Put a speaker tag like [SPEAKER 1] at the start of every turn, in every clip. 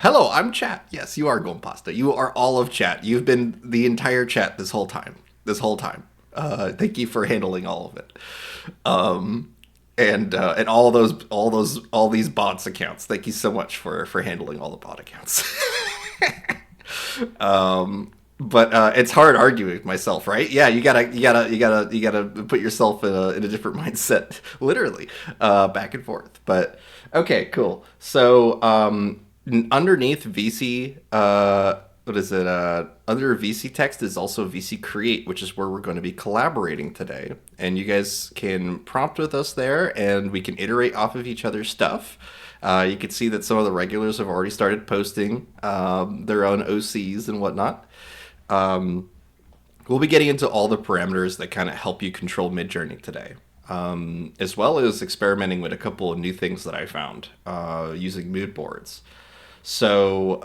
[SPEAKER 1] Hello, I'm Chat. Yes, you are Gompasta. You are all of Chat. You've been the entire chat this whole time. This whole time. Thank you for handling all of it. Um, and all these bots accounts. Thank you so much for handling all the bot accounts. But it's hard arguing with myself, right? Yeah, you gotta put yourself in a different mindset, literally, back and forth. But okay, cool. So underneath VC, what is it? Under VC text is also VC Create, which is where we're going to be collaborating today. And you guys can prompt with us there, and we can iterate off of each other's stuff. You can see that some of the regulars have already started posting their own OCs and whatnot. Um, we'll be getting into all the parameters that kind of help you control Midjourney today, as well as experimenting with a couple of new things that I found using mood boards. So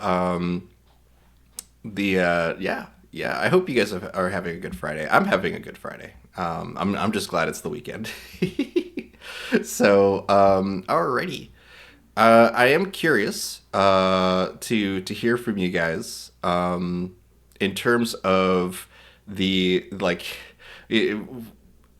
[SPEAKER 1] yeah, I hope you guys are having a good Friday. I'm having a good Friday. I'm just glad it's the weekend. So alrighty. I am curious to hear from you guys in terms of the like. It,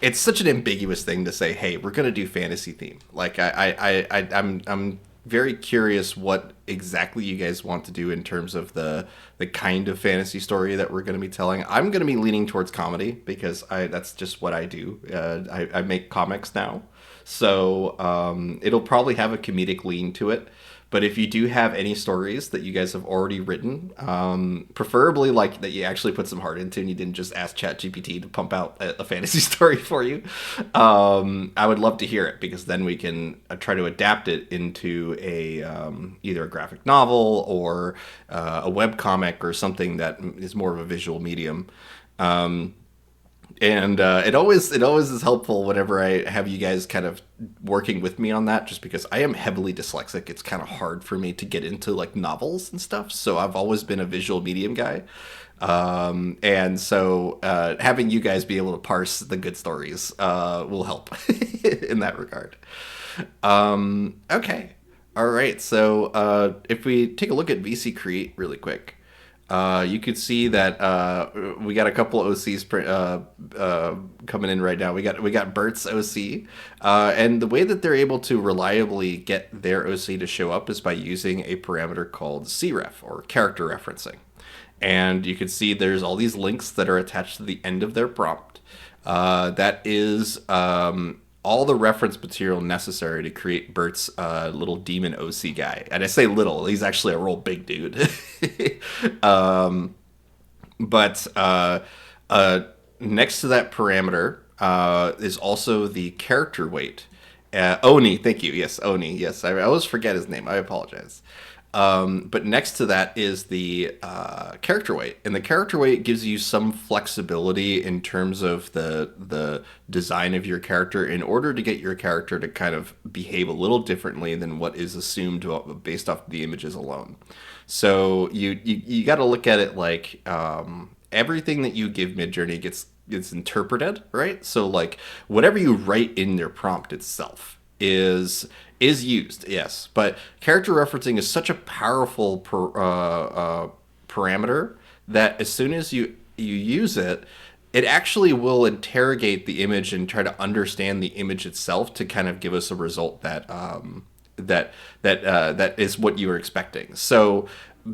[SPEAKER 1] it's such an ambiguous thing to say. Hey, we're gonna do fantasy theme. Like I'm very curious what exactly you guys want to do in terms of the kind of fantasy story that we're going to be telling. I'm going to be leaning towards comedy because I that's just what I do. I make comics now, so it'll probably have a comedic lean to it. But if you do have any stories that you guys have already written, preferably like that you actually put some heart into and you didn't just ask ChatGPT to pump out a fantasy story for you, I would love to hear it because then we can try to adapt it into a either a graphic novel or a web comic or something that is more of a visual medium. And it always is helpful whenever I have you guys kind of working with me on that, just because I am heavily dyslexic. It's kind of hard for me to get into like novels and stuff. So I've always been a visual medium guy, and so having you guys be able to parse the good stories will help in that regard. Okay, all right. So if we take a look at VC Create really quick. You could see that we got a couple of OCs coming in right now. We got Bert's OC, and the way that they're able to reliably get their OC to show up is by using a parameter called cref or character referencing. And you can see there's all these links that are attached to the end of their prompt. That is all the reference material necessary to create Bert's little demon OC guy. And I say little, he's actually a real big dude. um, but next to that parameter is also the character weight. Oni, thank you. Yes, Oni. Yes, I always forget his name. I apologize. But next to that is the character weight, and the character weight gives you some flexibility in terms of the design of your character in order to get your character to kind of behave a little differently than what is assumed based off the images alone. So you got to look at it like everything that you give Midjourney gets interpreted, right? So like whatever you write in your prompt itself is used, yes. But character referencing is such a powerful parameter that as soon as you use it, it actually will interrogate the image and try to understand the image itself to kind of give us a result that that is what you were expecting. So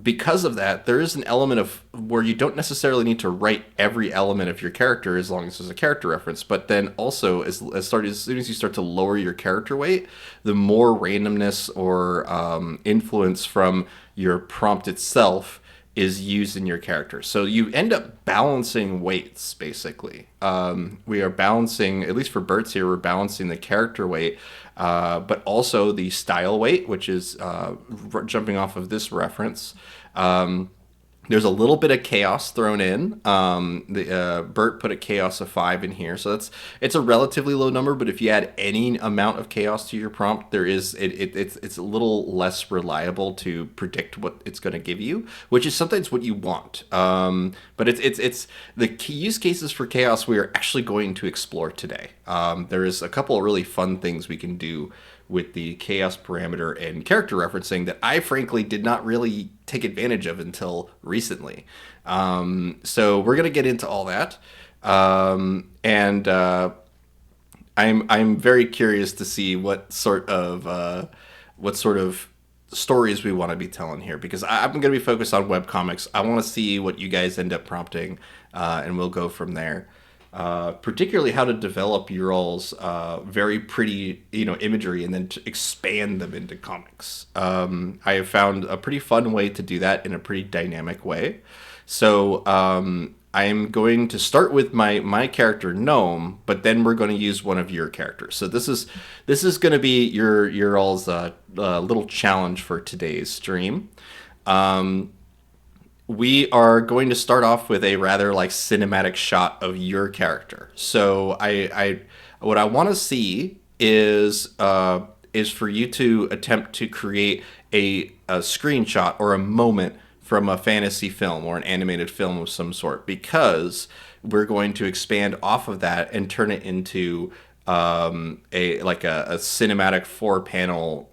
[SPEAKER 1] because of that, there is an element of where you don't necessarily need to write every element of your character as long as there's a character reference. But then also, as soon as you start to lower your character weight, the more randomness or influence from your prompt itself is used in your character. So you end up balancing weights, basically. We are balancing, at least for Bert's here, we're balancing the character weight, but also the style weight, which is jumping off of this reference. There's a little bit of chaos thrown in. The Bert put a chaos of 5 in here, so it's a relatively low number. But if you add any amount of chaos to your prompt, it's a little less reliable to predict what it's going to give you, which is sometimes what you want. But it's the key use cases for chaos we are actually going to explore today. There is a couple of really fun things we can do with the chaos parameter and character referencing that I frankly did not really take advantage of until recently. So we're gonna get into all that, and I'm very curious to see what sort of stories we want to be telling here, because I'm going to be focused on webcomics. I want to see what you guys end up prompting, and we'll go from there. Particularly how to develop your all's very pretty, imagery and then to expand them into comics. I have found a pretty fun way to do that in a pretty dynamic way. So I'm going to start with my character Gnome, but then we're going to use one of your characters. So this is going to be your all's little challenge for today's stream. We are going to start off with a rather like cinematic shot of your character. So I what I want to see is for you to attempt to create a screenshot or a moment from a fantasy film or an animated film of some sort, because we're going to expand off of that and turn it into a cinematic 4-panel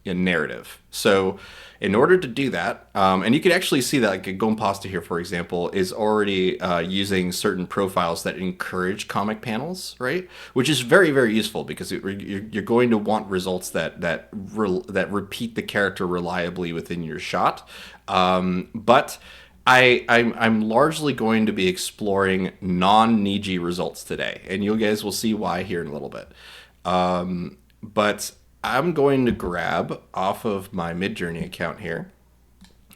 [SPEAKER 1] narrative. So in order to do that, and you can actually see that like Gompasta here, for example, is already using certain profiles that encourage comic panels, right? Which is very, very useful, because you're going to want results that repeat the character reliably within your shot. But I'm largely going to be exploring non-Niji results today, and you guys will see why here in a little bit. But I'm going to grab off of my Midjourney account here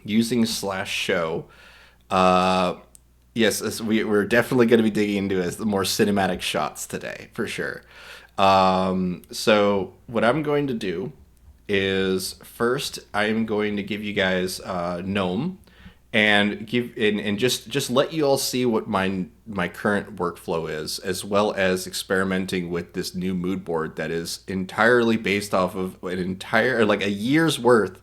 [SPEAKER 1] using /show. Yes, we're definitely going to be digging into the more cinematic shots today, for sure. So what I'm going to do is first I'm going to give you guys Gnome and just let you all see what my current workflow is, as well as experimenting with this new mood board that is entirely based off of a year's worth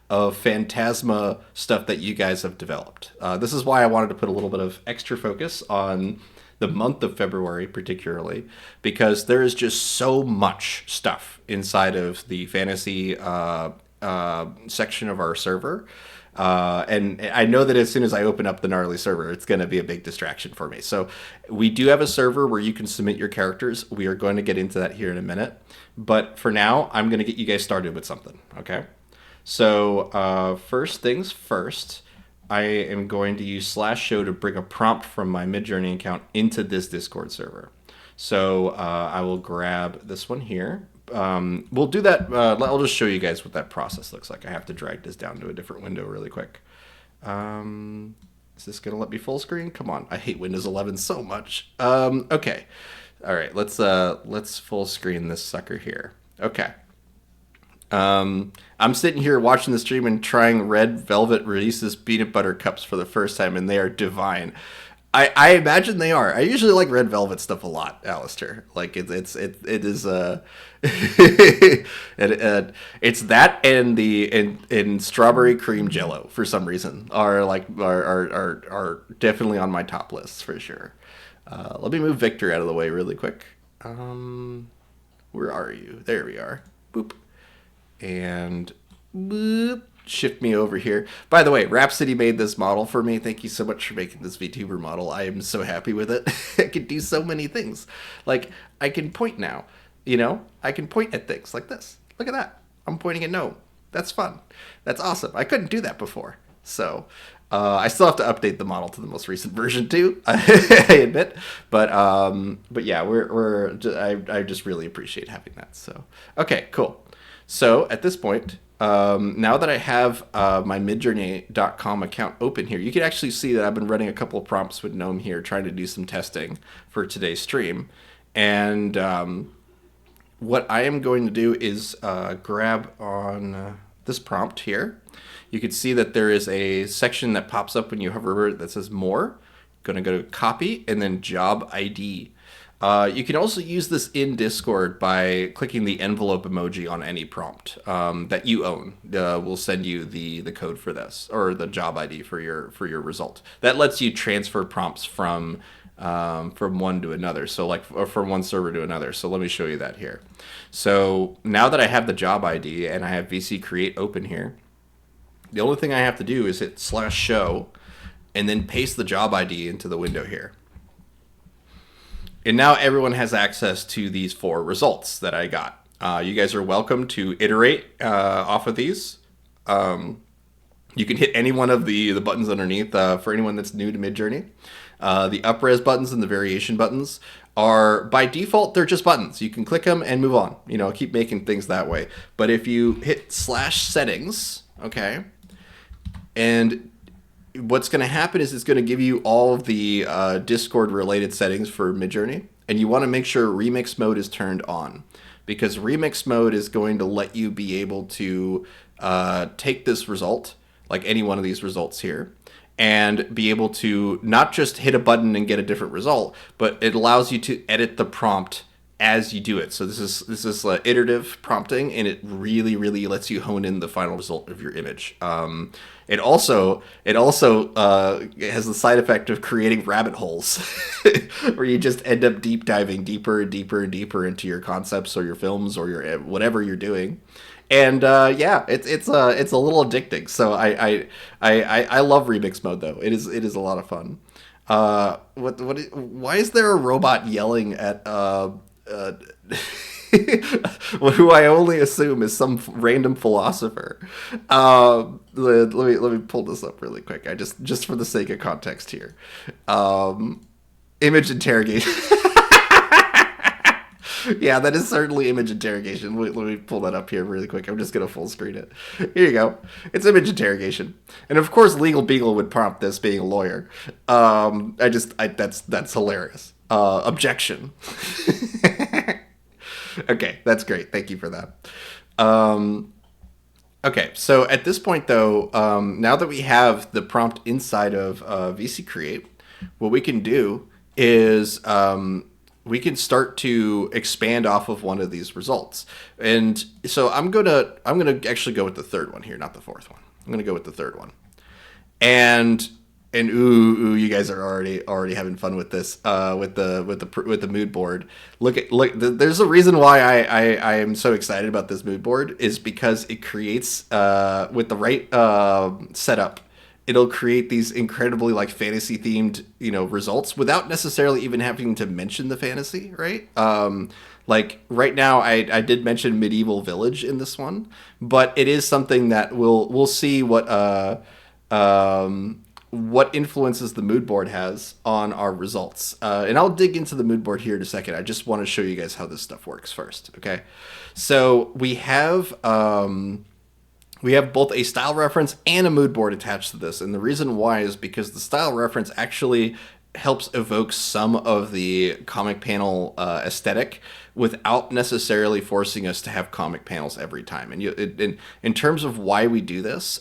[SPEAKER 1] of Phantasma stuff that you guys have developed. This is why I wanted to put a little bit of extra focus on the month of February, particularly, because there is just so much stuff inside of the fantasy section of our server. And I know that as soon as I open up the gnarly server, it's going to be a big distraction for me. So we do have a server where you can submit your characters. We are going to get into that here in a minute. But for now, I'm going to get you guys started with something, okay? So first things first, I am going to use /show to bring a prompt from my Midjourney account into this Discord server. So I will grab this one here. We'll do that. I'll just show you guys what that process looks like. I have to drag this down to a different window really quick. Is this going to let me full screen? Come on. I hate Windows 11 so much. Okay. All right. Let's full screen this sucker here. Okay. I'm sitting here watching the stream and trying Red Velvet Reese's peanut butter cups for the first time, and they are divine. I imagine they are. I usually like Red Velvet stuff a lot, Alistair. Like it is it's that and the strawberry cream jello for some reason are definitely on my top lists for sure. Let me move Victor out of the way really quick. Where are you? There we are. Boop. And boop, shift me over here. By the way, Rhapsody made this model for me. Thank you so much for making this VTuber model. I am so happy with it. I can do so many things. Like, I can point now. I can point at things like this. Look at that. I'm pointing at Gnome. That's fun. That's awesome. I couldn't do that before. So, I still have to update the model to the most recent version too, I admit. But yeah, I just really appreciate having that. So, okay, cool. So at this point, now that I have my midjourney.com account open here, you can actually see that I've been running a couple of prompts with Gnome here, trying to do some testing for today's stream. And what I am going to do is grab on this prompt here. You can see that there is a section that pops up when you hover over it that says more. Going to go to copy and then job ID. You can also use this in Discord by clicking the envelope emoji on any prompt that you own. We'll send you the code for this, or the job ID for your result. That lets you transfer prompts from from one to another. So like from one server to another. So let me show you that here. So now that I have the job ID and I have VC Create open here, the only thing I have to do is hit /show and then paste the job ID into the window here. And now everyone has access to these 4 results that I got. You guys are welcome to iterate off of these. You can hit any one of the buttons underneath for anyone that's new to Midjourney. The up-res buttons and the variation buttons are, by default, they're just buttons. You can click them and move on. You know, keep making things that way. But if you hit /settings, okay, and what's going to happen is it's going to give you all of the Discord-related settings for Midjourney, and you want to make sure remix mode is turned on, because remix mode is going to let you be able to take this result, like any one of these results here, and be able to not just hit a button and get a different result, but it allows you to edit the prompt as you do it. So this is iterative prompting, and it really lets you hone in the final result of your image. It also has the side effect of creating rabbit holes, where you just end up deep diving deeper and deeper and deeper into your concepts or your films or your whatever you're doing. And yeah, it's a little addicting. So I love remix mode though. It is a lot of fun. Why is there a robot yelling at who I only assume is some random philosopher? Let me pull this up really quick. I just for the sake of context here. Image interrogation. Yeah, that is certainly image interrogation. Let me pull that up here really quick. I'm just going to full screen it. Here you go. It's image interrogation. And of course, Legal Beagle would prompt this, being a lawyer. That's hilarious. Objection. Okay, that's great. Thank you for that. Okay, so at this point, though, now that we have the prompt inside of VC Create, what we can do is we can start to expand off of one of these results. And so I'm gonna actually go with the third one here, not the fourth one. I'm gonna go with the third one. And ooh, you guys are already having fun with this with the mood board. Look, there's a reason why I am so excited about this mood board, is because it creates with the right setup, it'll create these incredibly like fantasy themed, results without necessarily even having to mention the fantasy, right? Like right now, I did mention medieval village in this one, but it is something that we'll see what influences the mood board has on our results. And I'll dig into the mood board here in a second. I just want to show you guys how this stuff works first. Okay, so we have both a style reference and a mood board attached to this. And the reason why is because the style reference actually helps evoke some of the comic panel aesthetic without necessarily forcing us to have comic panels every time. And in terms of why we do this,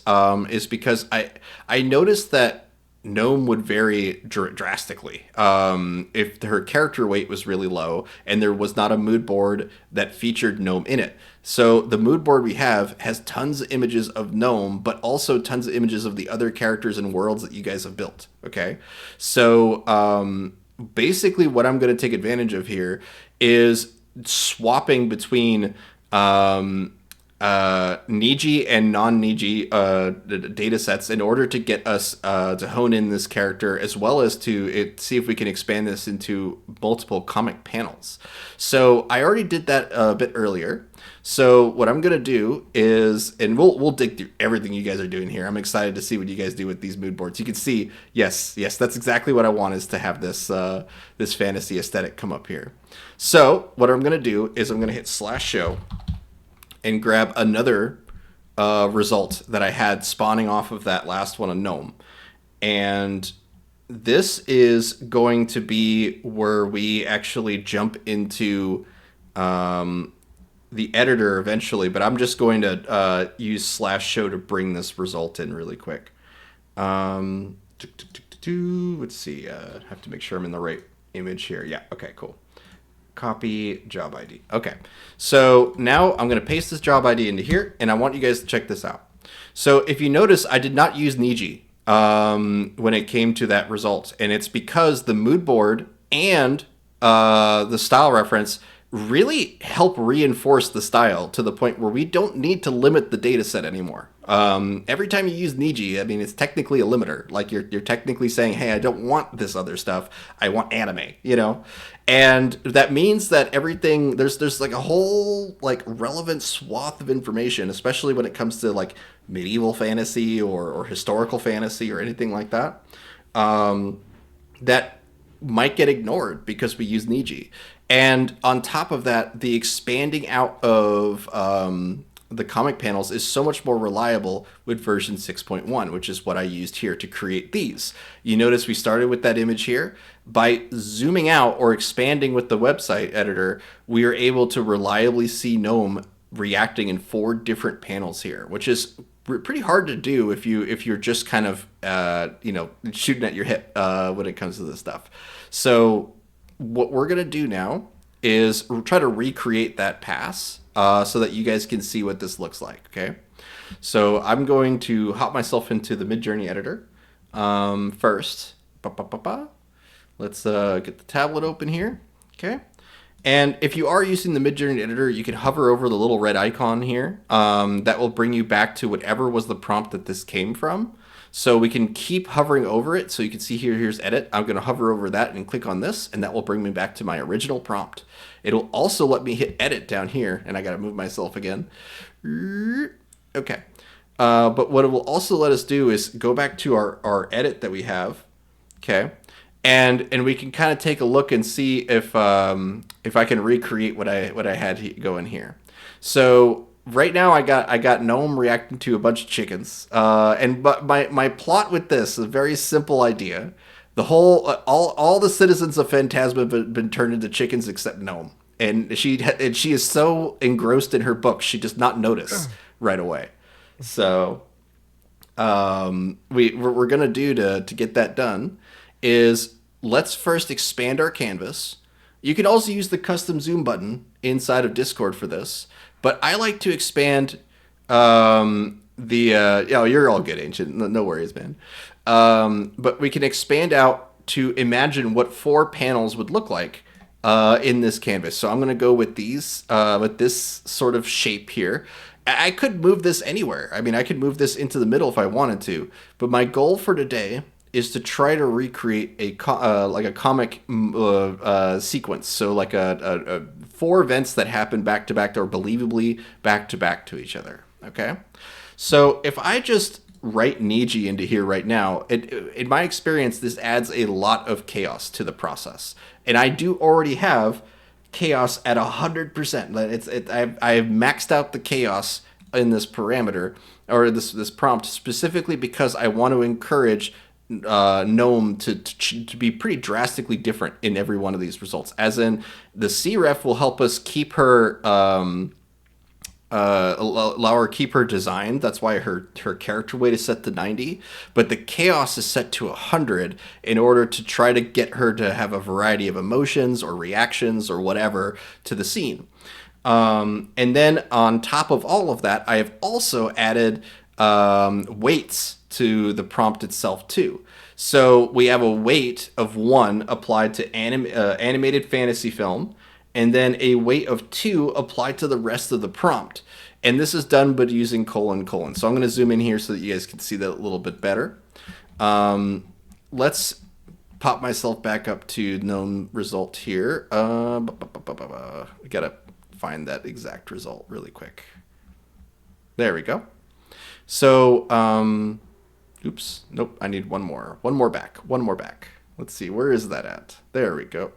[SPEAKER 1] is because I noticed that Gnome would vary drastically if her character weight was really low and there was not a mood board that featured Gnome in it. So the mood board we have has tons of images of Gnome, but also tons of images of the other characters and worlds that you guys have built. Okay, so basically what I'm going to take advantage of here is swapping between Niji and non-Niji data sets in order to get us to hone in this character, as well as to see if we can expand this into multiple comic panels. So I already did that a bit earlier. So what I'm gonna do is, and we'll dig through everything you guys are doing here. I'm excited to see what you guys do with these mood boards. You can see, yes, that's exactly what I want, is to have this this fantasy aesthetic come up here. So what I'm gonna do is I'm gonna hit /show and grab another result that I had spawning off of that last one, a Gnome. And this is going to be where we actually jump into the editor eventually, but I'm just going to use /show to bring this result in really quick. Let's see, have to make sure I'm in the right image here. Yeah, okay, cool. Copy job ID. Okay, so now I'm going to paste this job ID into here, and I want you guys to check this out. So if you notice, I did not use Niji when it came to that result. And it's because the mood board and the style reference really help reinforce the style to the point where we don't need to limit the data set anymore. Every time you use Niji, I mean, it's technically a limiter. Like you're technically saying, hey, I don't want this other stuff. I want anime, you know? And that means that everything, there's like a whole like relevant swath of information, especially when it comes to like medieval fantasy or historical fantasy or anything like that, that might get ignored because we use Niji. And on top of that, the expanding out of the comic panels is so much more reliable with version 6.1, which is what I used here to create these. You notice we started with that image here. By zooming out or expanding with the website editor, we are able to reliably see GNOME reacting in 4 different panels here, which is pretty hard to do if you're just kind of shooting at your hip when it comes to this stuff. So what we're gonna do now is try to recreate that pass so that you guys can see what this looks like. Okay, so I'm going to hop myself into the Midjourney editor first. Let's get the tablet open here. Okay. And if you are using the Midjourney editor, you can hover over the little red icon here. That will bring you back to whatever was the prompt that this came from. So we can keep hovering over it. So you can see here, here's edit. I'm going to hover over that and click on this, and that will bring me back to my original prompt. It'll also let me hit edit down here, and I got to move myself again. Okay. But what it will also let us do is go back to our edit that we have. Okay. And we can kind of take a look and see if I can recreate what I had going here. So right now I got GNOME reacting to a bunch of chickens. But my plot with this is a very simple idea. The whole all the citizens of Phantasma have been turned into chickens except GNOME, and she is so engrossed in her book she does not notice right away. So we're gonna do to get that done is let's first expand our canvas. You can also use the custom zoom button inside of Discord for this, but I like to expand you're all good, Ancient. No worries, man. But we can expand out to imagine what 4 panels would look like in this canvas. So I'm going to go with with this sort of shape here. I could move this anywhere. I mean, I could move this into the middle if I wanted to, but my goal for today is to try to recreate a comic sequence. So like a 4 events that happen back to back or believably back to each other. Okay. So if I just write Niji into here right now, in my experience, this adds a lot of chaos to the process. And I do already have chaos at 100%. I've maxed out the chaos in this parameter or this prompt specifically because I want to encourage GNOME to be pretty drastically different in every one of these results. As in, the CREF will help us keep her allow her keep her design. That's why her character weight is set to 90, but the chaos is set to 100 in order to try to get her to have a variety of emotions or reactions or whatever to the scene. And then on top of all of that, I have also added weights to the prompt itself too. So we have a weight of 1 applied to animated fantasy film, and then a weight of 2 applied to the rest of the prompt. And this is done but using : : So I'm going to zoom in here so that you guys can see that a little bit better. Let's pop myself back up to GNOME result here. I gotta find that exact result really quick. There we go. So, oops, nope, I need one more back. Let's see, where is that at? There we go.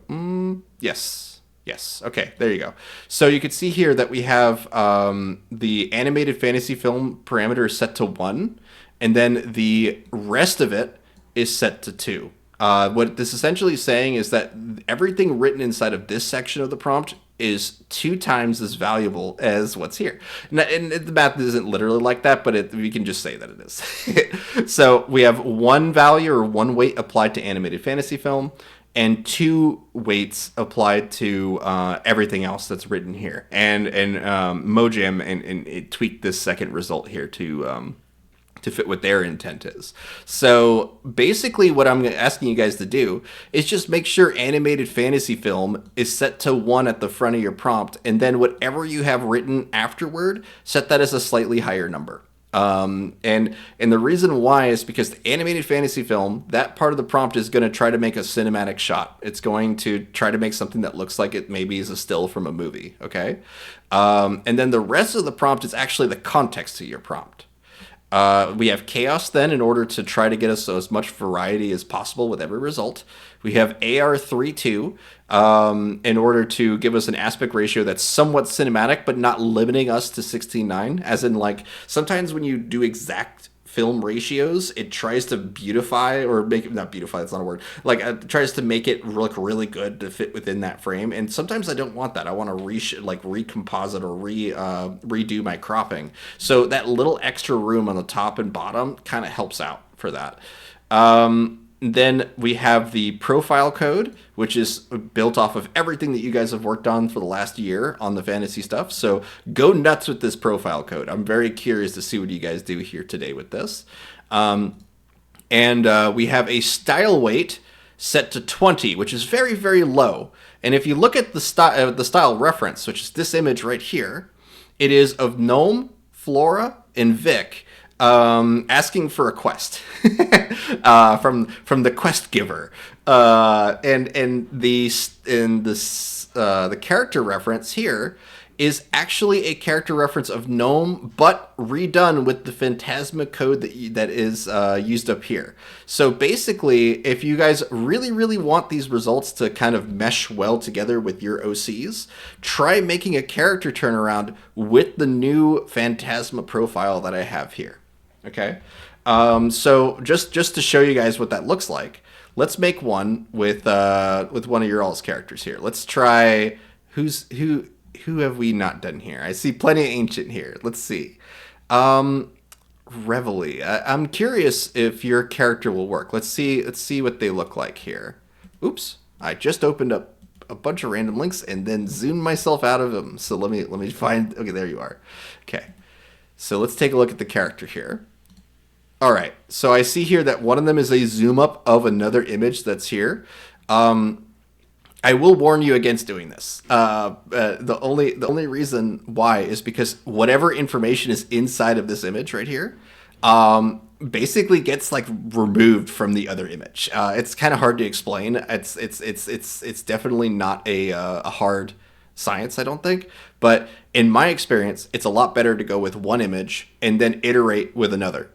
[SPEAKER 1] Yes, okay, there you go. So you can see here that we have the animated fantasy film parameter is set to 1, and then the rest of it is set to 2. What this essentially is saying is that everything written inside of this section of the prompt is 2 times as valuable as what's here. And the math isn't literally like that, but we can just say that it is. So we have 1 value or 1 weight applied to animated fantasy film, and 2 weights applied to everything else that's written here. And Mojam and it tweaked this second result here to to fit what their intent is. So basically what I'm asking you guys to do is just make sure animated fantasy film is set to 1 at the front of your prompt, and then whatever you have written afterward, set that as a slightly higher number. And the reason why is because the animated fantasy film, that part of the prompt is going to try to make a cinematic shot. It's going to try to make something that looks like it maybe is a still from a movie. Okay. And then the rest of the prompt is actually the context to your prompt. We have chaos then in order to try to get us as much variety as possible with every result. We have AR32 in order to give us an aspect ratio that's somewhat cinematic, but not limiting us to 16:9. As in, like, sometimes when you do exact film ratios, it tries to beautify or make it, not beautify, that's not a word, like it tries to make it look really good to fit within that frame. And sometimes I don't want that. I want to recomposite or redo my cropping. So that little extra room on the top and bottom kind of helps out for that. Then we have the profile code, which is built off of everything that you guys have worked on for the last year on the fantasy stuff. So go nuts with this profile code. I'm very curious to see what you guys do here today with this. And we have a style weight set to 20, which is very, very low. And if you look at the style reference, which is this image right here, it is of Gnome, Flora, and Vic. Asking for a quest from the quest giver, and the character reference here is actually a character reference of Gnome, but redone with the Phantasma code that is used up here. So basically, if you guys really, really want these results to kind of mesh well together with your OCs, try making a character turnaround with the new Phantasma profile that I have here. Okay, so just to show you guys what that looks like, let's make one with one of your all's characters here. Let's try who have we not done here? I see plenty of ancient here. Let's see. Reveille. I'm curious if your character will work. Let's see what they look like here. Oops, I just opened up a bunch of random links and then zoomed myself out of them. So let me find. Okay, there you are. Okay. So let's take a look at the character here. All right, so I see here that one of them is a zoom up of another image that's here. I will warn you against doing this. The only reason why is because whatever information is inside of this image right here, basically gets like removed from the other image. It's kind of hard to explain. It's definitely not a hard science, I don't think. But in my experience, it's a lot better to go with one image and then iterate with another.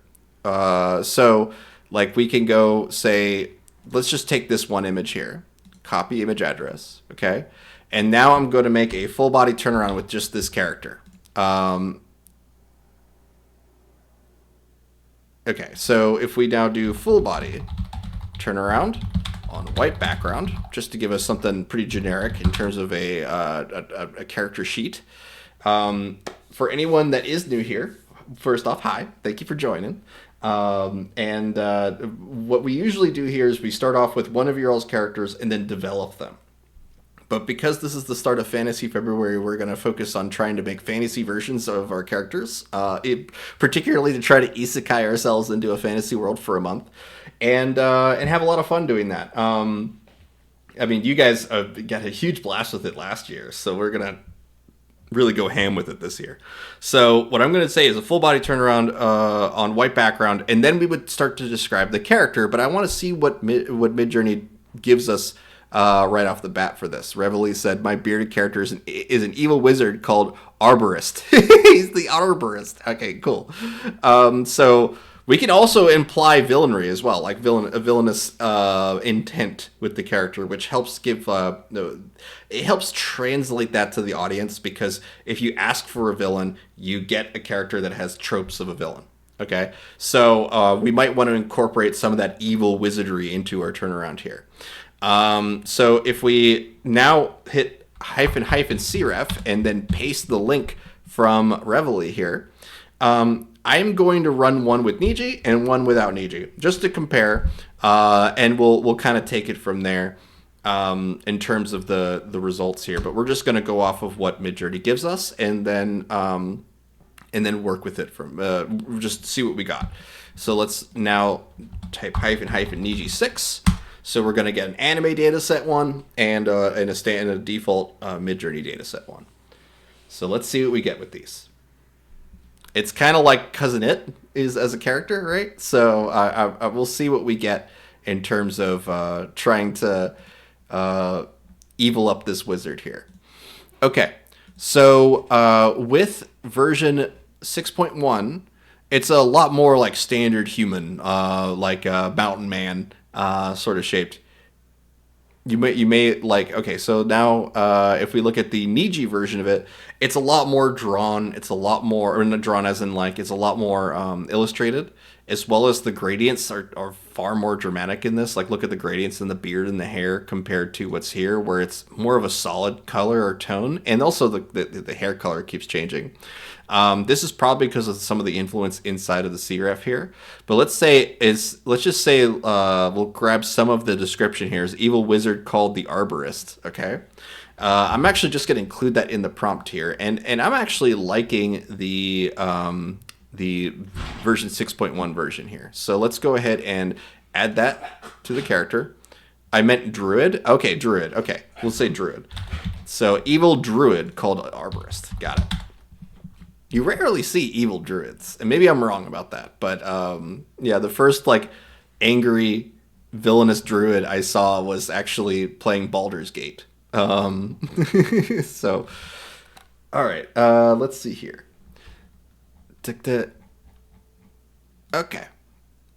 [SPEAKER 1] So like we can go say, let's just take this one image here, copy image address. Okay. And now I'm going to make a full body turnaround with just this character. Okay. So if we now do full body turnaround on white background, just to give us something pretty generic in terms of a character sheet. For anyone that is new here, first off, hi, thank you for joining. What we usually do here is we start off with one of your all's characters and then develop them. But because this is the start of Fantasy February, we're going to focus on trying to make fantasy versions of our characters, particularly to try to isekai ourselves into a fantasy world for a month, and have a lot of fun doing that. I mean, you guys got a huge blast with it last year, so we're going to really go ham with it this year. So what I'm going to say is a full body turnaround on white background, and then we would start to describe the character, but I want to see what Midjourney gives us right off the bat for this. Reveille said, my bearded character is an evil wizard called Arborist. He's the Arborist. Okay, cool. So we can also imply villainy as well, like a villainous intent with the character, which helps give it helps translate that to the audience, because if you ask for a villain, you get a character that has tropes of a villain. Okay, so we might want to incorporate some of that evil wizardry into our turnaround here. So if we now hit --cref and then paste the link from Reveille here, I'm going to run one with Niji and one without Niji, just to compare, and we'll kind of take it from there in terms of the results here. But we're just going to go off of what Midjourney gives us, and then and then work with it from just see what we got. So let's now type hyphen Niji 6. So we're going to get an anime dataset one and a default Midjourney dataset one. So let's see what we get with these. It's kind of like Cousin It is as a character, right? So I will see what we get in terms of trying to evil up this wizard here. Okay, so with version 6.1, it's a lot more like standard human, like a mountain man sort of shaped. You may like, okay, so now if we look at the Niji version of it, it's a lot more drawn. It's a lot more, or not drawn as in like, it's a lot more illustrated, as well as the gradients are far more dramatic in this. Like, look at the gradients in the beard and the hair compared to what's here, where it's more of a solid color or tone, and also the hair color keeps changing. This is probably because of some of the influence inside of the CREF here. But let's just say we'll grab some of the description here. Is evil wizard called the Arborist. Okay. I'm actually just going to include that in the prompt here, and I'm actually liking the version 6.1 version here. So let's go ahead and add that to the character. I meant druid. Okay, druid. Okay, we'll say druid. So evil druid called Arborist. Got it. You rarely see evil druids, and maybe I'm wrong about that, but yeah, the first like angry villainous druid I saw was actually playing Baldur's Gate. So, all right, let's see here. Okay.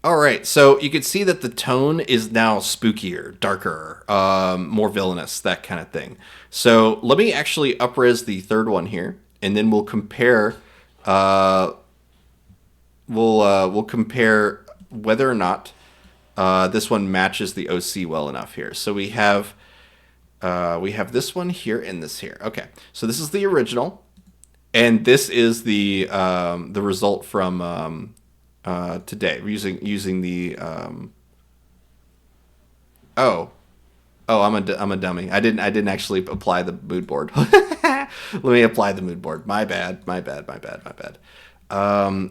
[SPEAKER 1] All right, so you can see that the tone is now spookier, darker, more villainous, that kind of thing. So let me actually upres the third one here, and then we'll compare. We'll compare whether or not this one matches the OC well enough here. So we have this one here and this here. Okay, so this is the original, and this is the result from today. We're using the I'm a dummy. I didn't actually apply the mood board. Let me apply the mood board. My bad. Let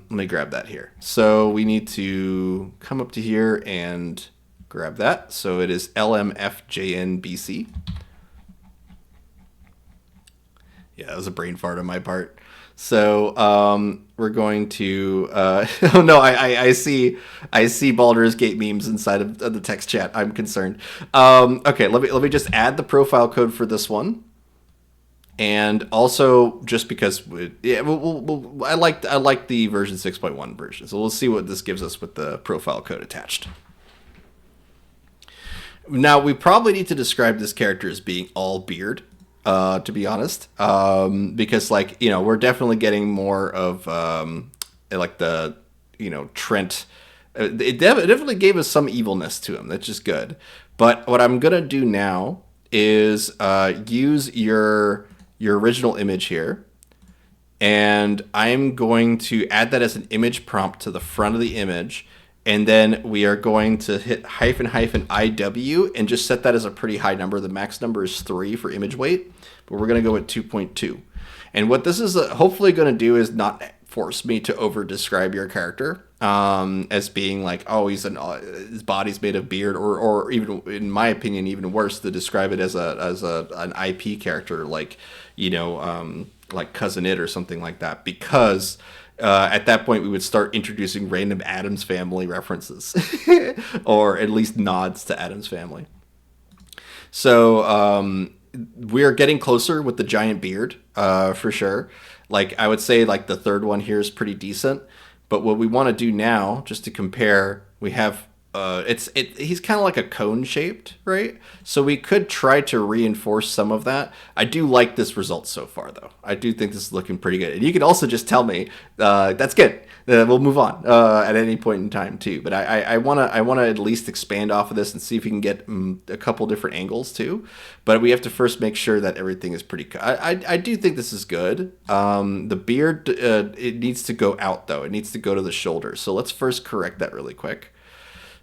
[SPEAKER 1] me grab that here. So we need to come up to here and grab that. So it is LMFJNBC. Yeah, that was a brain fart on my part. So we're going to. Oh no, I see Baldur's Gate memes inside of the text chat. I'm concerned. Okay, let me just add the profile code for this one, and also just because I like the version 6.1 version, so we'll see what this gives us with the profile code attached. Now we probably need to describe this character as being all beard. To be honest, because like, you know, we're definitely getting more of like the, you know, Trent. It definitely gave us some evilness to him. That's just good. But what I'm gonna do now is use your original image here, and I'm going to add that as an image prompt to the front of the image. And then we are going to hit -IW and just set that as a pretty high number. The max number is 3 for image weight, but we're going to go with 2.2. And what this is hopefully going to do is not force me to over describe your character as being like, oh, his body's made of beard, or even, in my opinion, even worse, to describe it as an IP character, like, you know, like Cousin It or something like that, because at that point we would start introducing random Addams Family references or at least nods to Addams Family. So we are getting closer with the giant beard for sure. Like, I would say like the third one here is pretty decent, but what we want to do now, just to compare, we have he's kind of like a cone shaped, right? So we could try to reinforce some of that. I do like this result so far, though. I do think this is looking pretty good. And you can also just tell me that's good. We'll move on at any point in time too. But I wanna at least expand off of this and see if we can get a couple different angles too. But we have to first make sure that everything is pretty. I do think this is good. The beard it needs to go out though. It needs to go to the shoulder. So let's first correct that really quick.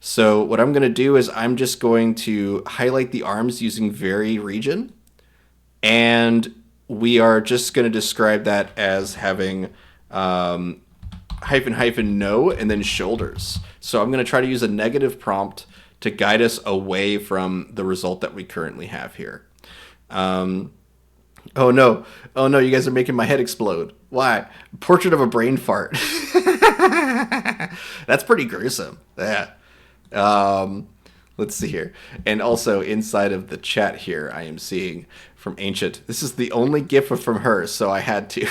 [SPEAKER 1] So what I'm going to do is I'm just going to highlight the arms using Vary region, and we are just going to describe that as having hyphen hyphen no, and then shoulders. So I'm going to try to use a negative prompt to guide us away from the result that we currently have here. Oh no. Oh no, you guys are making my head explode. Why? Portrait of a brain fart. That's pretty gruesome. Yeah. Um, let's see here. And also inside of the chat here, I am seeing from Ancient. This is the only GIF from her, so I had to.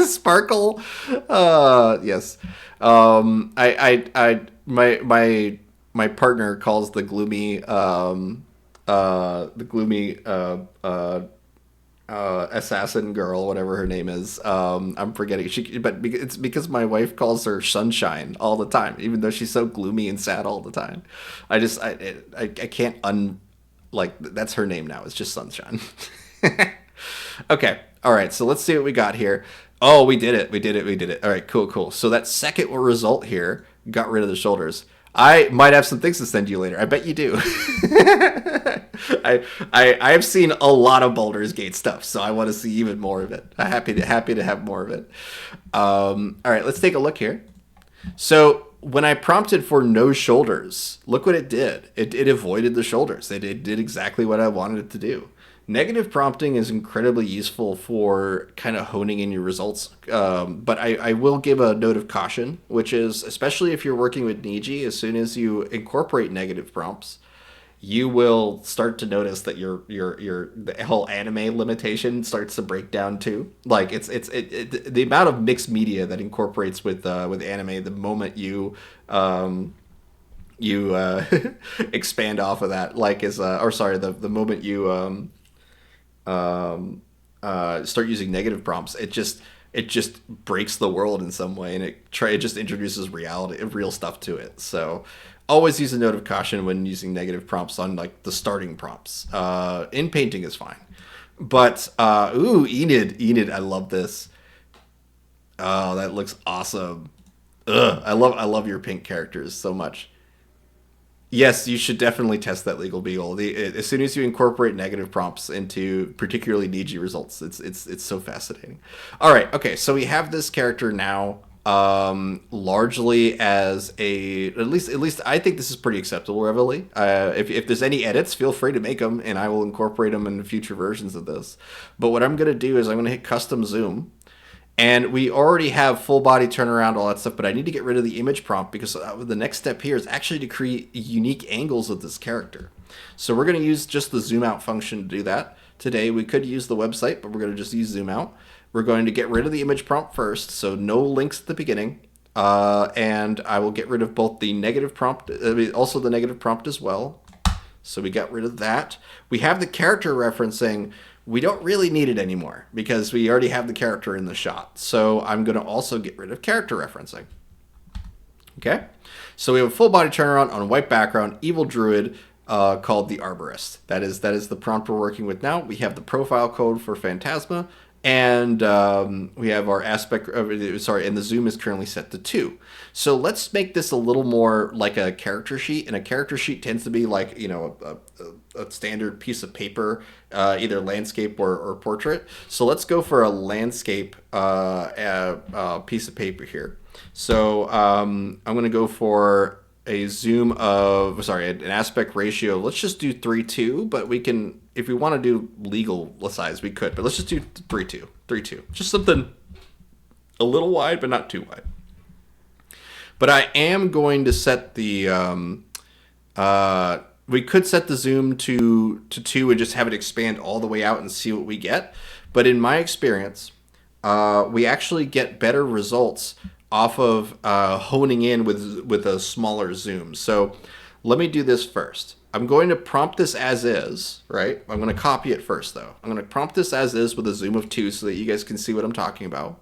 [SPEAKER 1] Sparkle. Yes. My partner calls the gloomy assassin girl, whatever her name is. I'm forgetting. It's because my wife calls her Sunshine all the time, even though she's so gloomy and sad all the time. I can't like that's her name now. It's just Sunshine. Okay. All right. So let's see what we got here. Oh, we did it. We did it. We did it. All right. Cool. Cool. So that second result here got rid of the shoulders. I might have some things to send you later. I bet you do. I have seen a lot of Baldur's Gate stuff, so I want to see even more of it. I'm happy to have more of it. All right, let's take a look here. So when I prompted for no shoulders, look what it did. It avoided the shoulders. It did exactly what I wanted it to do. Negative prompting is incredibly useful for kind of honing in your results, but I will give a note of caution, which is especially if you're working with Niji, as soon as you incorporate negative prompts, you will start to notice that your the whole anime limitation starts to break down too. Like the amount of mixed media that incorporates with anime the moment you expand off of that, like is or sorry, the moment you start using negative prompts, it just breaks the world in some way, and it just introduces real stuff to it. So always use a note of caution when using negative prompts on like the starting prompts. In painting is fine, but Enid, I love this. Oh, that looks awesome. Ugh, I love your pink characters so much. Yes, you should definitely test that legal beagle. As soon as you incorporate negative prompts into particularly Niji results, it's so fascinating. All right, okay, so we have this character now, largely as at least I think this is pretty acceptable, Reveille. If there's any edits, feel free to make them, and I will incorporate them in future versions of this. But what I'm gonna do is I'm gonna hit custom zoom. And we already have full body turnaround, all that stuff, but I need to get rid of the image prompt because the next step here is actually to create unique angles of this character. So we're going to use just the zoom out function to do that. Today we could use the website, but we're going to just use zoom out. We're going to get rid of the image prompt first, so no links at the beginning. And I will get rid of both the negative prompt, also the negative prompt as well. So we got rid of that. We have the character referencing. We don't really need it anymore because we already have the character in the shot. So I'm going to also get rid of character referencing. Okay. So we have a full body turnaround on a white background, evil druid called the Arborist. That is the prompt we're working with now. We have the profile code for Phantasma, and we have our aspect, and the zoom is currently set to 2. So let's make this a little more like a character sheet, and a character sheet tends to be like, a standard piece of paper, either landscape or portrait. So let's go for a landscape piece of paper here. So I'm going to go for an aspect ratio. Let's just do 3:2, but we can, if we want to do legal size, we could, but let's just do 3:2. Just something a little wide, but not too wide. But I am going to set the, we could set the zoom to 2 and just have it expand all the way out and see what we get. But in my experience, we actually get better results off of honing in with a smaller zoom. So let me do this first. I'm going to prompt this as is, right? I'm going to copy it first, though. I'm going to prompt this as is with a zoom of 2 so that you guys can see what I'm talking about.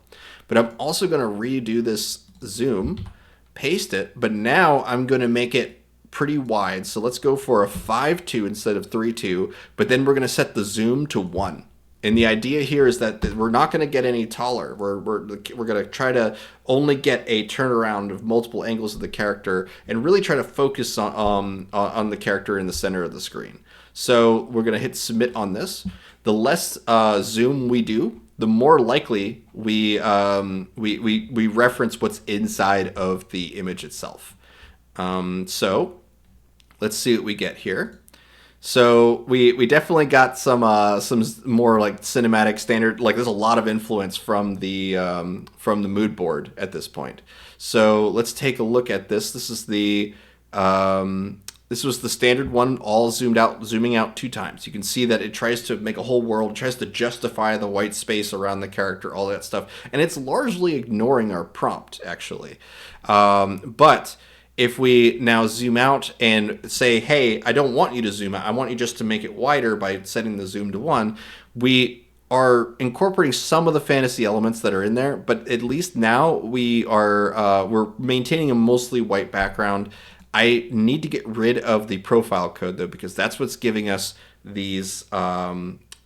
[SPEAKER 1] But I'm also going to redo this zoom, paste it, but now I'm going to make it pretty wide. So let's go for a 5:2 instead of 3:2, but then we're going to set the zoom to 1. And the idea here is that we're not going to get any taller. We're going to try to only get a turnaround of multiple angles of the character and really try to focus on the character in the center of the screen. So we're going to hit submit on this. The less zoom we do, the more likely we reference what's inside of the image itself. So let's see what we get here. So we definitely got some more like cinematic standard. Like there's a lot of influence from the mood board at this point. So let's take a look at this. This is the this was the standard one, all zooming out 2 times. You can see that it tries to make a whole world, tries to justify the white space around the character, all that stuff, and it's largely ignoring our prompt actually. But if we now zoom out and say, hey, I don't want you to zoom out, I want you just to make it wider by setting the zoom to 1, we are incorporating some of the fantasy elements that are in there, but at least now we're maintaining a mostly white background. I need to get rid of the profile code though, because that's what's giving us these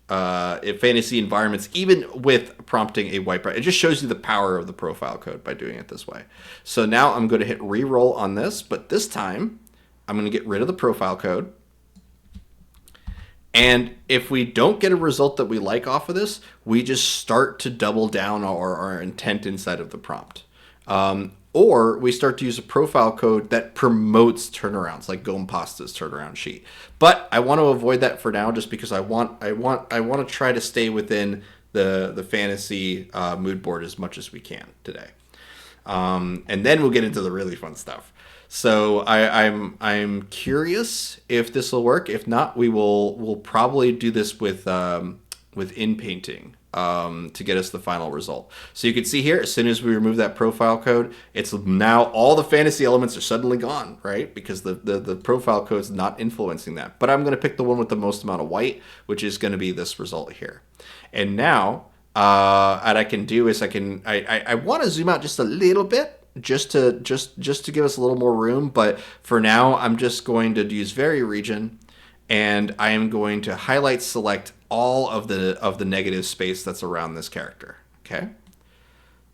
[SPEAKER 1] fantasy environments, even with prompting a white background. It just shows you the power of the profile code by doing it this way. So now I'm going to hit reroll on this, but this time I'm going to get rid of the profile code. And if we don't get a result that we like off of this, we just start to double down our intent inside of the prompt. Or we start to use a profile code that promotes turnarounds, like Gompasta's turnaround sheet. But I want to avoid that for now, just because I want to try to stay within the fantasy mood board as much as we can today. And then we'll get into the really fun stuff. So I'm curious if this will work. If not, we'll probably do this with in-painting. To get us the final result. So you can see here, as soon as we remove that profile code, it's now all the fantasy elements are suddenly gone, right? Because the profile code is not influencing that. But I'm going to pick the one with the most amount of white, which is going to be this result here. And now, what I can do is I want to zoom out just a little bit, just to give us a little more room. But for now, I'm just going to use vary region, and I am going to highlight select all of the negative space that's around this character. Okay,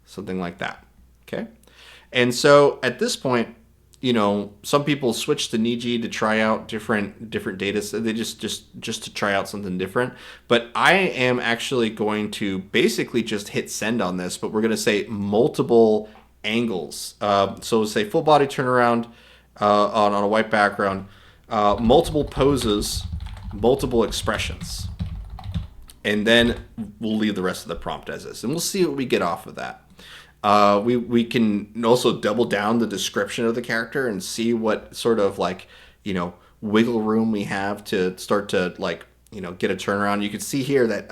[SPEAKER 1] something like that. Okay, and so at this point, some people switch to Niji to try out different data. So they just to try out something different. But I am actually going to basically just hit send on this. But we're going to say multiple angles. So we'll say full body turnaround on a white background, multiple poses, multiple expressions. And then we'll leave the rest of the prompt as is. And we'll see what we get off of that. We can also double down the description of the character and see what sort of wiggle room we have to start to get a turnaround. You can see here that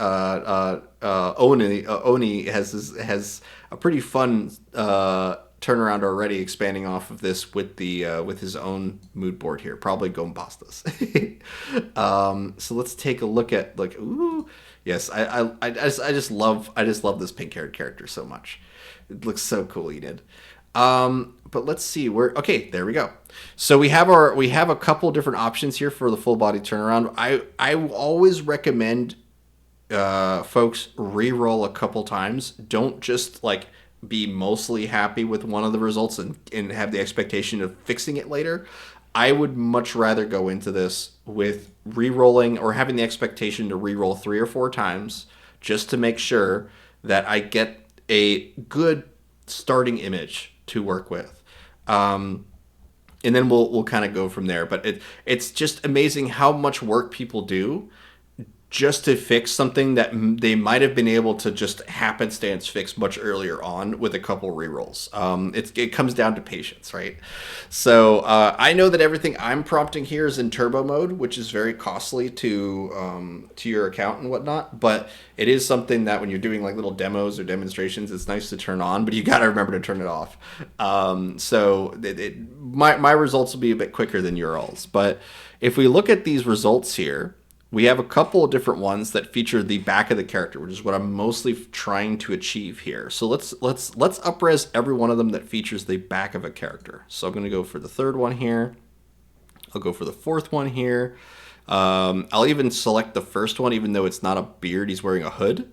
[SPEAKER 1] Oni has a pretty fun turnaround already, expanding off of this with his own mood board here, probably Gompasta's. So let's take a look at ooh. Yes, I just love this pink-haired character so much. It looks so cool, Enid. But let's see where. Okay, there we go. So we have a couple different options here for the full body turnaround. I always recommend folks re-roll a couple times. Don't just be mostly happy with one of the results and have the expectation of fixing it later. I would much rather go into this with re-rolling or having the expectation to re-roll 3 or 4 times just to make sure that I get a good starting image to work with. And then we'll kind of go from there. But it's just amazing how much work people do just to fix something that they might have been able to just happenstance fix much earlier on with a couple rerolls. It comes down to patience, right? So I know that everything I'm prompting here is in turbo mode, which is very costly to your account and whatnot. But it is something that when you're doing little demos or demonstrations, it's nice to turn on, but you got to remember to turn it off. So my results will be a bit quicker than your alls. But if we look at these results here, we have a couple of different ones that feature the back of the character, which is what I'm mostly trying to achieve here. So let's up-res every one of them that features the back of a character. So I'm going to go for the 3rd one here. I'll go for the 4th one here. I'll even select the 1st one, even though it's not a beard. He's wearing a hood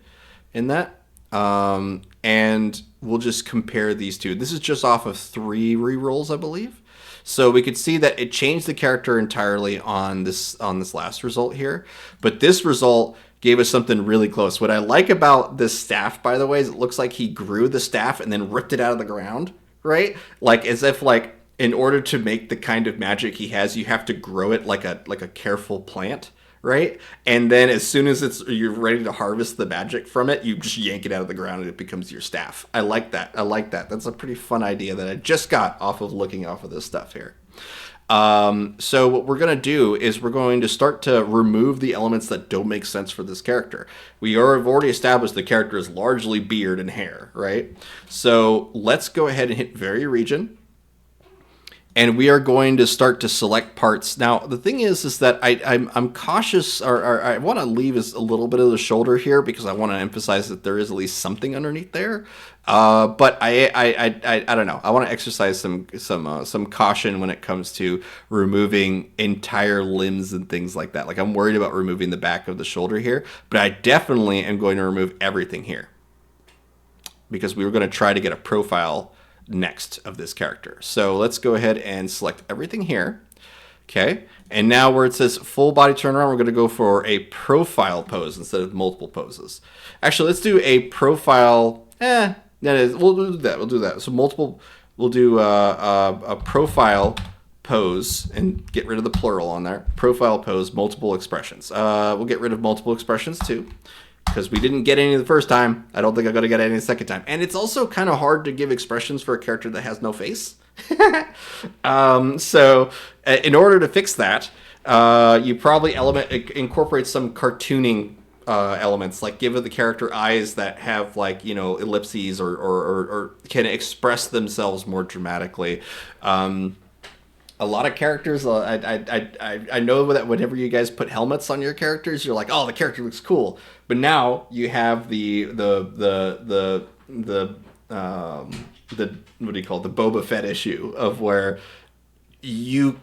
[SPEAKER 1] in that. And we'll just compare these two. This is just off of 3 rerolls, I believe. So we could see that it changed the character entirely on this last result here. But this result gave us something really close. What I like about this staff, by the way, is it looks like he grew the staff and then ripped it out of the ground, right? Like as if like in order to make the kind of magic he has, you have to grow it like a careful plant, right? And then as soon as you're ready to harvest the magic from it, you just yank it out of the ground and it becomes your staff. I like that. I like that. That's a pretty fun idea that I just got off of looking off of this stuff here. So what we're going to do is we're going to start to remove the elements that don't make sense for this character. Have already established the character is largely beard and hair, right? So let's go ahead and hit vary region. And we are going to start to select parts. Now, the thing is that I'm cautious, or I want to leave a little bit of the shoulder here because I want to emphasize that there is at least something underneath there. But I don't know. I want to exercise some caution when it comes to removing entire limbs and things like that. Like I'm worried about removing the back of the shoulder here, but I definitely am going to remove everything here because we were going to try to get a profile next of this character. So let's go ahead and select everything here. Okay. And now where it says full body turnaround, we're going to go for a profile pose instead of multiple poses. Actually, let's do a profile. We'll do that. We'll do that. So multiple, we'll do a profile pose and get rid of the plural on there. Profile pose, multiple expressions. We'll get rid of multiple expressions too, because we didn't get any the first time. I don't think I'm going to get any the second time. And it's also kind of hard to give expressions for a character that has no face. So in order to fix that, you probably incorporate some cartooning elements, like give the character eyes that have like, ellipses or can express themselves more dramatically. A lot of characters, I know that whenever you guys put helmets on your characters, you're like, oh, the character looks cool. But now you have the what do you call it? The Boba Fett issue of where you're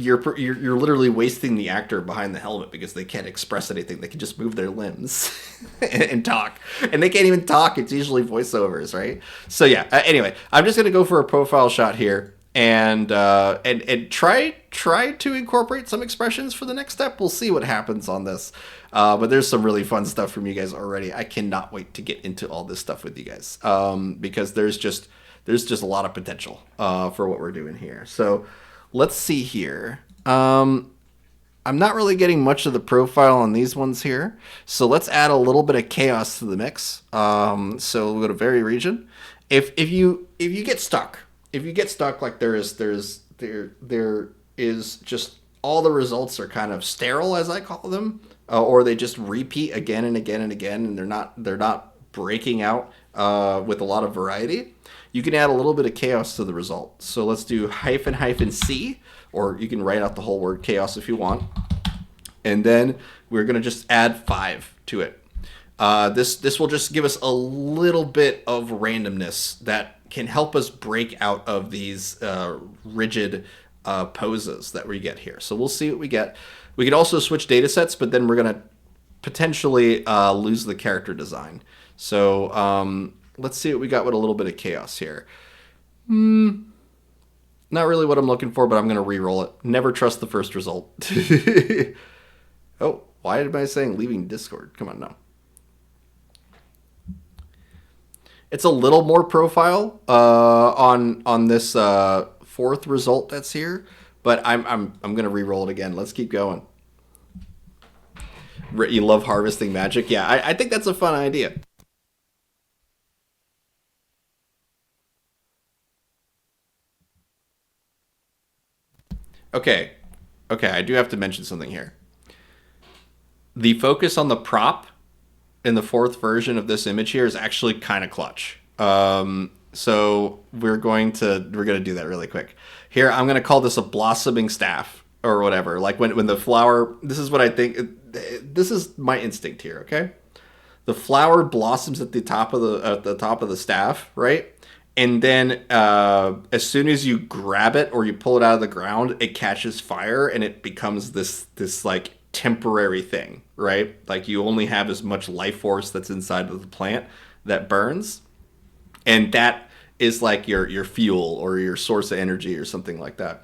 [SPEAKER 1] literally wasting the actor behind the helmet because they can't express anything. They can just move their limbs and talk, and they can't even talk. It's usually voiceovers, right? So yeah. Anyway, I'm just gonna go for a profile shot here. And try to incorporate some expressions for the next step. We'll see what happens on this. But there's some really fun stuff from you guys already. I cannot wait to get into all this stuff with you guys. Because there's just a lot of potential for what we're doing here. So let's see here. I'm not really getting much of the profile on these ones here. So let's add a little bit of chaos to the mix. So we'll go to vary region. If you get stuck. If you get stuck, like there is just all the results are kind of sterile, as I call them, or they just repeat again and again and again, and they're not breaking out with a lot of variety. You can add a little bit of chaos to the result. So let's do -C, or you can write out the whole word chaos if you want, and then we're gonna just add 5 to it. This will just give us a little bit of randomness that can help us break out of these rigid poses that we get here. So we'll see what we get. We could also switch data sets, but then we're going to potentially lose the character design. So let's see what we got with a little bit of chaos here. Not really what I'm looking for, but I'm going to re-roll it. Never trust the first result. Oh, why am I saying leaving Discord? Come on now. It's a little more profile on this fourth result that's here, but I'm gonna re-roll it again. Let's keep going. You love harvesting magic? Yeah, I think that's a fun idea. Okay, I do have to mention something here. The focus on the prop in the fourth version of this image here is actually kind of clutch. So we're gonna do that really quick. Here, I'm gonna call this a blossoming staff or whatever. Like when the flower, this is what I think. This is my instinct here. Okay, the flower blossoms at the top of the staff, right? And then as soon as you grab it or you pull it out of the ground, it catches fire and it becomes this like temporary thing, right? Like you only have as much life force that's inside of the plant that burns, and that is like your fuel or your source of energy or something like that.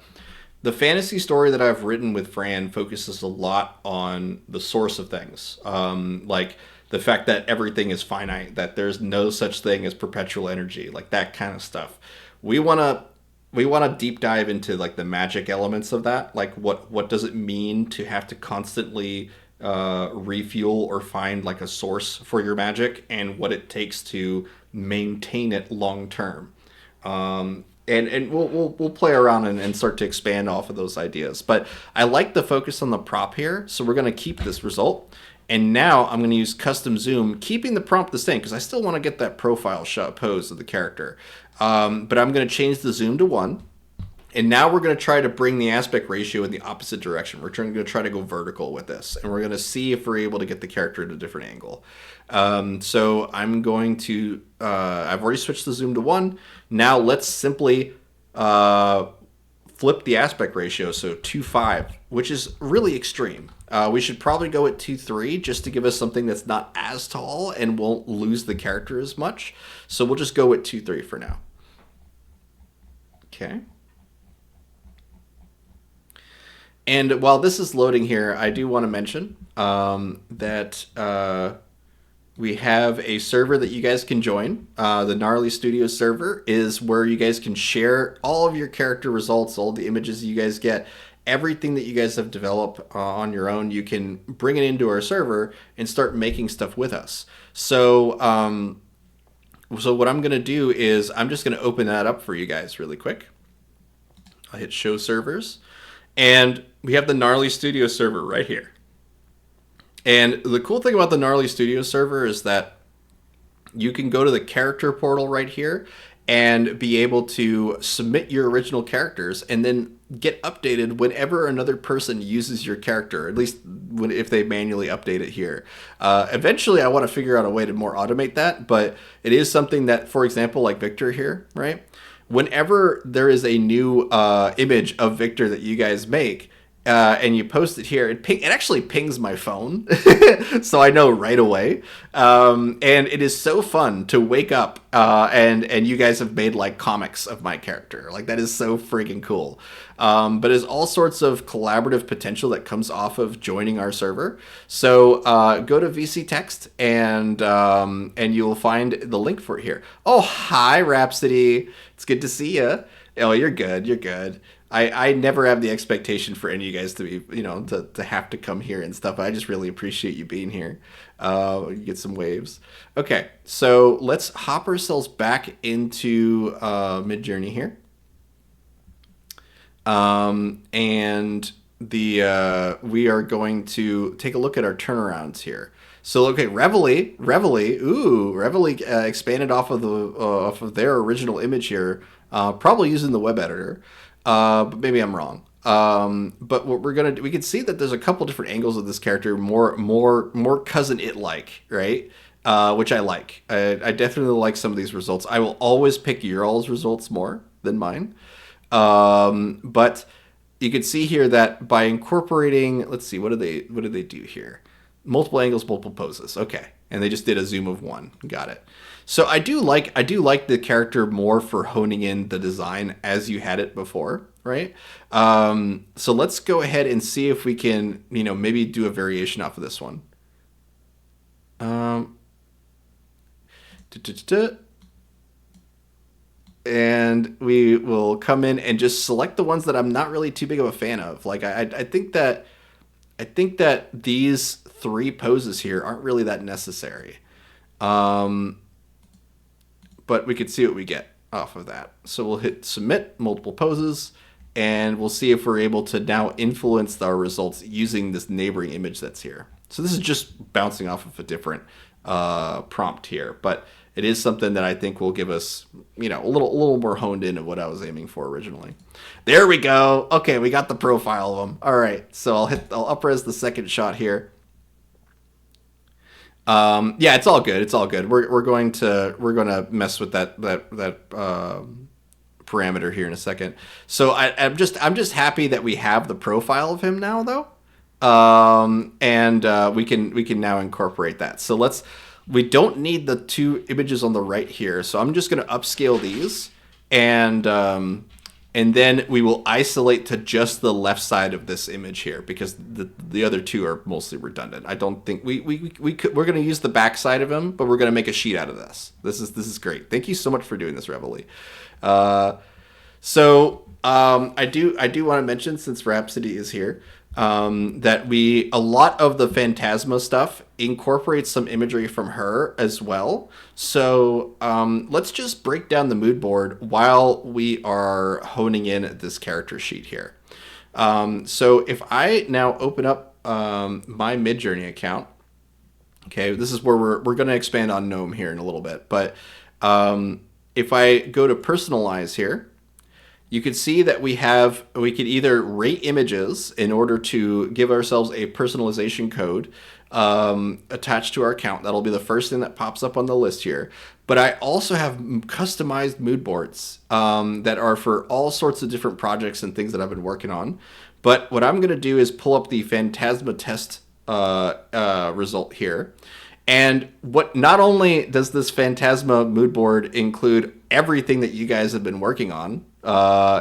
[SPEAKER 1] the fantasy story that I've written with Fran focuses a lot on the source of things, like the fact that everything is finite, that there's no such thing as perpetual energy, like that kind of stuff. We want to we want to deep dive into like the magic elements of that, like what does it mean to have to constantly refuel or find like a source for your magic, and what it takes to maintain it long term. And we'll play around and start to expand off of those ideas. But I like the focus on the prop here, so we're going to keep this result. And now I'm going to use custom zoom, keeping the prompt the same because I still want to get that profile shot pose of the character. But I'm going to change the zoom to 1. And now we're going to try to bring the aspect ratio in the opposite direction. We're going to try to go vertical with this. And we're going to see if we're able to get the character at a different angle. So I'm going to... I've already switched the zoom to 1. Now let's simply flip the aspect ratio, so 2:5, which is really extreme. We should probably go at 2:3 just to give us something that's not as tall and won't lose the character as much. So we'll just go at 2:3 for now. Okay. And while this is loading here, I do want to mention that we have a server that you guys can join. The Gnarly Studios server is where you guys can share all of your character results, all the images you guys get, everything that you guys have developed on your own. You can bring it into our server and start making stuff with us. So what I'm going to do is I'm just going to open that up for you guys really quick. I'll hit show servers. And we have the Gnarly Studio server right here. And the cool thing about the Gnarly Studio server is that you can go to the character portal right here and be able to submit your original characters and then get updated whenever another person uses your character, at least if they manually update it here. Eventually, I want to figure out a way to more automate that, but it is something that, for example, like Victor here, right? Whenever there is a new image of Victor that you guys make, and you post it here, it actually pings my phone, so I know right away. And it is so fun to wake up and you guys have made like comics of my character. Like that is so freaking cool. But there's all sorts of collaborative potential that comes off of joining our server. So go to VC Text and you'll find the link for it here. Oh, hi Rhapsody. It's good to see you. Oh, you're good. You're good. I never have the expectation for any of you guys to be, to have to come here and stuff. I just really appreciate you being here. You get some waves. Okay, so let's hop ourselves back into Midjourney here. And we are going to take a look at our turnarounds here. So okay, Reveille, expanded off of their original image here, probably using the web editor. But maybe I'm wrong. But what we're gonna do, we can see that there's a couple different angles of this character, more Cousin It like, right? Which I like. I definitely like some of these results. I will always pick your all's results more than mine. But you can see here that by incorporating, let's see, what did they do here? Multiple angles, multiple poses. Okay, and they just did a zoom of 1. Got it. So I do like the character more for honing in the design as you had it before, right? So let's go ahead and see if we can, maybe do a variation off of this one. And we will come in and just select the ones that I'm not really too big of a fan of. Like I think that these 3 poses here aren't really that necessary. But we could see what we get off of that. So we'll hit submit multiple poses, and we'll see if we're able to now influence our results using this neighboring image that's here. So this is just bouncing off of a different prompt here, but it is something that I think will give us, a little more honed in of what I was aiming for originally. There we go. Okay, we got the profile of them. All right, so I'll up-res the second shot here. Yeah, it's all good. It's all good. We're going to mess with that parameter here in a second. So I'm just happy that we have the profile of him now, though, and we can now incorporate that. So we don't need the 2 images on the right here. So I'm just going to upscale these and And then we will isolate to just the left side of this image here because the other two are mostly redundant. I don't think we're going to use the back side of him, but we're going to make a sheet out of this. This is great. Thank you so much for doing this, Reveille. I do want to mention, since Rhapsody is here, that a lot of the Phantasma stuff incorporates some imagery from her as well. So let's just break down the mood board while we are honing in this character sheet here. So if I now open up my Midjourney account, okay, this is where we're going to expand on Gnome here in a little bit. But if I go to personalize here, you can see that we could either rate images in order to give ourselves a personalization code attached to our account. That'll be the first thing that pops up on the list here. But I also have customized mood boards that are for all sorts of different projects and things that I've been working on. But what I'm going to do is pull up the Phantasma test result here. And not only does this Phantasma mood board include everything that you guys have been working on,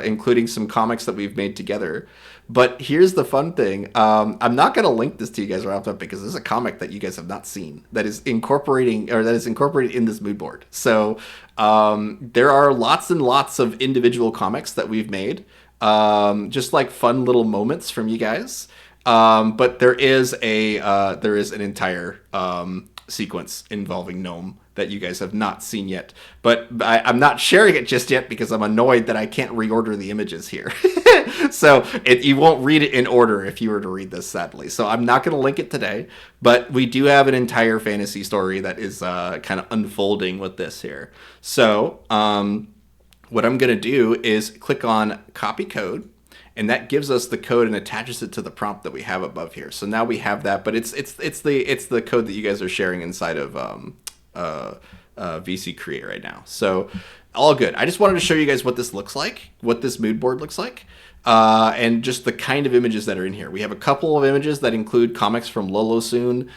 [SPEAKER 1] including some comics that we've made together. But here's the fun thing. I'm not going to link this to you guys right off the top because this is a comic that you guys have not seen that is incorporated in this mood board. So there are lots and lots of individual comics that we've made, just like fun little moments from you guys. But there is an entire sequence involving Gnome that you guys have not seen yet. But I'm not sharing it just yet because I'm annoyed that I can't reorder the images here. So you won't read it in order if you were to read this, sadly. So I'm not going to link it today. But we do have an entire fantasy story that is kind of unfolding with this here. So what I'm going to do is click on copy code. And that gives us the code and attaches it to the prompt that we have above here. So now we have that, but it's the code that you guys are sharing inside of VC Create right now. So all good. I just wanted to show you guys what this looks like, what this mood board looks like, and just the kind of images that are in here. We have a couple of images that include comics from Lolo Soon,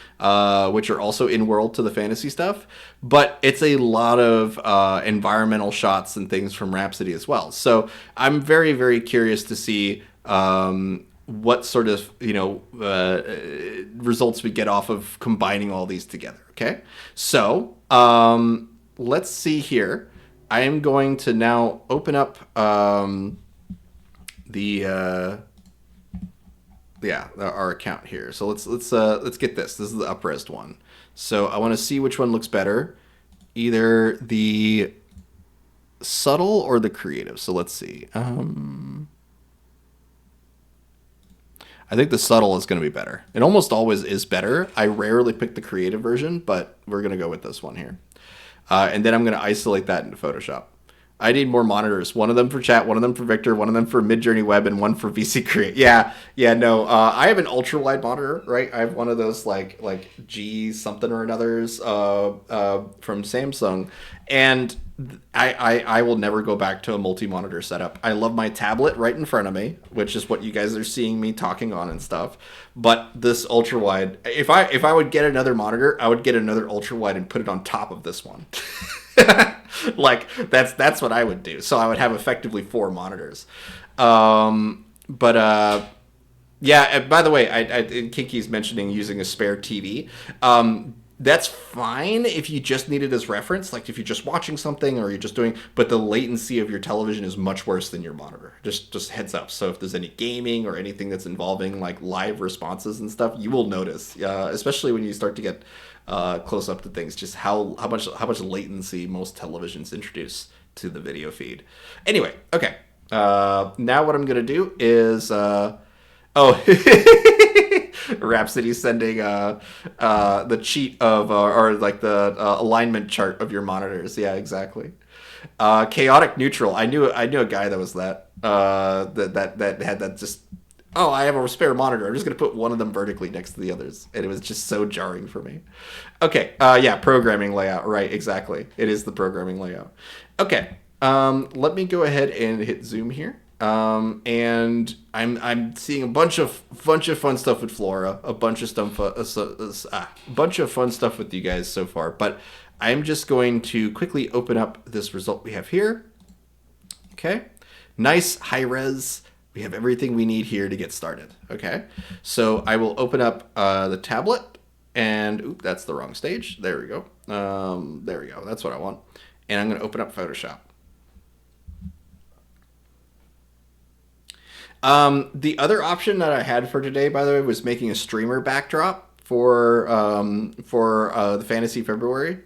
[SPEAKER 1] which are also in world to the fantasy stuff, but it's a lot of environmental shots and things from Rhapsody as well. So I'm very, very curious to see what sort of results we get off of combining all these together. Okay, so let's see here. I am going to now open up our account here. So let's get this. This is the up-resed one. So I want to see which one looks better, either the subtle or the creative. So let's see. I think the subtle is going to be better. It almost always is better. I rarely pick the creative version, but we're going to go with this one here. And then I'm going to isolate that into Photoshop. I need more monitors. One of them for chat, one of them for Victor, one of them for Midjourney Web, and one for VC Create. No. I have an ultra wide monitor, right? I have one of those like G something or another's from Samsung, and I will never go back to a multi-monitor setup. I love my tablet right in front of me, which is what you guys are seeing me talking on and stuff. But this ultra wide, if I would get another monitor, I would get another ultra wide and put it on top of this one. Like that's what I would do. So I would have effectively 4 monitors. Yeah. By the way, Kinky's mentioning using a spare TV. That's fine if you just need it as reference, like if you're just watching something or you're just doing, but the latency of your television is much worse than your monitor. Just heads up. So if there's any gaming or anything that's involving like live responses and stuff, you will notice, especially when you start to get close up to things, just how much latency most televisions introduce to the video feed. Anyway, okay. Now what I'm gonna do is Rhapsody sending the cheat of or like the alignment chart of your monitors. Yeah, exactly. Chaotic neutral. I knew a guy that was that had that just. Oh, I have a spare monitor. I'm just going to put one of them vertically next to the others. And it was just so jarring for me. Okay. Programming layout. Right, exactly. It is the programming layout. Okay. Let me go ahead and hit zoom here. And I'm seeing a bunch of fun stuff with Flora, a bunch of fun stuff with you guys so far. But I'm just going to quickly open up this result we have here. Okay. nice high res. We have everything we need here to get started. Okay, so I will open up the tablet, and oop, that's the wrong stage. There we go. There we go. That's what I want. And I'm going to open up Photoshop. The other option that I had for today, by the way, was making a streamer backdrop for the Fantasy February.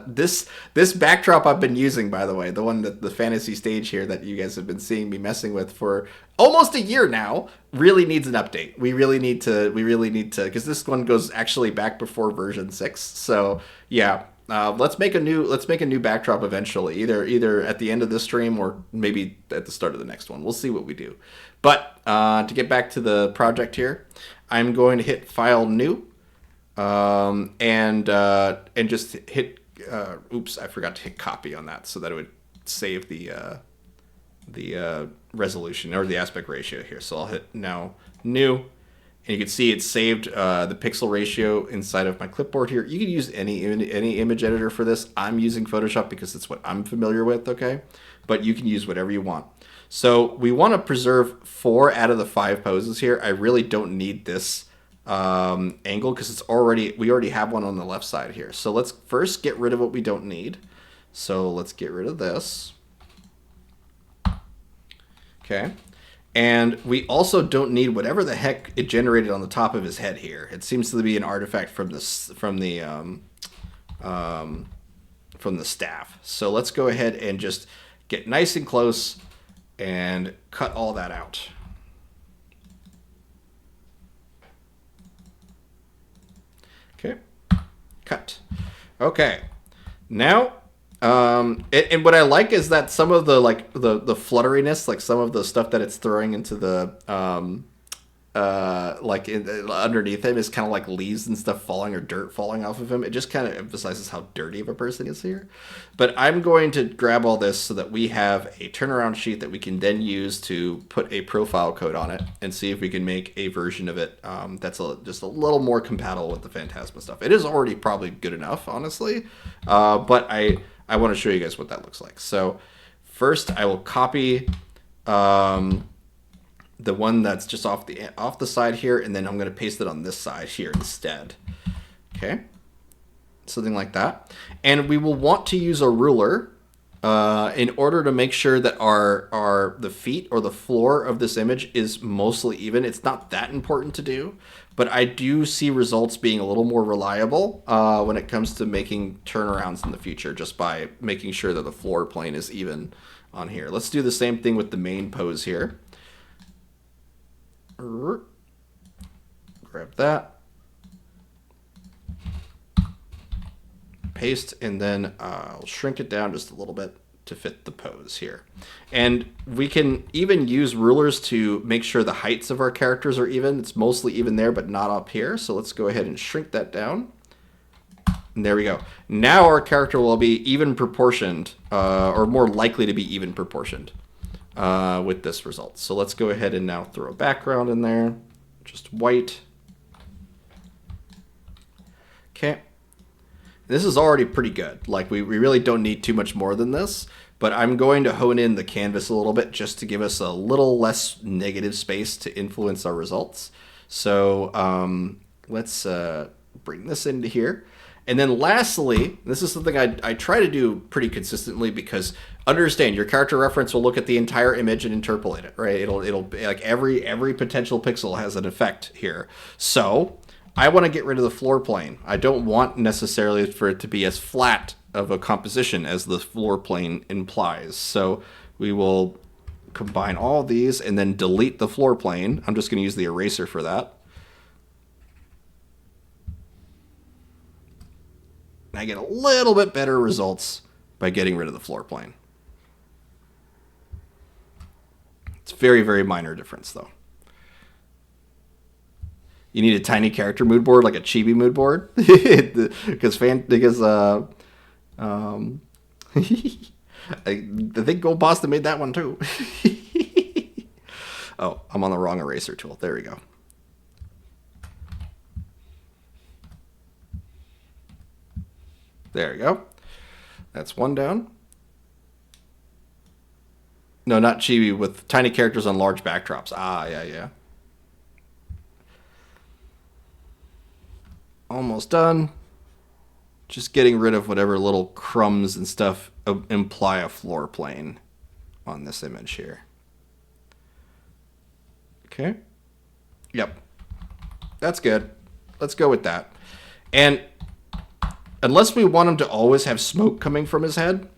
[SPEAKER 1] This backdrop I've been using, by the way, the one that the Fantasy stage here that you guys have been seeing me messing with for almost a year now, really needs an update. We really need to because this one goes actually back before version 6. So yeah. Let's make a new backdrop eventually, either at the end of this stream or maybe at the start of the next one. We'll see what we do. But to get back to the project here, I'm going to hit File New, and just hit. Oops, I forgot to hit Copy on that, so that it would save the resolution or the aspect ratio here. So I'll hit now New. And you can see it saved the pixel ratio inside of my clipboard here. You can use any image editor for this. I'm using Photoshop because it's what I'm familiar with, okay? But you can use whatever you want. So we want to preserve 4 out of the 5 poses here. I really don't need this angle because we already have one on the left side here. So let's first get rid of what we don't need. So let's get rid of this. Okay. And we also don't need whatever the heck it generated on the top of his head here. It seems to be an artifact from the staff. So let's go ahead and just get nice and close and cut all that out. Okay, cut. Okay, now. And what I like is that some of the the flutteriness, like some of the stuff that it's throwing into the underneath him is kind of like leaves and stuff falling or dirt falling off of him. It just kind of emphasizes how dirty of a person he is here. But I'm going to grab all this so that we have a turnaround sheet that we can then use to put a profile code on it and see if we can make a version of it that's just a little more compatible with the Phantasma stuff. It is already probably good enough, honestly, but I want to show you guys what that looks like. So first I will copy the one that's just off the side here, and then I'm going to paste it on this side here instead. Okay, something like that. And we will want to use a ruler in order to make sure that the feet or the floor of this image is mostly even. It's not that important to do, but I do see results being a little more reliable when it comes to making turnarounds in the future, just by making sure that the floor plane is even on here. Let's do the same thing with the main pose here. Grab that. Paste, and then I'll shrink it down just a little bit to fit the pose here. And we can even use rulers to make sure the heights of our characters are even. It's mostly even there, but not up here. So let's go ahead and shrink that down. And there we go. Now our character will be even proportioned, or more likely to be even proportioned with this result. So let's go ahead and now throw a background in there, just white. Okay. This is already pretty good. Like we really don't need too much more than this, but I'm going to hone in the canvas a little bit just to give us a little less negative space to influence our results. So let's bring this into here. And then lastly, this is something I try to do pretty consistently, because understand your character reference will look at the entire image and interpolate it, right? It'll be like every potential pixel has an effect here. So I want to get rid of the floor plane. I don't want necessarily for it to be as flat of a composition as the floor plane implies. So we will combine all of these and then delete the floor plane. I'm just going to use the eraser for that. And I get a little bit better results by getting rid of the floor plane. It's very, very minor difference though. You need a tiny character mood board, like a chibi mood board, because I think Gold Boston made that one too. Oh, I'm on the wrong eraser tool. There we go. There we go. That's one down. No, not chibi, with tiny characters on large backdrops. Ah, yeah, yeah. Almost done. Just getting rid of whatever little crumbs and stuff imply a floor plane on this image here. Okay. Yep. That's good. Let's go with that. And unless we want him to always have smoke coming from his head,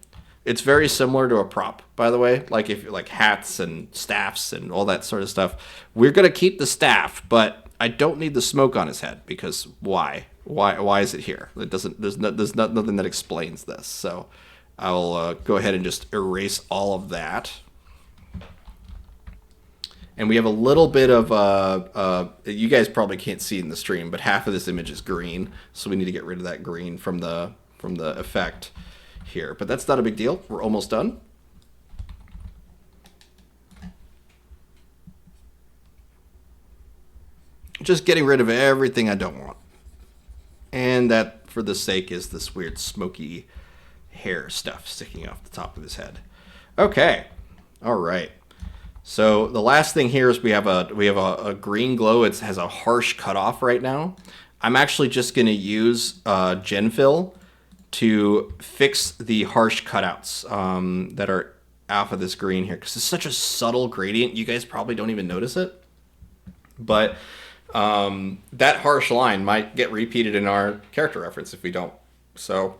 [SPEAKER 1] it's very similar to a prop, by the way. Like if like hats and staffs and all that sort of stuff. We're gonna keep the staff, but I don't need the smoke on his head because why? Why is it here? It doesn't. Nothing that explains this. So I'll go ahead and just erase all of that. And we have a little bit of you guys probably can't see in the stream, but half of this image is green, so we need to get rid of that green from the effect here. But that's not a big deal. We're almost done. Just getting rid of everything I don't want. And that, for the sake, is this weird smoky hair stuff sticking off the top of his head. Okay. All right. So the last thing here is we have a green glow. It has a harsh cutoff right now. I'm actually just going to use GenFill to fix the harsh cutouts that are off of this green here, because it's such a subtle gradient. You guys probably don't even notice it, but that harsh line might get repeated in our character reference if we don't. So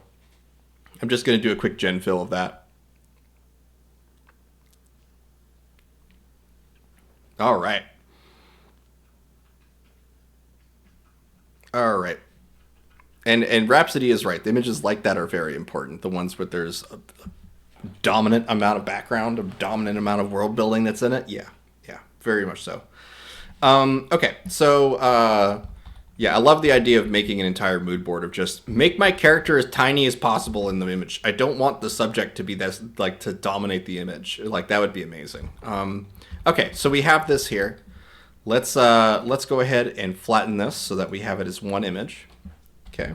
[SPEAKER 1] I'm just going to do a quick GenFill of that. All right. All right. And Rhapsody is right. The images like that are very important. The ones where there's a dominant amount of background, a dominant amount of world building that's in it. Yeah. Yeah. Very much so. Okay. So, yeah, I love the idea of making an entire mood board of just make my character as tiny as possible in the image. I don't want the subject to be this, like, to dominate the image. Like, that would be amazing. Okay, so we have this here. Let's go ahead and flatten this so that we have it as one image. Okay.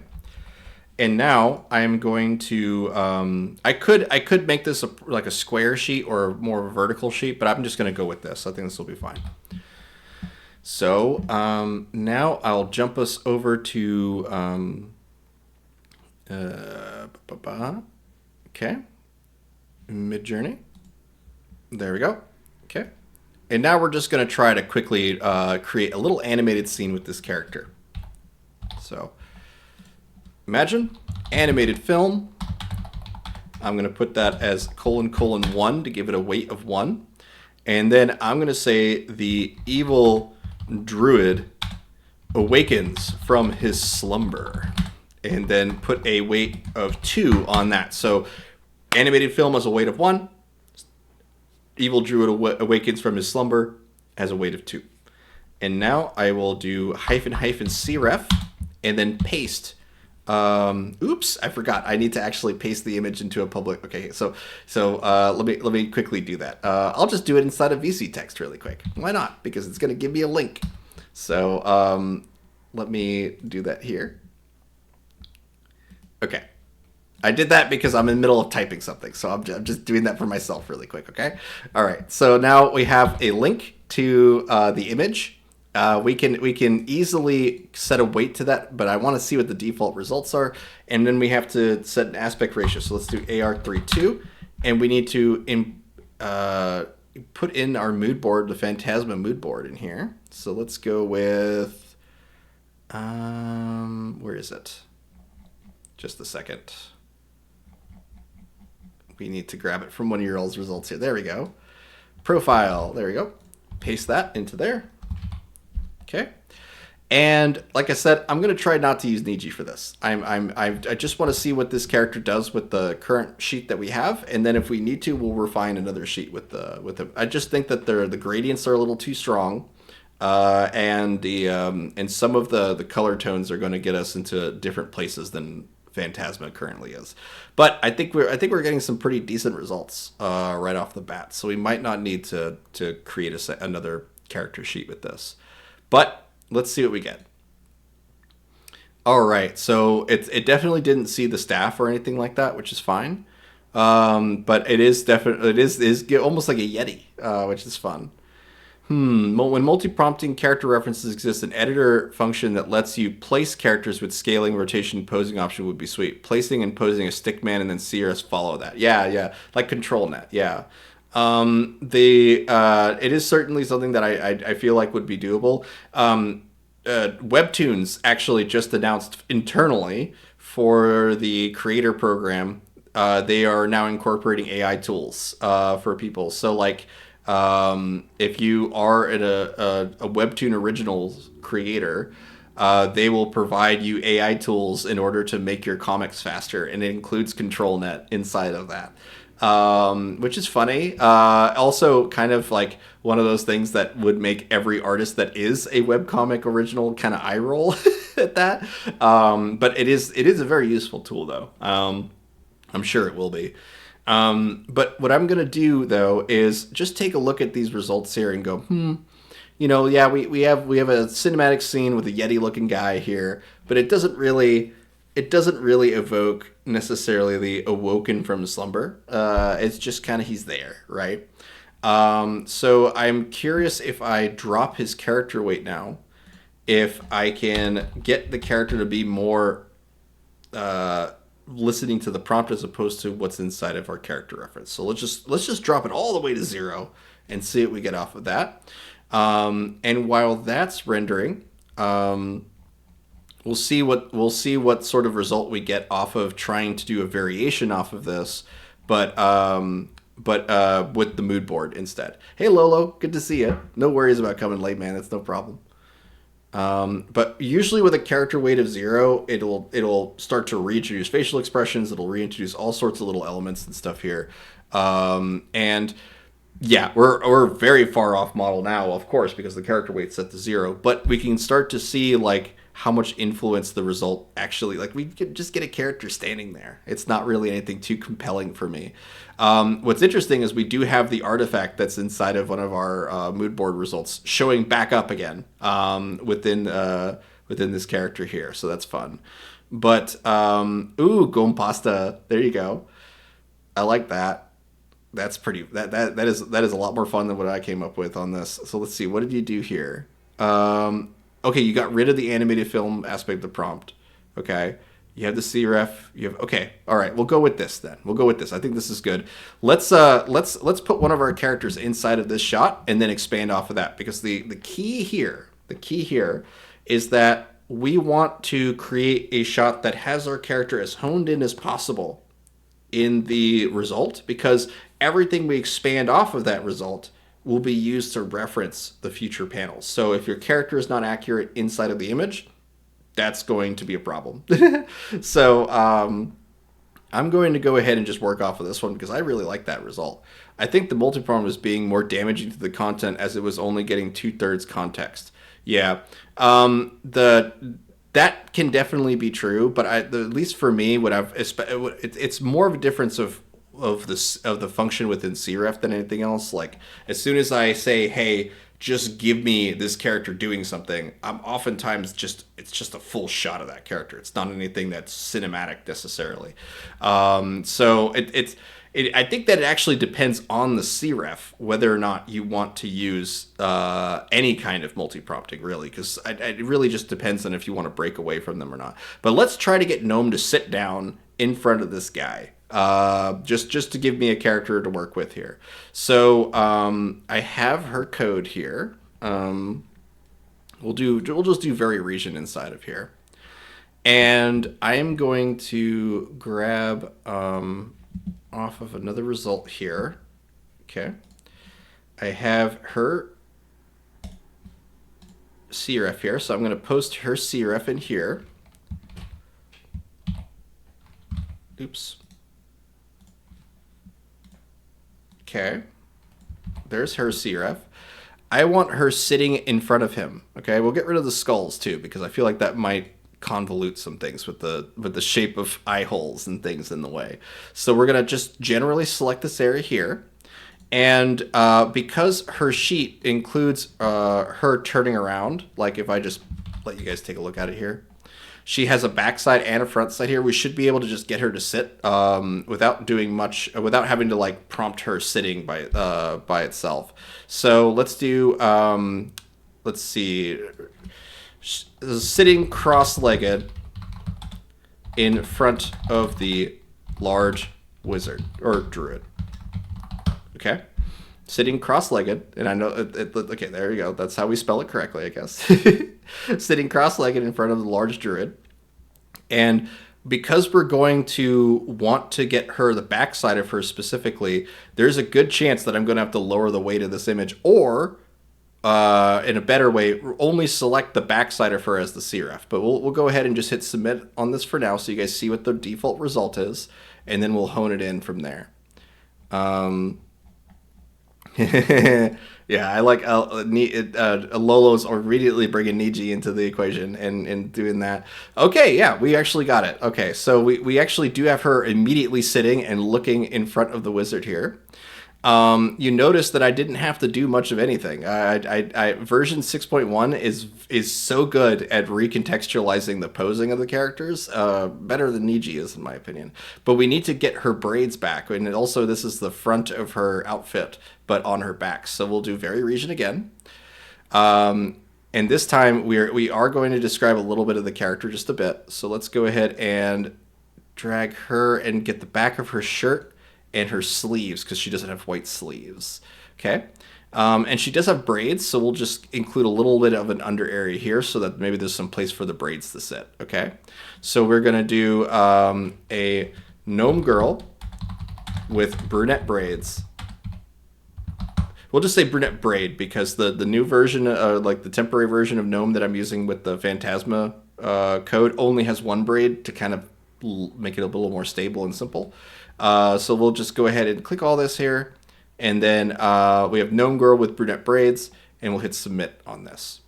[SPEAKER 1] And now I am going to I could make this like a square sheet or more of a vertical sheet, but I'm just going to go with this. I think this will be fine. So now I'll jump us over to okay, Midjourney. There we go. Okay. And now we're just going to try to quickly create a little animated scene with this character. So imagine animated film. I'm going to put that as : 1 to give it a weight of 1. And then I'm going to say the evil druid awakens from his slumber. And then put a weight of 2 on that. So animated film has a weight of 1. Evil druid awakens from his slumber has a weight of 2. And now I will do --cref and then paste. Oops, I forgot. I need to actually paste the image into a public. Okay, so let me quickly do that. I'll just do it inside of VC text really quick. Why not? Because it's going to give me a link. So let me do that here. Okay. I did that because I'm in the middle of typing something, so I'm just doing that for myself really quick, okay? All right, so now we have a link to the image. We can easily set a weight to that, but I want to see what the default results are, and then we have to set an aspect ratio. So let's do AR32, and we need to put in our mood board, the Phantasma mood board in here. So let's go with, where is it? Just a second. We need to grab it from one of your all's results here. There we go. Profile. There we go. Paste that into there. Okay. And like I said, I'm going to try not to use Niji for this. I just want to see what this character does with the current sheet that we have, and then if we need to, we'll refine another sheet with the. I just think that the gradients are a little too strong, and some of the color tones are going to get us into different places than Phantasma currently is. But I think we're getting some pretty decent results right off the bat. So we might not need to create another character sheet with this. But let's see what we get. All right, so it definitely didn't see the staff or anything like that, which is fine. But it is definitely it is almost like a Yeti, which is fun. When multi-prompting character references exist, an editor function that lets you place characters with scaling, rotation, posing option would be sweet. Placing and posing a stickman and then CRS follow that. Yeah, yeah, like ControlNet. Yeah. The it is certainly something that I feel like would be doable. Webtoons actually just announced internally for the creator program. They are now incorporating AI tools for people. So like, if you are a Webtoon Originals creator, they will provide you AI tools in order to make your comics faster, and it includes ControlNet inside of that, which is funny. Also, kind of like one of those things that would make every artist that is a webcomic original kind of eye roll at that. But it is a very useful tool, though. I'm sure it will be. But what I'm gonna do though is just take a look at these results here and go, yeah, we have a cinematic scene with a Yeti looking guy here, but it doesn't really evoke necessarily the awoken from slumber. It's just kind of he's there, right? So I'm curious if I drop his character weight now, if I can get the character to be more listening to the prompt as opposed to what's inside of our character reference. So let's just drop it all the way to 0 and see what we get off of that. And while that's rendering, we'll see what sort of result we get off of trying to do a variation off of this, but with the mood board instead. Hey Lolo, good to see you. No worries about coming late, man. That's no problem. But usually with a character weight of 0, it'll start to reintroduce facial expressions. It'll reintroduce all sorts of little elements and stuff here. And yeah, we're very far off model now, of course, because the character weight's set to 0. But we can start to see like how much influence the result actually, like we could just get a character standing there. It's not really anything too compelling for me. What's interesting is we do have the artifact that's inside of one of our mood board results showing back up again, within this character here. So that's fun. But Gompasta, there you go. I like that. That's pretty. That is a lot more fun than what I came up with on this. So let's see. What did you do here? Okay, you got rid of the animated film aspect of the prompt. Okay, you have the CRF. You have okay. All right, we'll go with this then. We'll go with this. I think this is good. Let's put one of our characters inside of this shot and then expand off of that, because the key here is that we want to create a shot that has our character as honed in as possible in the result, because everything we expand off of that result will be used to reference the future panels. So if your character is not accurate inside of the image, that's going to be a problem. So I'm going to go ahead and just work off of this one because I really like that result. I think the multi-prompt was being more damaging to the content as it was only getting 2/3 context. Yeah, the that can definitely be true, but at least for me, it's more of a difference of the function within CREF than anything else. Like as soon as I say, "Hey, just give me this character doing something," I'm oftentimes it's just a full shot of that character. It's not anything that's cinematic necessarily. So I think that it actually depends on the CREF whether or not you want to use any kind of multi-prompting, really, because it really just depends on if you want to break away from them or not. But let's try to get Gnome to sit down in front of this guy, just to give me a character to work with here. So I have her code here. We'll just do very region inside of here, and I am going to grab off of another result here. Okay, I have her CREF here, so I'm going to post her CREF in here. Oops. Okay, there's her CREF. I want her sitting in front of him. Okay, we'll get rid of the skulls too, because I feel like that might convolute some things with the shape of eye holes and things in the way. So we're gonna just generally select this area here, and because her sheet includes her turning around, like if I just let you guys take a look at it here. She has a backside and a front side here. We should be able to just get her to sit without doing much, without having to like prompt her sitting by itself. So let's do, let's see, sitting cross-legged in front of the large wizard or druid. Okay. Sitting cross-legged, and I know, okay, there you go. That's how we spell it correctly, I guess. Sitting cross-legged in front of the large druid. And because we're going to want to get her, the backside of her specifically, there's a good chance that I'm going to have to lower the weight of this image, or in a better way, only select the backside of her as the CREF. But we'll go ahead and just hit submit on this for now so you guys see what the default result is, and then we'll hone it in from there. Yeah, I like Lolo's immediately bringing Niji into the equation and doing that. Okay, yeah, we actually got it. Okay, so we actually do have her immediately sitting and looking in front of the wizard here. You notice that I didn't have to do much of anything. Version 6.1 is so good at recontextualizing the posing of the characters, better than Niji is in my opinion. But we need to get her braids back, and also this is the front of her outfit, but on her back. So we'll do Very Region again. And this time we are going to describe a little bit of the character, just a bit. So let's go ahead and drag her and get the back of her shirt and her sleeves, because she doesn't have white sleeves. Okay. And she does have braids, so we'll just include a little bit of an under area here so that maybe there's some place for the braids to sit. Okay. So we're going to do a gnome girl with brunette braids. We'll just say brunette braid, because the new version, like the temporary version of gnome that I'm using with the Phantasma code, only has one braid to kind of make it a little more stable and simple. So we'll just go ahead and click all this here, and then we have gnome girl with brunette braids, and we'll hit submit on this.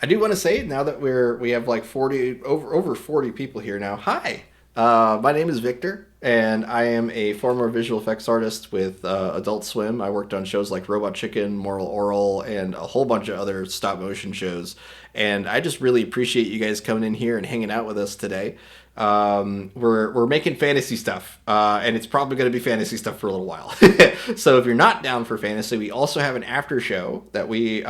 [SPEAKER 1] I do want to say, now that we have like 40 over 40 people here now. Hi, my name is Victor, and I am a former visual effects artist with Adult Swim. I worked on shows like Robot Chicken, Moral Oral, and a whole bunch of other stop motion shows. And I just really appreciate you guys coming in here and hanging out with us today. We're making fantasy stuff, and it's probably going to be fantasy stuff for a little while. So if you're not down for fantasy, we also have an after show that we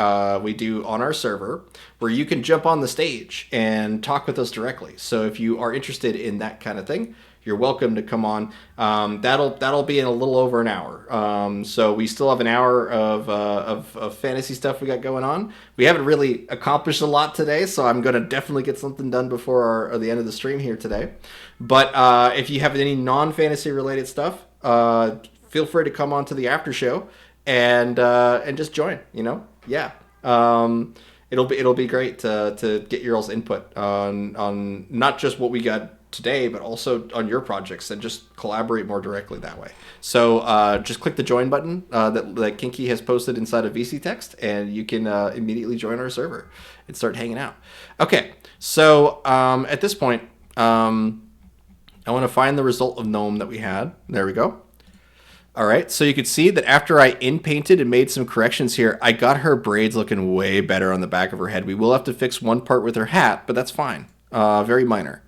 [SPEAKER 1] do on our server, where you can jump on the stage and talk with us directly. So if you are interested in that kind of thing, you're welcome to come on. That'll be in a little over an hour. So we still have an hour of fantasy stuff we got going on. We haven't really accomplished a lot today, so I'm going to definitely get something done before the end of the stream here today. But if you have any non-fantasy related stuff, feel free to come on to the after show and just join. Yeah. It'll be great to get your all's input on not just what we got today, but also on your projects, and just collaborate more directly that way. So just click the join button that Kinky has posted inside of VC Text, and you can immediately join our server and start hanging out. Okay, so at this point, I want to find the result of gnome that we had. There we go. All right, so you can see that after I in-painted and made some corrections here, I got her braids looking way better on the back of her head. We will have to fix one part with her hat, but that's fine. Very minor.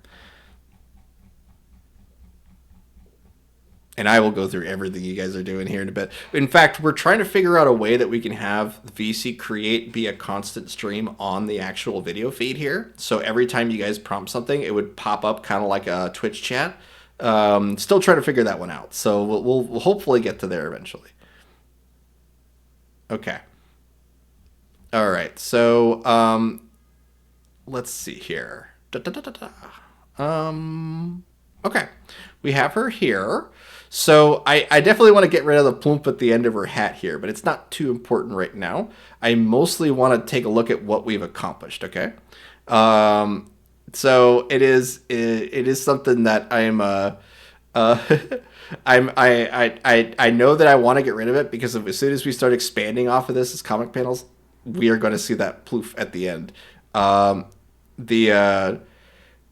[SPEAKER 1] And I will go through everything you guys are doing here in a bit. In fact, we're trying to figure out a way that we can have VC Create be a constant stream on the actual video feed here. So every time you guys prompt something, it would pop up kind of like a Twitch chat. Still trying to figure that one out. So we'll hopefully get to there eventually. Okay. All right. So let's see here. Okay. We have her here. So I definitely want to get rid of the plump at the end of her hat here, but it's not too important right now. I mostly want to take a look at what we've accomplished, okay? So it is something that I know that I want to get rid of it, because as soon as we start expanding off of this as comic panels, we are going to see that ploof at the end.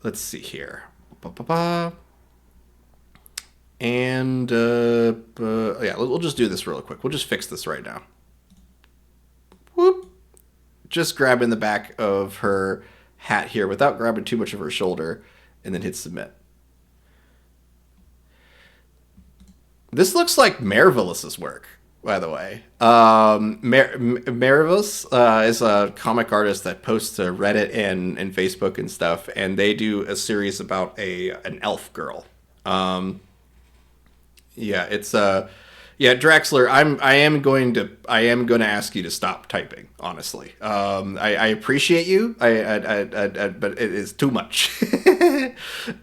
[SPEAKER 1] Let's see here. And yeah, we'll just do this real quick. We'll just fix this right now. Whoop. just grabbing the back of her hat here without grabbing too much of her shoulder, and then hit submit. This looks like Marivelus's work, by the way. Marivelus is a comic artist that posts to Reddit and Facebook and stuff, and they do a series about an elf girl. Yeah, it's yeah, Draxler. I am going to ask you to stop typing. Honestly, I appreciate you. But it is too much.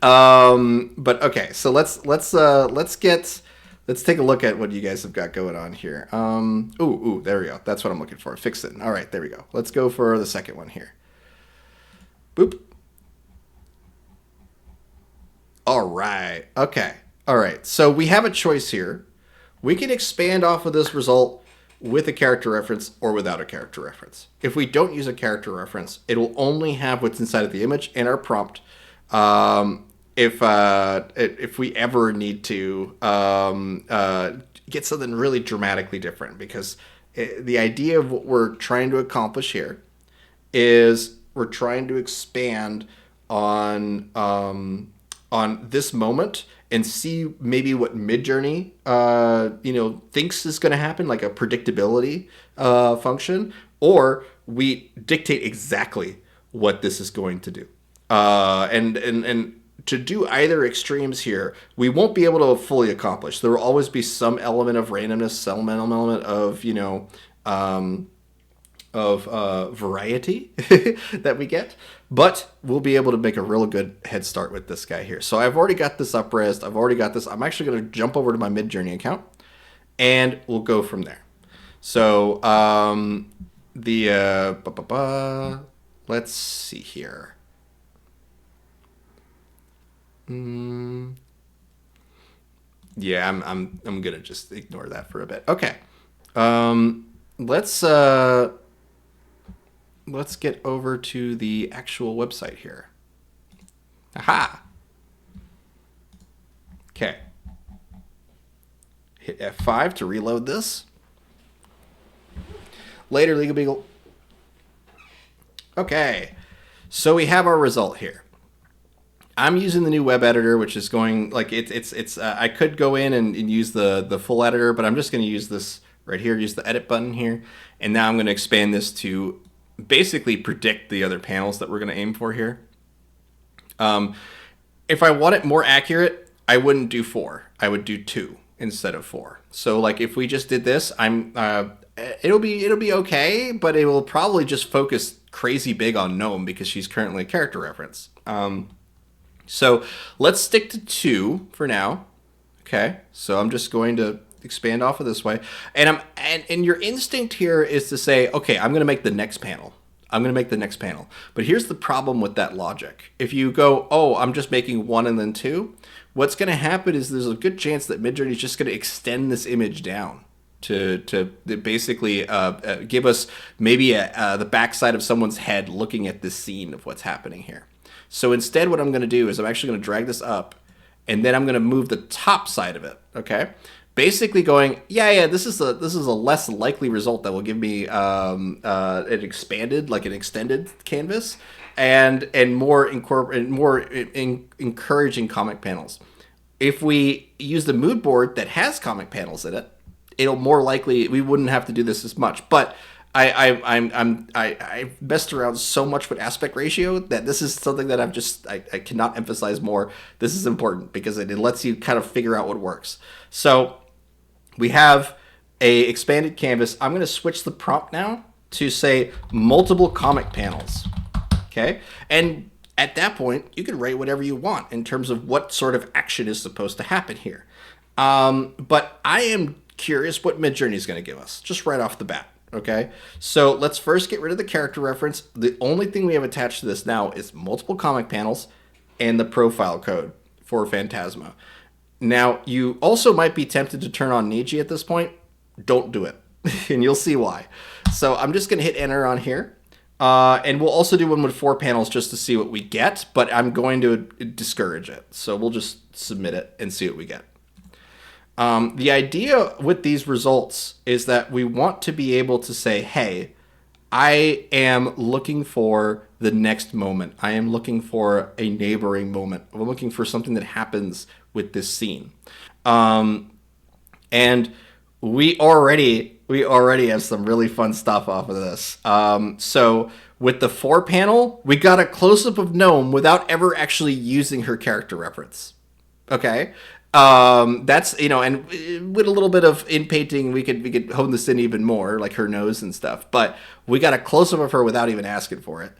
[SPEAKER 1] But okay, so let's take a look at what you guys have got going on here. Ooh, there we go. That's what I'm looking for. Fix it. All right, there we go. Let's go for the second one here. Boop. All right. Okay. All right. So we have a choice here. We can expand off of this result with a character reference or without a character reference. If we don't use a character reference, it will only have what's inside of the image and our prompt. If we ever need to get something really dramatically different, because the idea of what we're trying to accomplish here is we're trying to expand on this moment and see maybe what Midjourney thinks is going to happen, like a predictability function, or we dictate exactly what this is going to do. And to do either extremes here, we won't be able to fully accomplish. There will always be some element of randomness, some element of variety that we get, but we'll be able to make a real good head start with this guy here. So I've already got this up-resed. I've already got this. I'm actually going to jump over to my Midjourney account, and we'll go from there. So let's see here. Yeah, I'm gonna just ignore that for a bit. Okay. Let's get over to the actual website here. Aha. Okay. Hit F5 to reload this. Later, Legal Beagle. Okay. So we have our result here. I'm using the new web editor, which is going like it's. I could go in and use the full editor, but I'm just going to use this right here. Use the edit button here, and now I'm going to expand this to basically predict the other panels that we're going to aim for here. If I want it more accurate, I wouldn't do 4. I would do 2 instead of 4. So like if we just did this, it'll be okay, but it will probably just focus crazy big on Gnome because she's currently a character reference. So let's stick to 2 for now. Okay, so I'm just going to expand off of this way, and your instinct here is to say, okay, I'm going to make the next panel. But here's the problem with that logic. If you go, oh, I'm just making 1 and then 2, what's going to happen is there's a good chance that Midjourney is just going to extend this image down to basically give us maybe the backside of someone's head looking at this scene of what's happening here. So instead, what I'm going to do is I'm actually going to drag this up, and then I'm going to move the top side of it. Okay, basically going, this is a less likely result that will give me an extended canvas, and more encouraging comic panels. If we use the mood board that has comic panels in it, it'll more likely we wouldn't have to do this as much, but. I messed around so much with aspect ratio that this is something that I cannot emphasize more. This is important because it lets you kind of figure out what works. So we have a expanded canvas. I'm going to switch the prompt now to say multiple comic panels. Okay. And at that point, you can write whatever you want in terms of what sort of action is supposed to happen here. But I am curious what Midjourney is going to give us just right off the bat. Okay, so let's first get rid of the character reference. The only thing we have attached to this now is multiple comic panels and the profile code for Phantasma. Now, you also might be tempted to turn on Niji at this point. Don't do it, and you'll see why. So I'm just going to hit enter on here. And we'll also do one with 4 panels just to see what we get, but I'm going to discourage it. So we'll just submit it and see what we get. The idea with these results is that we want to be able to say, hey, I am looking for the next moment. I am looking for a neighboring moment. I'm looking for something that happens with this scene. Um, and we already have some really fun stuff off of this. So with the 4 panel, we got a close up of Gnome without ever actually using her character reference. Okay. That's, and with a little bit of in painting, we could hone this in even more, like her nose and stuff. But we got a close up of her without even asking for it.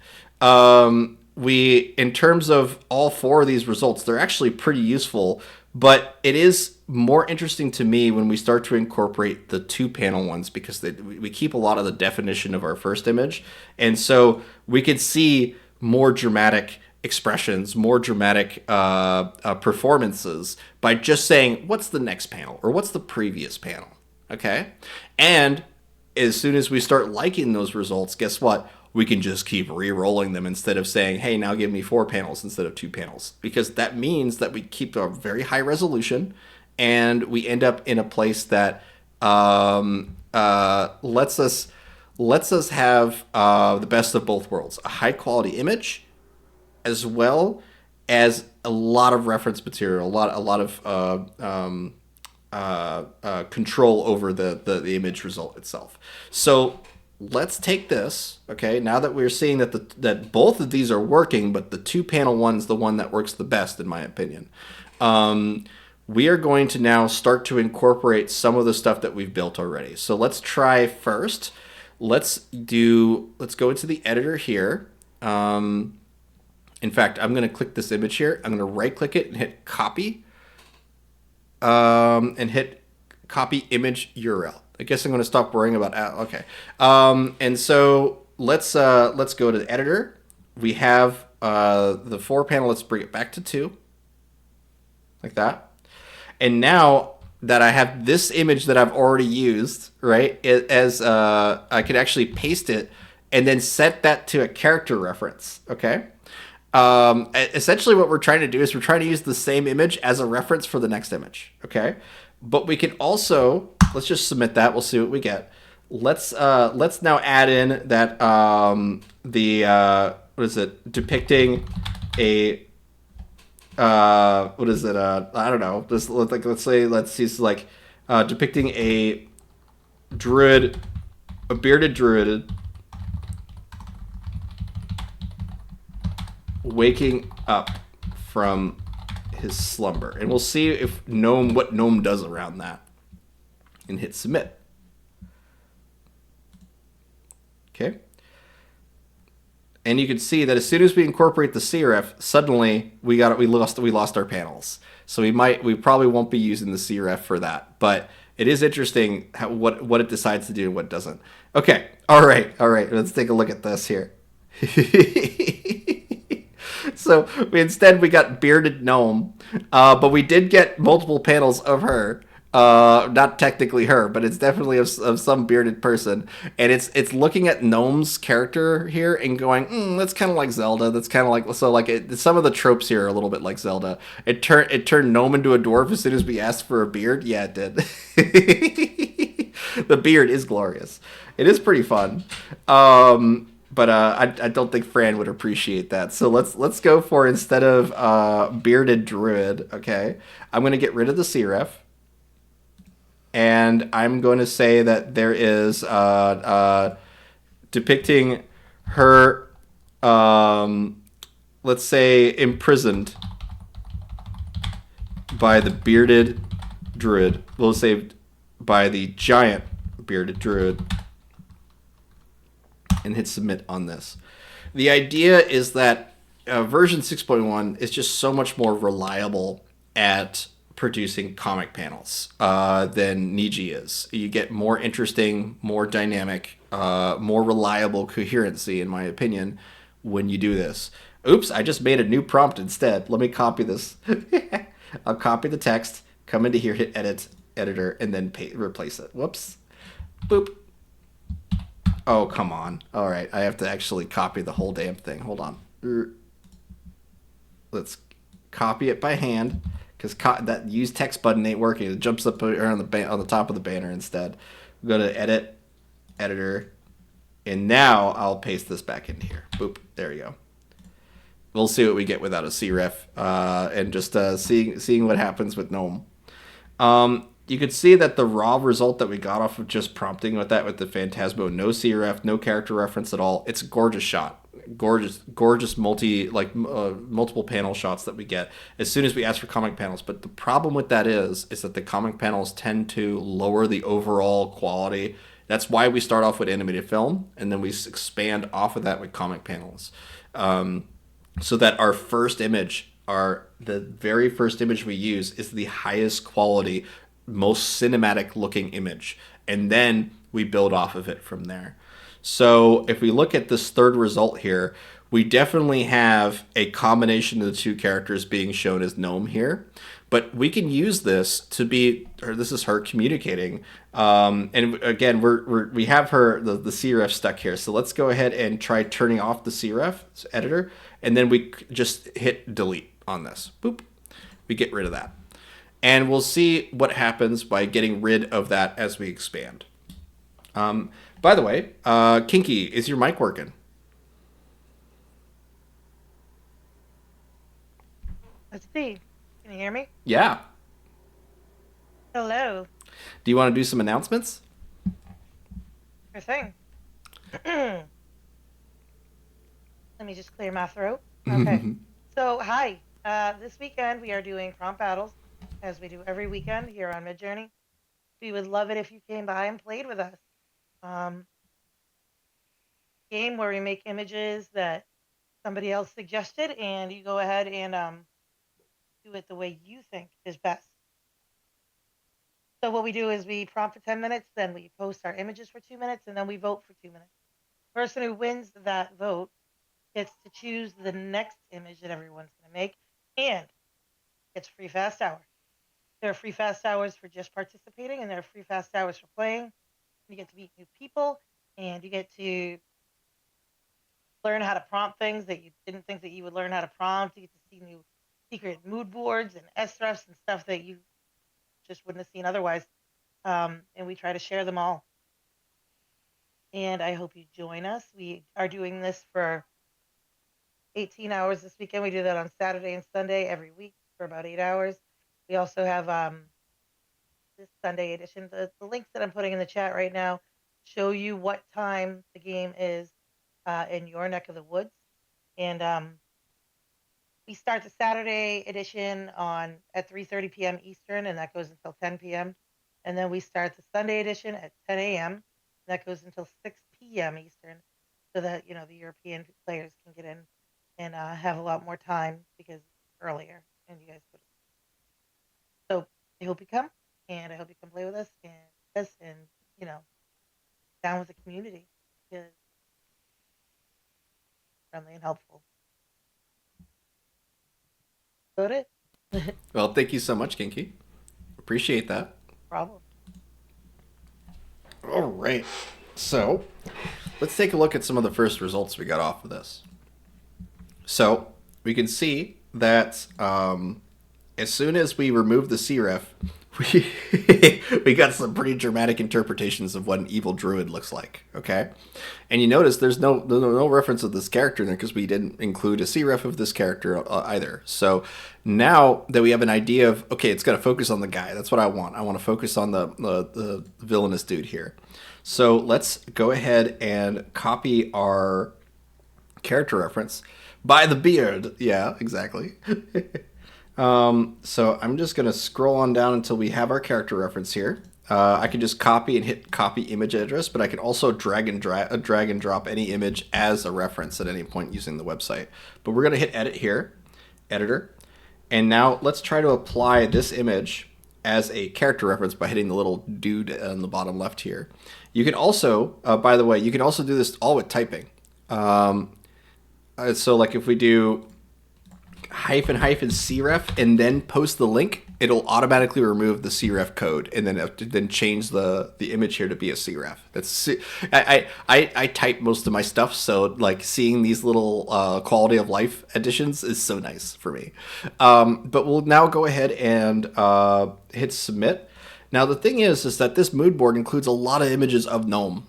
[SPEAKER 1] We, in terms of all 4 of these results, they're actually pretty useful. But it is more interesting to me when we start to incorporate the 2 panel ones, because we keep a lot of the definition of our first image, and so we could see more dramatic expressions, more dramatic performances by just saying, what's the next panel or what's the previous panel? Okay. And as soon as we start liking those results, guess what? We can just keep re-rolling them instead of saying, hey, now give me 4 panels instead of 2 panels. Because that means that we keep a very high resolution and we end up in a place that lets us have the best of both worlds. A high quality image, as well as a lot of reference material, a lot of control over the image result itself. So let's take this. Okay, now that we're seeing that both of these are working, but the 2 panel one's the one that works the best, in my opinion. We are going to now start to incorporate some of the stuff that we've built already. So let's try first. Let's go into the editor here. In fact, I'm going to click this image here. I'm going to right click it and hit copy, and hit copy image URL. I guess I'm going to stop worrying about okay. And so let's go to the editor. We have the 4 panel. Let's bring it back to 2, like that. And now that I have this image that I've already used, right, I could actually paste it and then set that to a character reference. Okay. Essentially what we're trying to do is we're trying to use the same image as a reference for the next image. Okay. But we can also, let's just submit that. We'll see what we get. Let's now add in that, what is it? Depicting a, what is it? I don't know. Let's see, like, depicting a druid, a bearded druid waking up from his slumber, and we'll see if what Gnome does around that, and hit submit. Okay, and you can see that as soon as we incorporate the CRF, suddenly we lost our panels. So we probably won't be using the CRF for that, but it is interesting what it decides to do and what doesn't. Okay, all right, let's take a look at this here. So we got bearded Gnome, but we did get multiple panels of her. Not technically her, but it's definitely of some bearded person, and it's looking at Gnome's character here and going, that's kind of like Zelda. That's kind of like, so like some of the tropes here are a little bit like Zelda. It turned Gnome into a dwarf as soon as we asked for a beard. Yeah, it did. The beard is glorious. It is pretty fun. But I don't think Fran would appreciate that. So let's go for, instead of bearded druid, okay, I'm going to get rid of the CREF. And I'm going to say that there is depicting her, let's say, imprisoned by the bearded druid. We'll say by the giant bearded druid. And hit submit on this. The idea is that version 6.1 is just so much more reliable at producing comic panels than Niji is. You get more interesting, more dynamic, more reliable coherency, in my opinion, when you do this. Oops, I just made a new prompt instead. Let me copy this. I'll copy the text, come into here, hit edit, editor, and then replace it. Whoops. Boop. Oh, come on. All right, I have to actually copy the whole damn thing. Hold on. Let's copy it by hand, because that use text button ain't working. It jumps up on the top of the banner instead. Go to edit, editor, And now I'll paste this back into here. Boop. There you go. We'll see what we get without a cref, and just seeing what happens with Gnome. You could see that the raw result that we got off of just prompting with that with the Phantasmo, no cref, no character reference at all. It's a gorgeous shot, gorgeous multiple panel shots that we get as soon as we ask for comic panels. But the problem with that is that the comic panels tend to lower the overall quality. That's why we start off with animated film and then we expand off of that with comic panels. So that our first image, the very first image we use is the highest quality, most cinematic looking image. And then we build off of it from there. So if we look at this third result here, we definitely have a combination of the two characters being shown as Gnome here. But we can use this to be, or this is her communicating. And again, we have the cref stuck here. So let's go ahead and try turning off the cref editor. And then we just hit delete on this. Boop. We get rid of that. And we'll see what happens by getting rid of that as we expand. By the way, Kinky, is your mic working?
[SPEAKER 2] Let's see. Can you hear me?
[SPEAKER 1] Yeah.
[SPEAKER 2] Hello.
[SPEAKER 1] Do you want to do some announcements?
[SPEAKER 2] Sure thing. Let me just clear my throat. Okay. So, hi. This weekend we are doing prompt battles, as we do every weekend here on Midjourney. We would love it if you came by and played with us. Game where we make images that somebody else suggested, and you go ahead and do it the way you think is best. So what we do is we prompt for 10 minutes, then we post our images for 2 minutes, and then we vote for 2 minutes. The person who wins that vote gets to choose the next image that everyone's going to make, and it's free fast hour. There are free fast hours for just participating, and there are free fast hours for playing. You get to meet new people, and you get to learn how to prompt things that you didn't think that you would learn how to prompt. You get to see new secret mood boards and SREFs and stuff that you just wouldn't have seen otherwise. And we try to share them all. And I hope you join us. We are doing this for 18 hours this weekend. We do that on Saturday and Sunday every week for about 8 hours. We also have this Sunday edition. The links that I'm putting in the chat right now show you what time the game is in your neck of the woods. And we start the Saturday edition at 3:30 p.m. Eastern, and that goes until 10 p.m. And then we start the Sunday edition at 10 a.m. That goes until 6 p.m. Eastern, so that the European players can get in and have a lot more time because it's earlier, and you guys go to sleep. So I hope you come, and I hope you come play with us and down with the community because friendly and helpful. Got it?
[SPEAKER 1] Well, thank you so much, Kinky. Appreciate that.
[SPEAKER 2] Problem.
[SPEAKER 1] All right. So, let's take a look at some of the first results we got off of this. So, we can see that as soon as we remove the cref, we got some pretty dramatic interpretations of what an evil druid looks like. Okay, and you notice there's no reference of this character in there because we didn't include a cref of this character either. So now that we have an idea of it's going to focus on the guy. That's what I want. I want to focus on the villainous dude here. So let's go ahead and copy our character reference by the beard. Yeah, exactly. So I'm just going to scroll on down until we have our character reference here. I can just copy and hit copy image address, but I can also drag and drop any image as a reference at any point using the website. But we're going to hit edit here, editor. And now let's try to apply this image as a character reference by hitting the little dude on the bottom left here. You can also, by the way, you can also do this all with typing. So like if we do -cref and then post the link, it'll automatically remove the cref code and then change the image here to be a cref. I type most of my stuff, so like seeing these little quality of life additions is so nice for me. But we'll now go ahead and hit submit. Now the thing is that this mood board includes a lot of images of Gnome,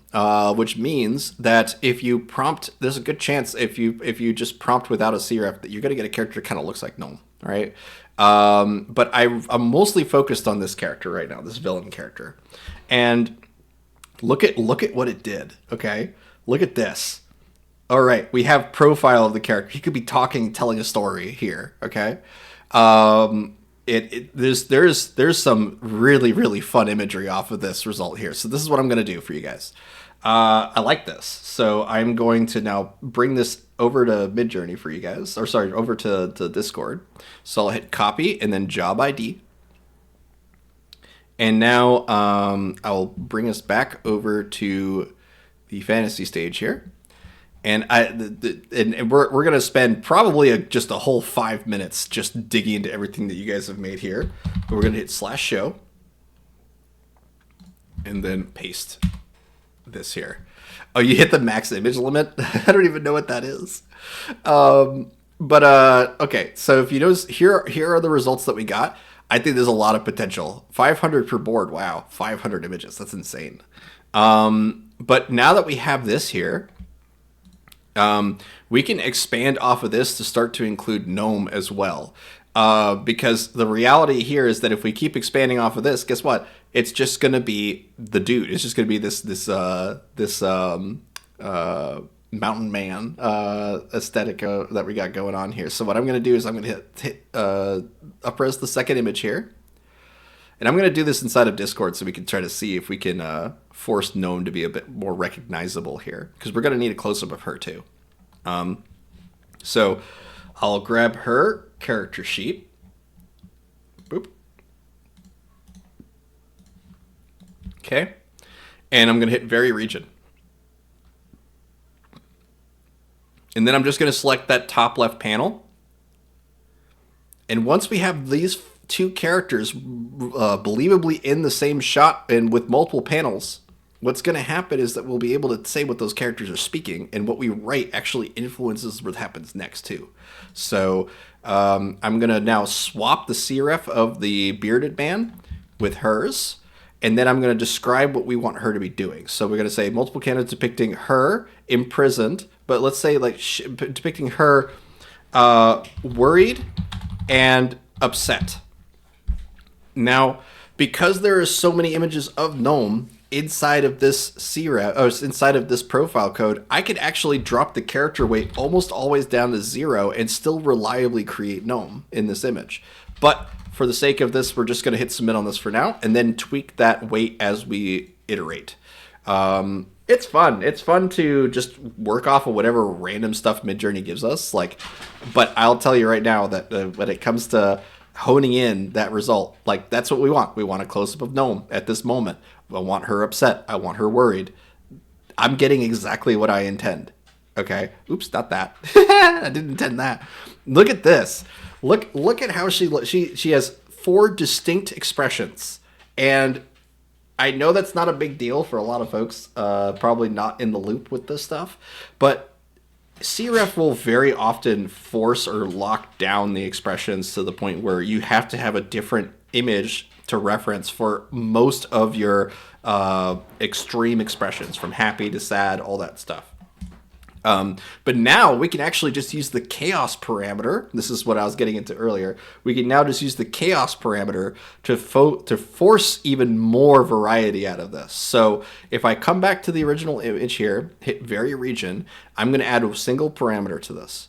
[SPEAKER 1] which means that if you prompt, there's a good chance if you just prompt without a CREF that you're going to get a character that kind of looks like Gnome, right? But I'm mostly focused on this character right now, this villain character, and look at what it did. Okay, look at this. All right, we have profile of the character. He could be talking, telling a story here. Okay, there's some really fun imagery off of this result here. So this is what I'm going to do for you guys. I like this, so I'm going to now bring this over to Midjourney for you guys, or sorry, over to Discord. So I'll hit copy and then job ID. And now I'll bring us back over to the fantasy stage here. And we're gonna spend probably just a whole 5 minutes just digging into everything that you guys have made here. But we're gonna hit /show and then paste this here. Oh, you hit the max image limit? I don't even know what that is. Okay, so if you notice, here are the results that we got. I think there's a lot of potential. 500 per board. Wow, 500 images. That's insane. But now that we have this here, we can expand off of this to start to include Gnome as well. Because the reality here is that if we keep expanding off of this, guess what? It's just going to be the dude. It's just going to be this mountain man aesthetic that we got going on here. So what I'm going to do is I'm going to hit upres the second image here. And I'm going to do this inside of Discord so we can try to see if we can force Gnome to be a bit more recognizable here. Because we're going to need a close-up of her too. So I'll grab her character sheet. Boop. Okay. And I'm going to hit Vary Region. And then I'm just going to select that top left panel. And once we have these two characters believably in the same shot and with multiple panels, what's going to happen is that we'll be able to say what those characters are speaking, and what we write actually influences what happens next too. So I'm going to now swap the CREF of the bearded man with hers, and then I'm going to describe what we want her to be doing. So we're going to say multiple candidates depicting her imprisoned, but let's say like depicting her worried and upset. Now, because there are so many images of Gnome inside of this CREF, or inside of this profile code, I could actually drop the character weight almost always down to 0 and still reliably create Gnome in this image. But for the sake of this, we're just going to hit submit on this for now, and then tweak that weight as we iterate. It's fun. It's fun to just work off of whatever random stuff Midjourney gives us. But I'll tell you right now that when it comes to honing in that result, that's what we want. We want a close-up of Gnome at this moment. I want her upset. I want her worried. I'm getting exactly what I intend. Okay. Oops, not that. I didn't intend that. Look at this. Look at how she has 4 distinct expressions. And I know that's not a big deal for a lot of folks, probably not in the loop with this stuff, but CREF will very often force or lock down the expressions to the point where you have to have a different image to reference for most of your extreme expressions, from happy to sad, all that stuff. But now we can actually just use the chaos parameter. This is what I was getting into earlier. We can now just use the chaos parameter to force even more variety out of this. So if I come back to the original image here, hit Vary Region, I'm going to add a single parameter to this,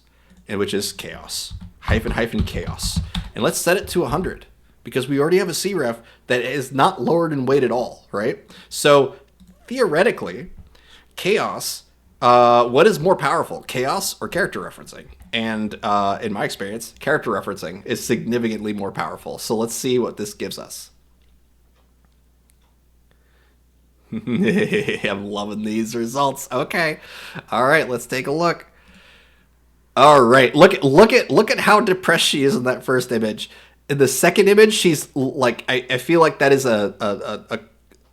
[SPEAKER 1] which is chaos, hyphen chaos. And let's set it to 100 because we already have a CREF that is not lowered in weight at all, right? So theoretically, chaos... what is more powerful, chaos or character referencing? And in my experience, character referencing is significantly more powerful. So let's see what this gives us. I'm loving these results. Okay. All right, let's take a look. All right, look at how depressed she is in that first image. In the second image, she's like, I feel like that is a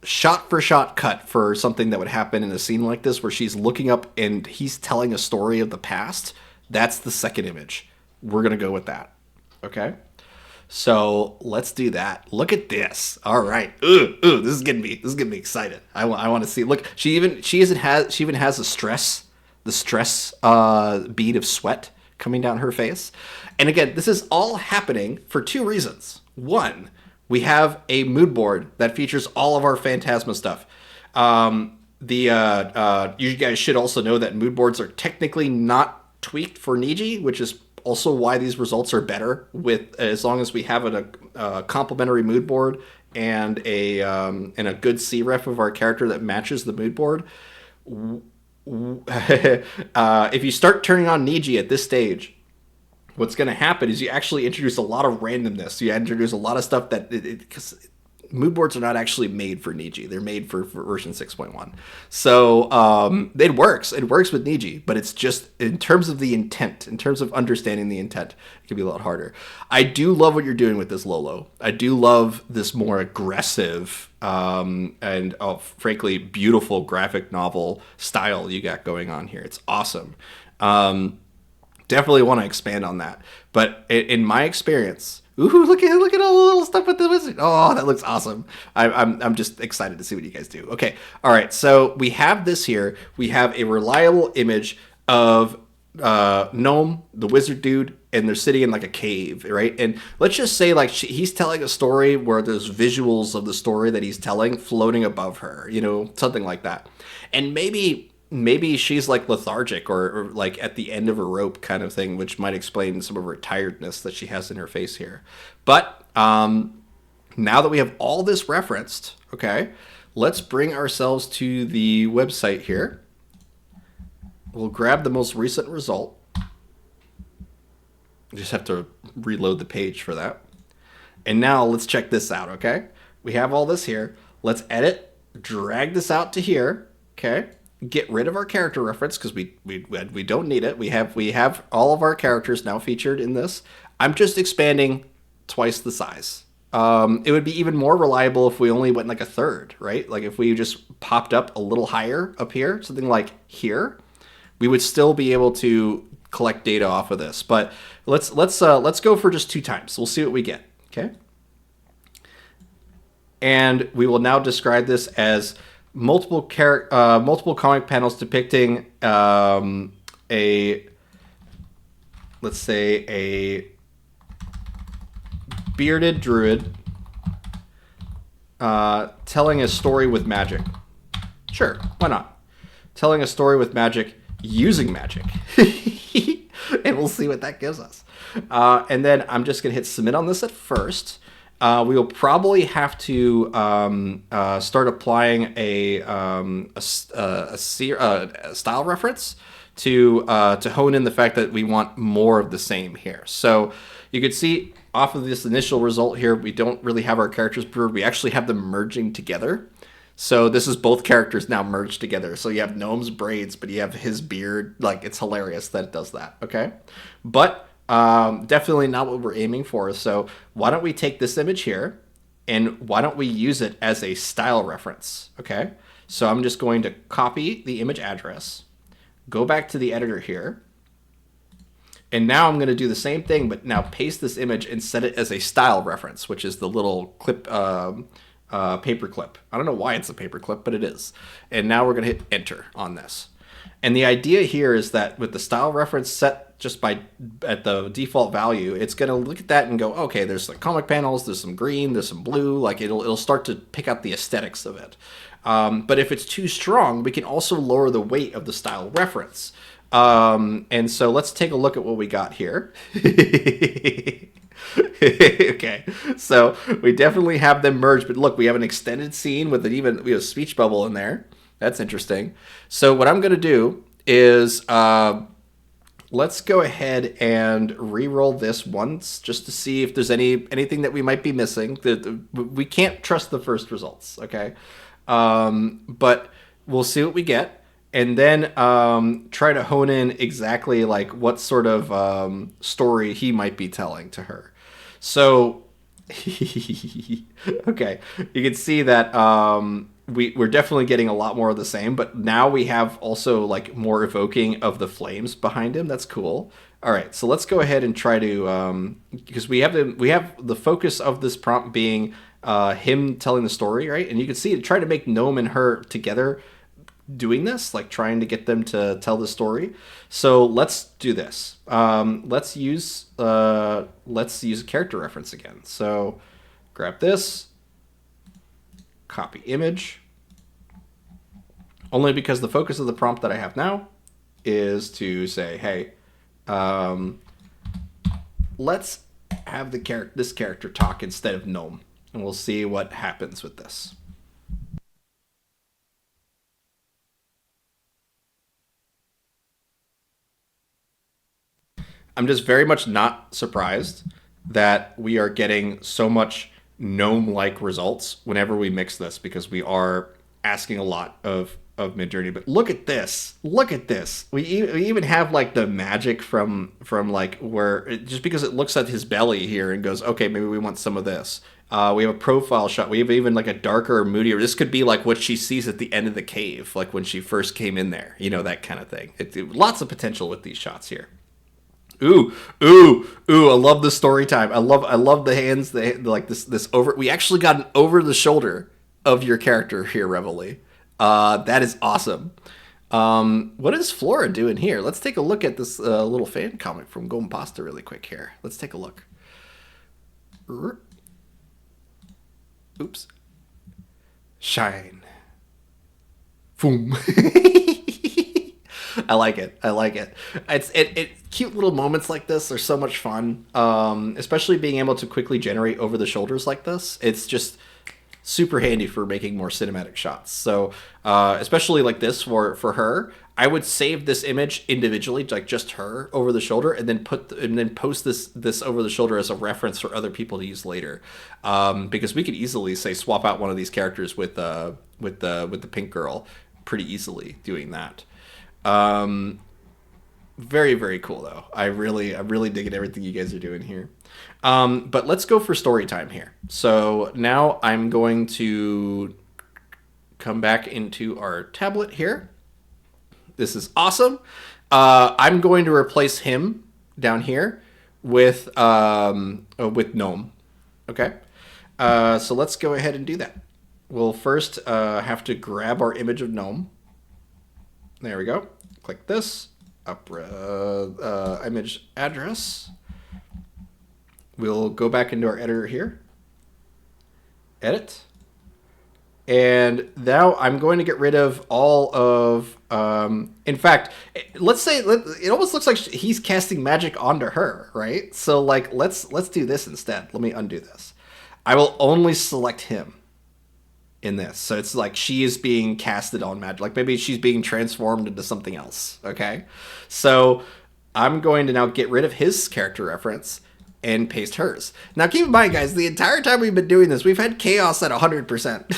[SPEAKER 1] shot-for-shot cut for something that would happen in a scene like this where she's looking up and he's telling a story of the past. That's the second image. We're going to go with that. Okay? So let's do that. Look at this. All right. This is getting me excited. I want to see. Look, she even has the stress bead of sweat coming down her face. And again, this is all happening for two reasons. One, we have a mood board that features all of our Phantasma stuff. You guys should also know that mood boards are technically not tweaked for Niji, which is also why these results are better with as long as we have a complementary mood board and a good C ref of our character that matches the mood board. If you start turning on Niji at this stage, what's going to happen is you actually introduce a lot of randomness. You introduce a lot of stuff that because mood boards are not actually made for Niji. They're made for version 6.1. So it works. It works with Niji, but it's just in terms of the intent, in terms of understanding the intent, it can be a lot harder. I do love what you're doing with this, Lolo. I do love this more aggressive and frankly beautiful graphic novel style you got going on here. It's awesome. Definitely want to expand on that. But in my experience, ooh, look at all the little stuff with the wizard. Oh, that looks awesome. I'm just excited to see what you guys do. Okay, all right. So we have this here. We have a reliable image of Gnome, the wizard dude, and they're sitting in like a cave, right? And let's just say like he's telling a story where there's visuals of the story that he's telling floating above her, something like that. And maybe she's like lethargic or like at the end of a rope kind of thing, which might explain some of her tiredness that she has in her face here. But now that we have all this referenced, okay, let's bring ourselves to the website here. We'll grab the most recent result. Just have to reload the page for that. And now let's check this out, okay? We have all this here. Let's edit, drag this out to here, okay? Get rid of our character reference because we don't need it. We have all of our characters now featured in this. I'm just expanding twice the size. It would be even more reliable if we only went like a third, right? Like if we just popped up a little higher up here, something like here, we would still be able to collect data off of this. But let's go for just 2 times. We'll see what we get. Okay. And we will now describe this as multiple comic panels depicting let's say a bearded druid telling a story with magic. Sure, why not? Telling a story with magic using magic. And we'll see what that gives us. And then I'm just going to hit submit on this at first. We will probably have to start applying a style reference to hone in the fact that we want more of the same here. So you can see off of this initial result here, we don't really have our characters blurred. We actually have them merging together. So this is both characters now merged together. So you have Gnome's braids, but you have his beard. Like, it's hilarious that it does that, okay? But definitely not what we're aiming for. So why don't we take this image here, and why don't we use it as a style reference, okay? So I'm just going to copy the image address, go back to the editor here, and now I'm going to do the same thing, but now paste this image and set it as a style reference, which is the little clip, paper clip. I don't know why it's a paper clip, but it is. And now we're going to hit enter on this. And the idea here is that with the style reference set just at the default value, it's going to look at that and go, okay, there's some comic panels, there's some green, there's some blue, like it'll start to pick out the aesthetics of it. But if it's too strong, we can also lower the weight of the style reference. And so let's take a look at what we got here. Okay, so we definitely have them merged, but look, we have an extended scene with we have a speech bubble in there. That's interesting. So what I'm going to do is let's go ahead and re-roll this once just to see if there's anything that we might be missing. We can't trust the first results, okay? But we'll see what we get. And then try to hone in exactly like what sort of story he might be telling to her. So, okay, you can see that we're definitely getting a lot more of the same, but now we have also like more evoking of the flames behind him. That's cool. All right, so let's go ahead and try to because we have the focus of this prompt being him telling the story, right? And you can see it try to make Gnome and her together doing this, like trying to get them to tell the story. So let's do this. Let's use a character reference again. So grab this, copy image. Only because the focus of the prompt that I have now is to say, hey, let's have this character talk instead of Gnome, and we'll see what happens with this. I'm just very much not surprised that we are getting so much gnome-like results whenever we mix this, because we are asking a lot of Midjourney. But look at this! Look at this! We even have like the magic from like where just because it looks at his belly here and goes, okay, maybe we want some of this. We have a profile shot. We have even like a darker, moodier. This could be like what she sees at the end of the cave, like when she first came in there. You know, that kind of thing. Lots of potential with these shots here. Ooh, ooh, ooh! I love the story time. I love the hands. Like this over. We actually got an over the shoulder of your character here, Reveille. That is awesome. What is Flora doing here? Let's take a look at this little fan comic from Golden Pasta really quick here. Let's take a look. Oops. Shine. Boom. I like it. I like it. It cute little moments like this are so much fun. Especially being able to quickly generate over the shoulders like this. It's just super handy for making more cinematic shots. So especially like this for her, I would save this image individually, like just her over the shoulder, and then post this over the shoulder as a reference for other people to use later. Because we could easily say swap out one of these characters with the pink girl pretty easily doing that. Very, very cool though. I'm really digging everything you guys are doing here. But let's go for story time here. So now I'm going to come back into our tablet here. This is awesome. I'm going to replace him down here with Gnome. Okay. So let's go ahead and do that. We'll first have to grab our image of Gnome. There we go. Click this. Image address. We'll go back into our editor here. Edit. And now I'm going to get rid of all of... in fact, let's say... It almost looks like he's casting magic onto her, right? So, like, let's do this instead. Let me undo this. I will only select him in this. So it's like she is being casted on magic. Like maybe she's being transformed into something else. Okay. So I'm going to now get rid of his character reference and paste hers. Now keep in mind, guys, the entire time we've been doing this, we've had chaos at 100%.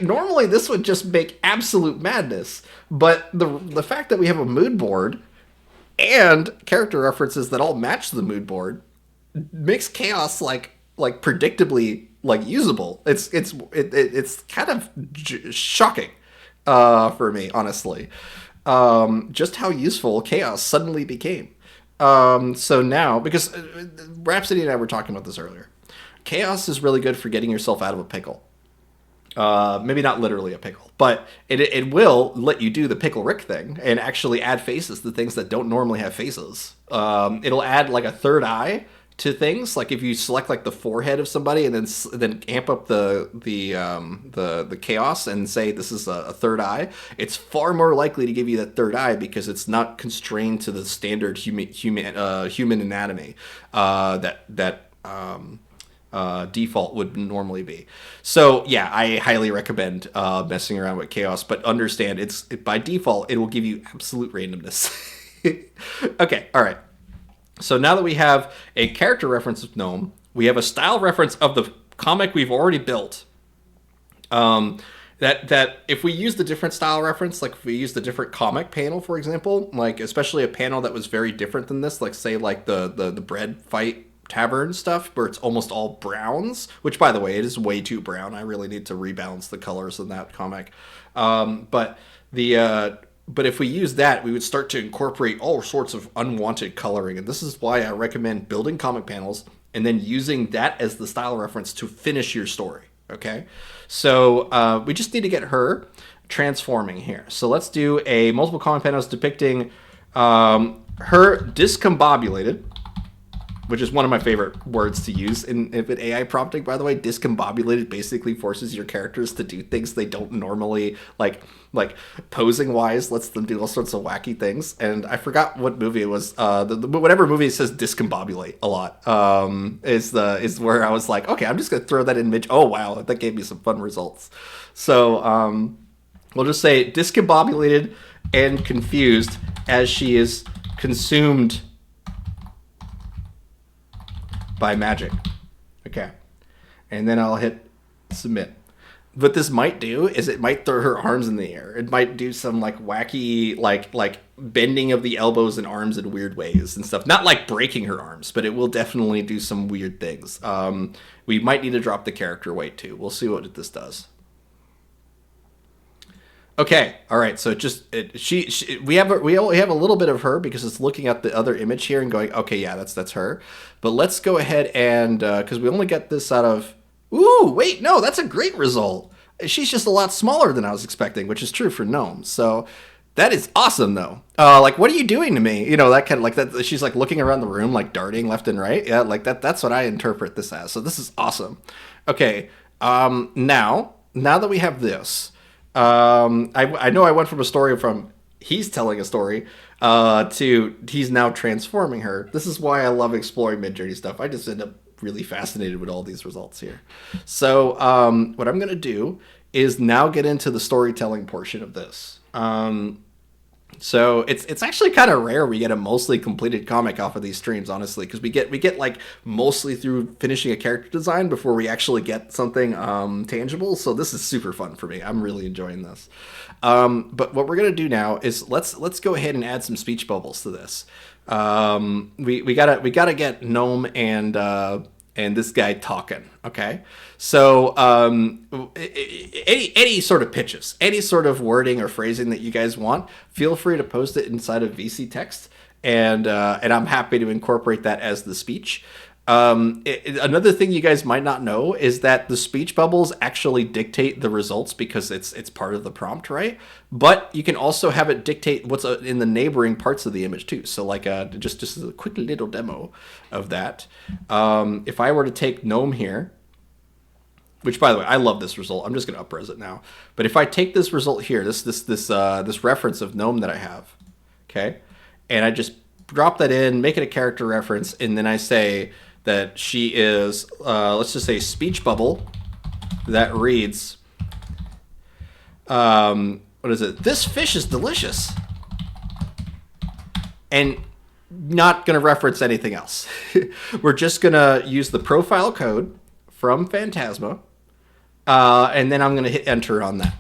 [SPEAKER 1] Normally this would just make absolute madness. But the fact that we have a mood board and character references that all match the mood board makes chaos like predictably like usable. It's kind of shocking for me, honestly. Just how useful chaos suddenly became. So now, because Rhapsody and I were talking about this earlier, chaos is really good for getting yourself out of a pickle. Maybe not literally a pickle, but it will let you do the Pickle Rick thing and actually add faces to things that don't normally have faces. It'll add like a third eye to things, like if you select like the forehead of somebody and then amp up the chaos and say this is a third eye, it's far more likely to give you that third eye because it's not constrained to the standard human anatomy that default would normally be. So yeah, I highly recommend messing around with chaos, but understand by default it will give you absolute randomness. Okay, all right. So now that we have a character reference of Gnome, we have a style reference of the comic we've already built. That if we use the different style reference, like if we use the different comic panel, for example, like especially a panel that was very different than this, like say like the bread fight tavern stuff where it's almost all browns, which by the way, it is way too brown. I really need to rebalance the colors in that comic. But But if we use that, we would start to incorporate all sorts of unwanted coloring. And this is why I recommend building comic panels and then using that as the style reference to finish your story. Okay? So we just need to get her transforming here. So let's do a multiple comic panels depicting her discombobulated, which is one of my favorite words to use in AI prompting, by the way. Discombobulated basically forces your characters to do things they don't normally, like posing wise, lets them do all sorts of wacky things. And I forgot what movie it was. Whatever movie says discombobulate a lot is where I was like, okay, I'm just gonna throw that in mid. Oh wow, that gave me some fun results. So we'll just say discombobulated and confused as she is consumed by magic. Okay. And then I'll hit submit. What this might do is it might throw her arms in the air. It might do some like wacky like bending of the elbows and arms in weird ways and stuff. Not like breaking her arms, but it will definitely do some weird things. We might need to drop the character weight too. We'll see what this does. Okay, all right. So we only have a little bit of her because it's looking at the other image here and going, okay, yeah, that's her. But let's go ahead and because we only get this out of. Ooh, wait, no, that's a great result. She's just a lot smaller than I was expecting, which is true for gnomes. So that is awesome, though. Like, what are you doing to me? You know, that kind of like that. She's like looking around the room, like darting left and right. Yeah, like that. That's what I interpret this as. So this is awesome. Okay, now that we have this. I know I went from a story from he's telling a story to he's now transforming her. This is why I love exploring Midjourney stuff. I just end up really fascinated with all these results here. So what I'm going to do is now get into the storytelling portion of this. So it's actually kind of rare we get a mostly completed comic off of these streams, honestly, because we get like mostly through finishing a character design before we actually get something tangible. So this is super fun for me. I'm really enjoying this. But what we're gonna do now is let's go ahead and add some speech bubbles to this. We gotta get Gnome and this guy talking. Okay, so any sort of pitches, any sort of wording or phrasing that you guys want, feel free to post it inside of VC text, and I'm happy to incorporate that as the speech. Another thing you guys might not know is that the speech bubbles actually dictate the results because it's part of the prompt, right? But you can also have it dictate what's in the neighboring parts of the image too. So like just as a quick little demo of that. If I were to take Gnome here, which by the way, I love this result. I'm just going to upres it now. But if I take this result here, this reference of Gnome that I have, okay, and I just drop that in, make it a character reference, and then I say that she is, let's just say, speech bubble that reads, what is it? This fish is delicious. And not going to reference anything else. We're just going to use the profile code from Phantasma, and then I'm going to hit enter on that.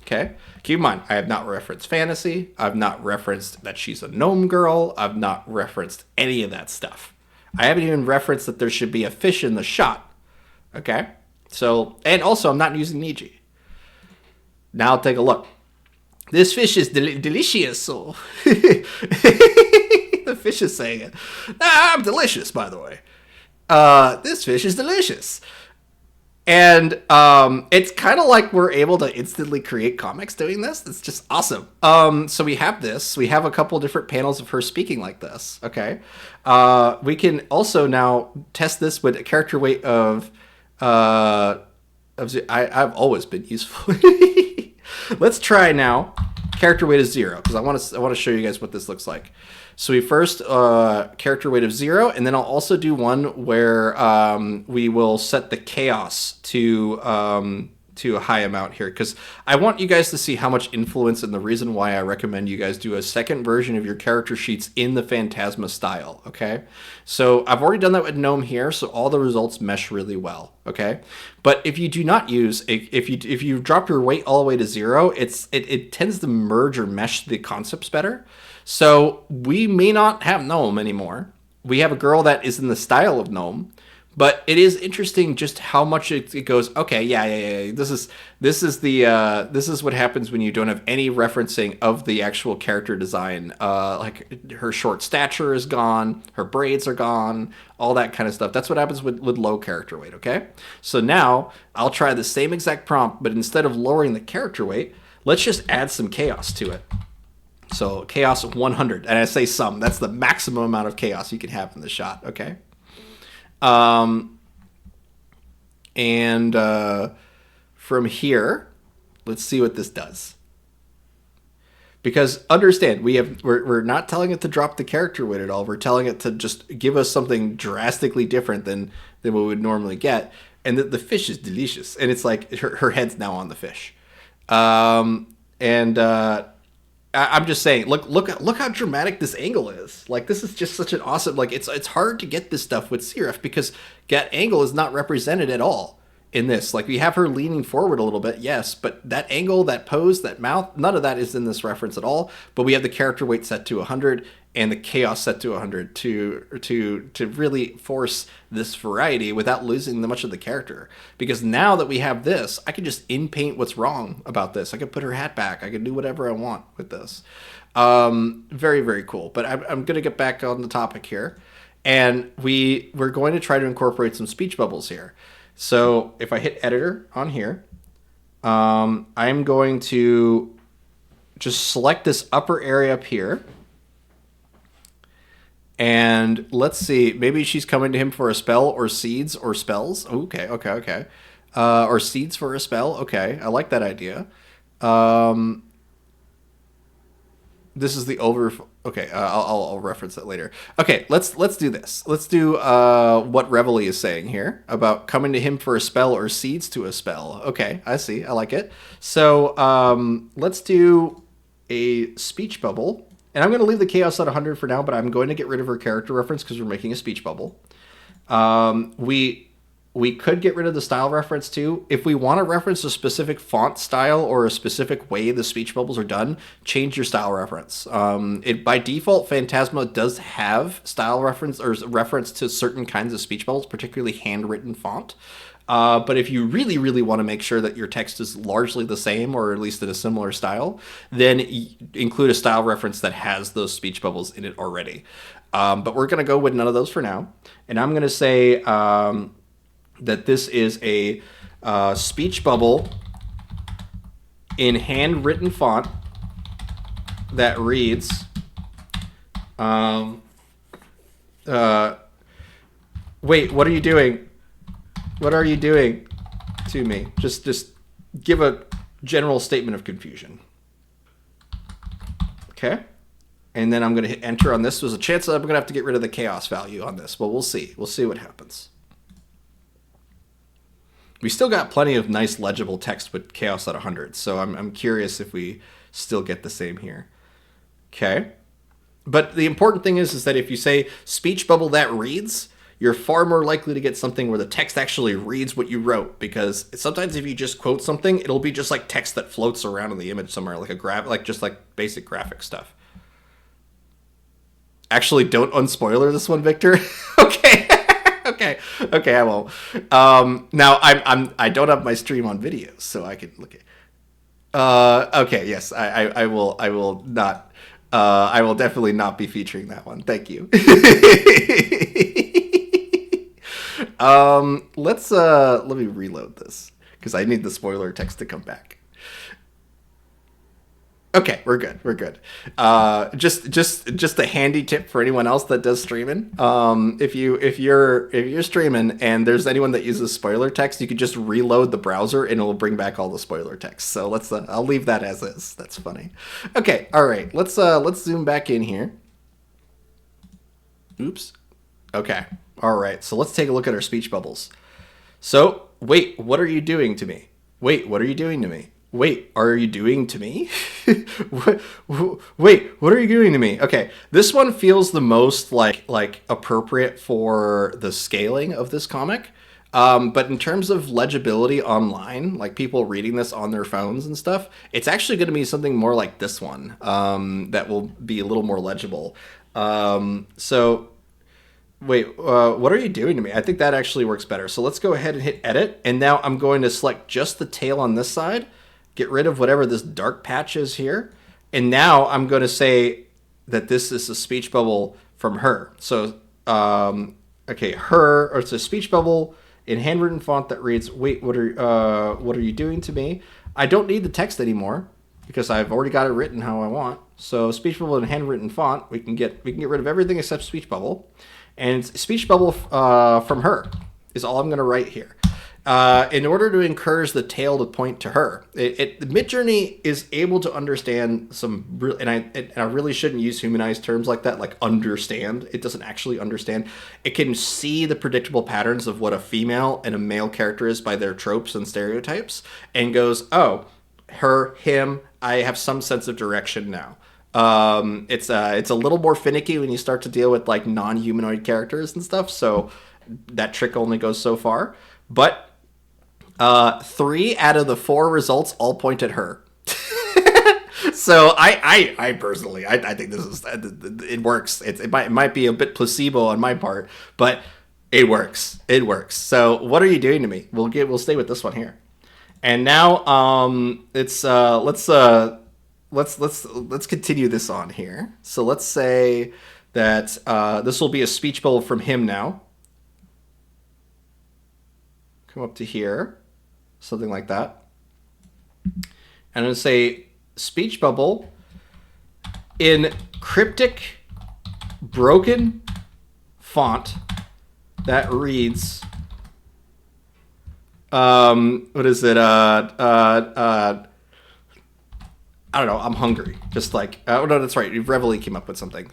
[SPEAKER 1] Okay? Keep in mind, I have not referenced fantasy. I've not referenced that she's a gnome girl. I've not referenced any of that stuff. I haven't even referenced that there should be a fish in the shot. Okay? So, and also I'm not using Niji. Now take a look. This fish is delicious. So the fish is saying it. I'm delicious, by the way. This fish is delicious. And it's kind of like we're able to instantly create comics doing this. It's just awesome. So we have this. We have a couple different panels of her speaking like this. Okay. We can also now test this with a character weight of I've always been useful. Let's try now. Character weight is 0 because I want to show you guys what this looks like. So we first character weight of 0, and then I'll also do one where we will set the chaos to a high amount here because I want you guys to see how much influence and the reason why I recommend you guys do a second version of your character sheets in the Phantasma style. Okay, so I've already done that with Gnome here, so all the results mesh really well. Okay, but if you do not use if you drop your weight all the way to 0, it tends to merge or mesh the concepts better. So we may not have Gnome anymore. We have a girl that is in the style of Gnome, But it is interesting just how much it goes. Okay, yeah. This is what happens when you don't have any referencing of the actual character design. Like her short stature is gone, her braids are gone, all that kind of stuff. That's what happens with low character weight. Okay, so now I'll try the same exact prompt, but instead of lowering the character weight, let's just add some chaos to it. So chaos 100, and I say some. That's the maximum amount of chaos you can have in the shot. Okay. And from here, let's see what this does. Because understand, we're not telling it to drop the character weight at all. We're telling it to just give us something drastically different than what we would normally get. And the fish is delicious. And it's like her head's now on the fish. I'm just saying, look how dramatic this angle is. Like, this is just such an awesome. Like, it's hard to get this stuff with Seraph because that angle is not represented at all in this. Like, we have her leaning forward a little bit, yes, but that angle, that pose, that mouth, none of that is in this reference at all. But we have the character weight set to 100 and the chaos set to 100 to really force this variety without losing much of the character. Because now that we have this, I can just in-paint what's wrong about this. I can put her hat back. I can do whatever I want with this. Very, very cool. But I'm going to get back on the topic here. And we're going to try to incorporate some speech bubbles here. So if I hit editor on here, I'm going to just select this upper area up here. And let's see, maybe she's coming to him for a spell or seeds or spells. Okay. Or seeds for a spell. Okay, I like that idea. This is the over. Okay, I'll reference that later. Okay, let's do this. Let's do what Reveille is saying here about coming to him for a spell or seeds to a spell. Okay, I see. I like it. So let's do a speech bubble. And I'm going to leave the chaos at 100 for now, but I'm going to get rid of her character reference because we're making a speech bubble. We could get rid of the style reference too. If we want to reference a specific font style or a specific way the speech bubbles are done, change your style reference. By default, Phantasma does have style reference or reference to certain kinds of speech bubbles, particularly handwritten font. But if you really, really want to make sure that your text is largely the same, or at least in a similar style, then include a style reference that has those speech bubbles in it already. But we're going to go with none of those for now. And I'm going to say that this is a speech bubble in handwritten font that reads... wait, what are you doing? What are you doing to me? Just give a general statement of confusion. Okay. And then I'm going to hit enter on this. There's a chance that I'm going to have to get rid of the chaos value on this, but we'll see. We'll see what happens. We still got plenty of nice legible text with chaos at 100, so I'm curious if we still get the same here. Okay. But the important thing is that if you say speech bubble that reads, you're far more likely to get something where the text actually reads what you wrote, because sometimes if you just quote something, it'll be just like text that floats around in the image somewhere, like just like basic graphic stuff. Actually, don't unspoiler this one, Victor. Okay. Okay, I won't. Now I don't have my stream on video, so I can look at. Okay, yes, I will not. I will definitely not be featuring that one. Thank you. Let me reload this because I need the spoiler text to come back. Okay, we're good. Just a handy tip for anyone else that does streaming. If you're streaming and there's anyone that uses spoiler text, you could just reload the browser and it will bring back all the spoiler text. So I'll leave that as is. That's funny. Okay, all right. Let's zoom back in here. Oops. Okay. All right. So let's take a look at our speech bubbles. So, wait, what are you doing to me? Wait, what are you doing to me? Wait, are you doing to me? Wait, what are you doing to me? Okay, this one feels the most like appropriate for the scaling of this comic. But in terms of legibility online, like people reading this on their phones and stuff, it's actually going to be something more like this one that will be a little more legible. So Wait, what are you doing to me? I think that actually works better. So let's go ahead and hit edit. And now I'm going to select just the tail on this side, get rid of whatever this dark patch is here. And now I'm going to say that this is a speech bubble from her. So, okay, her, or it's a speech bubble in handwritten font that reads, wait, what are you doing to me? I don't need the text anymore because I've already got it written how I want. So speech bubble in handwritten font, we can get rid of everything except speech bubble. And speech bubble from her is all I'm going to write here. In order to encourage the tail to point to her, Midjourney is able to understand some, and I really shouldn't use humanized terms like that, like understand. It doesn't actually understand. It can see the predictable patterns of what a female and a male character is by their tropes and stereotypes, and goes, oh, her, him, I have some sense of direction now. It's a little more finicky when you start to deal with like non-humanoid characters and stuff. So that trick only goes so far. But 3 out of the 4 results all point at her. So I personally I think this is, it works. It might be a bit placebo on my part, but it works. It works. So what are you doing to me? We'll stay with this one here. And now let's continue this on here. So let's say that this will be a speech bubble from him now. Come up to here, something like that. And I'm going to say speech bubble in cryptic, broken font that reads, what is it? I don't know. I'm hungry. Just like, oh no, that's right. Reveille came up with something.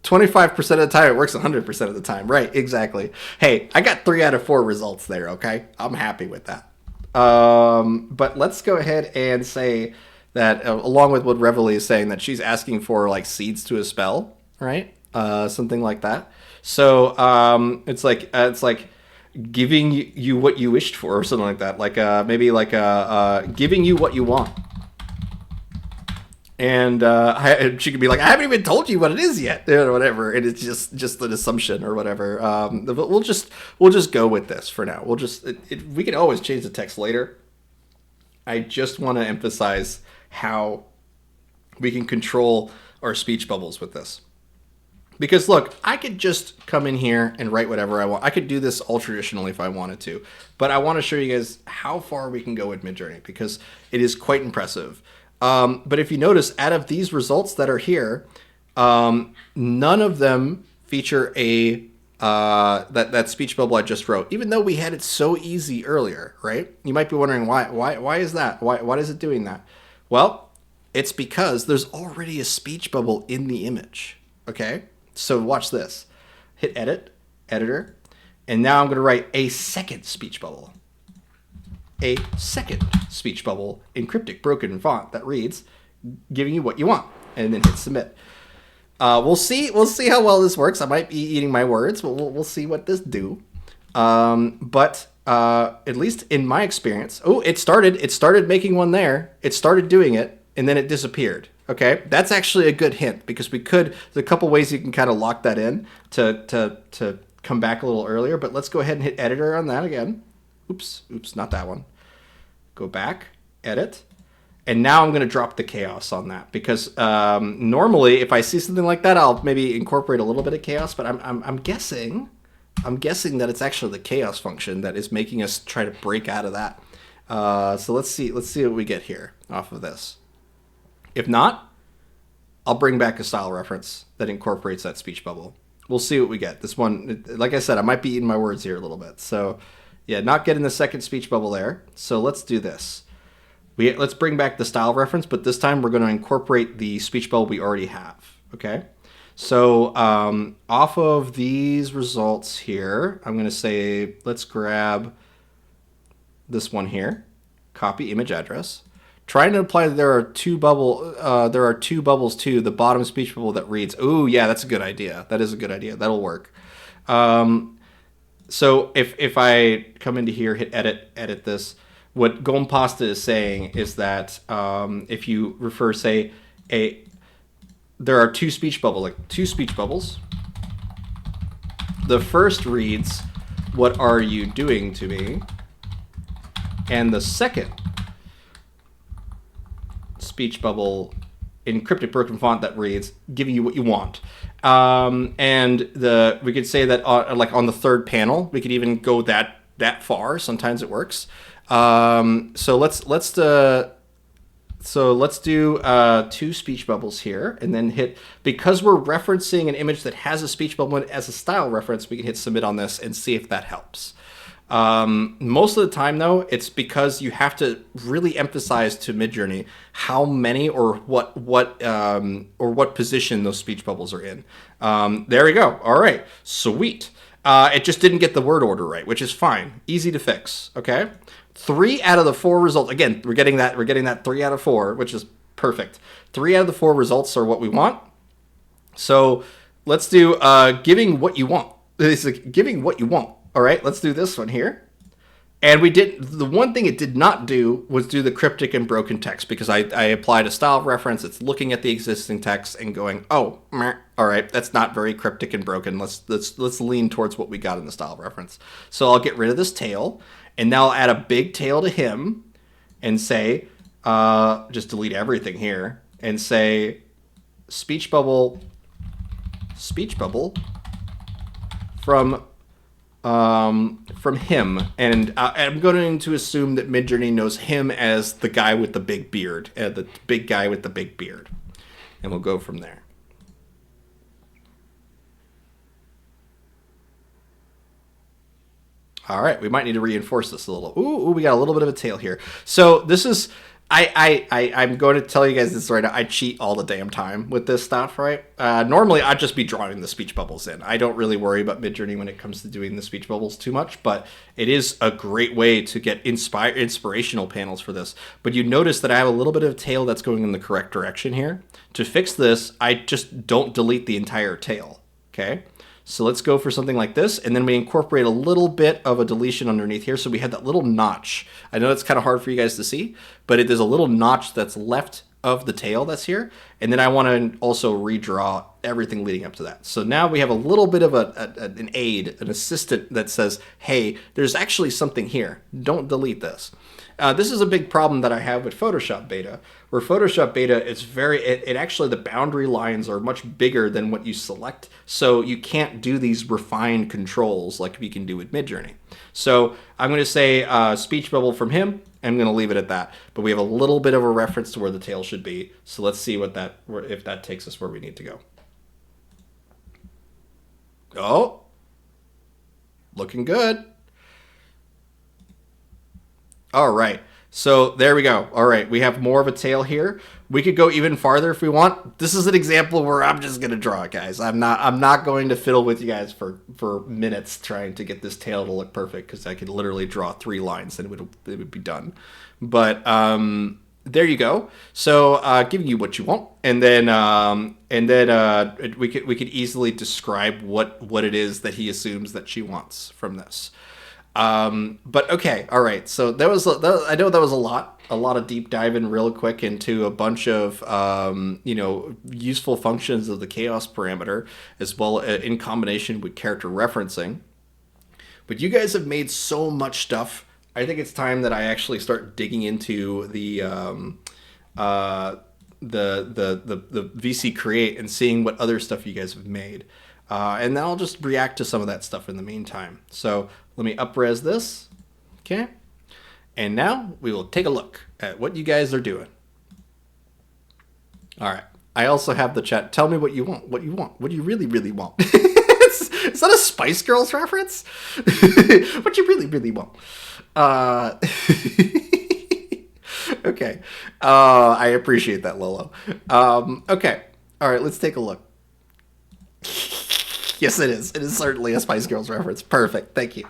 [SPEAKER 1] 25% of the time it works 100% of the time. Right, exactly. Hey, I got 3 out of 4 results there, okay? I'm happy with that. But let's go ahead and say that, along with what Reveille is saying, that she's asking for like seeds to a spell, right? Something like that. So it's like giving you what you wished for, or something like that. Like maybe like giving you what you want. And she could be like, I haven't even told you what it is yet, or whatever. And it's just an assumption or whatever. But we'll just go with this for now. We can always change the text later. I just want to emphasize how we can control our speech bubbles with this. Because look, I could just come in here and write whatever I want. I could do this all traditionally if I wanted to. But I want to show you guys how far we can go with Midjourney, because it is quite impressive. But if you notice, out of these results that are here, none of them feature a that speech bubble I just wrote, even though we had it so easy earlier, right? You might be wondering why is that? Why is it doing that? Well, it's because there's already a speech bubble in the image. Okay, so watch this. Hit edit, editor, and now I'm going to write a second speech bubble. A second speech bubble in cryptic broken font that reads, giving you what you want, and then hit submit. We'll see how well this works. I might be eating my words, but we'll see what this do. But at least in my experience, it started making one there. It started doing it, and then it disappeared. Okay, that's actually a good hint, because there's a couple ways you can kind of lock that in to come back a little earlier. But let's go ahead and hit editor on that again. Oops, not that one. Go back, edit, and now I'm going to drop the chaos on that, because normally if I see something like that, I'll maybe incorporate a little bit of chaos, but I'm guessing that it's actually the chaos function that is making us try to break out of that. So let's see what we get here off of this. If not, I'll bring back a style reference that incorporates that speech bubble. We'll see what we get. This one, like I said, I might be eating my words here a little bit, so. Yeah, not getting the second speech bubble there. So let's do this. Let's bring back the style reference, but this time we're going to incorporate the speech bubble we already have. Okay. So off of these results here, I'm going to say, let's grab this one here, copy image address. Trying to imply that there are two bubbles too. The bottom speech bubble that reads, "Ooh, yeah, that's a good idea. That is a good idea. That'll work." So if I come into here, hit edit this, what Gompasta is saying is that if you refer, say, there are two speech bubbles, the first reads, "What are you doing to me?" And the second speech bubble, encrypted broken font, that reads, "Giving you what you want." And we could say that like on the third panel, we could even go that far. Sometimes it works. So let's do 2 speech bubbles here, and then hit, because we're referencing an image that has a speech bubble as a style reference, we can hit submit on this and see if that helps. Most of the time, though, it's because you have to really emphasize to Midjourney how many or what position those speech bubbles are in. There we go. All right, sweet. It just didn't get the word order right, which is fine, easy to fix. Okay, 3 out of the 4 results. Again, we're getting that 3 out of 4, which is perfect. 3 out of the 4 results are what we want. So let's do giving what you want. It's like giving what you want. All right, let's do this one here. And the one thing it did not do was do the cryptic and broken text, because I applied a style reference. It's looking at the existing text and going, oh, meh, all right, that's not very cryptic and broken. Let's lean towards what we got in the style reference. So I'll get rid of this tail, and now I'll add a big tail to him and say, just delete everything here and say speech bubble from him, and I'm going to assume that Midjourney knows him as the guy with the big beard, the big guy with the big beard, and we'll go from there. All right, we might need to reinforce this a little. Ooh, we got a little bit of a tail here. So this is, I'm going to tell you guys this right now. I cheat all the damn time with this stuff, right? Normally, I'd just be drawing the speech bubbles in. I don't really worry about Midjourney when it comes to doing the speech bubbles too much, but it is a great way to get inspirational panels for this. But you notice that I have a little bit of tail that's going in the correct direction here. To fix this, I just don't delete the entire tail, okay? So let's go for something like this, and then we incorporate a little bit of a deletion underneath here. So we have that little notch. I know it's kind of hard for you guys to see, but there's a little notch that's left of the tail that's here. And then I want to also redraw everything leading up to that. So now we have a little bit of an aid, an assistant that says, hey, there's actually something here. Don't delete this. This is a big problem that I have with Photoshop Beta, where Photoshop Beta is it actually, the boundary lines are much bigger than what you select, so you can't do these refined controls like we can do with Midjourney. So I'm going to say speech bubble from him. I'm going to leave it at that, but we have a little bit of a reference to where the tail should be. So let's see if that takes us where we need to go. Oh, looking good. All right, so there we go. All right, we have more of a tail here. We could go even farther if we want. This is an example where I'm just gonna draw it, guys. I'm not going to fiddle with you guys for minutes trying to get this tail to look perfect, because I could literally draw 3 lines and it would be done. But there you go. So giving you what you want, and then we could easily describe what it is that he assumes that she wants from this. But okay, all right. So I know that was a lot of deep diving real quick into a bunch of useful functions of the chaos parameter, as well in combination with character referencing. But you guys have made so much stuff. I think it's time that I actually start digging into the VC Create and seeing what other stuff you guys have made. And then I'll just react to some of that stuff in the meantime. So let me up-res this. Okay. And now we will take a look at what you guys are doing. All right. I also have the chat. Tell me what you want. What you want. What do you really, really want? Is that a Spice Girls reference? What you really, really want? Okay. I appreciate that, Lolo. Okay. All right. Let's take a look. Yes, it is. It is certainly a Spice Girls reference. Perfect. Thank you.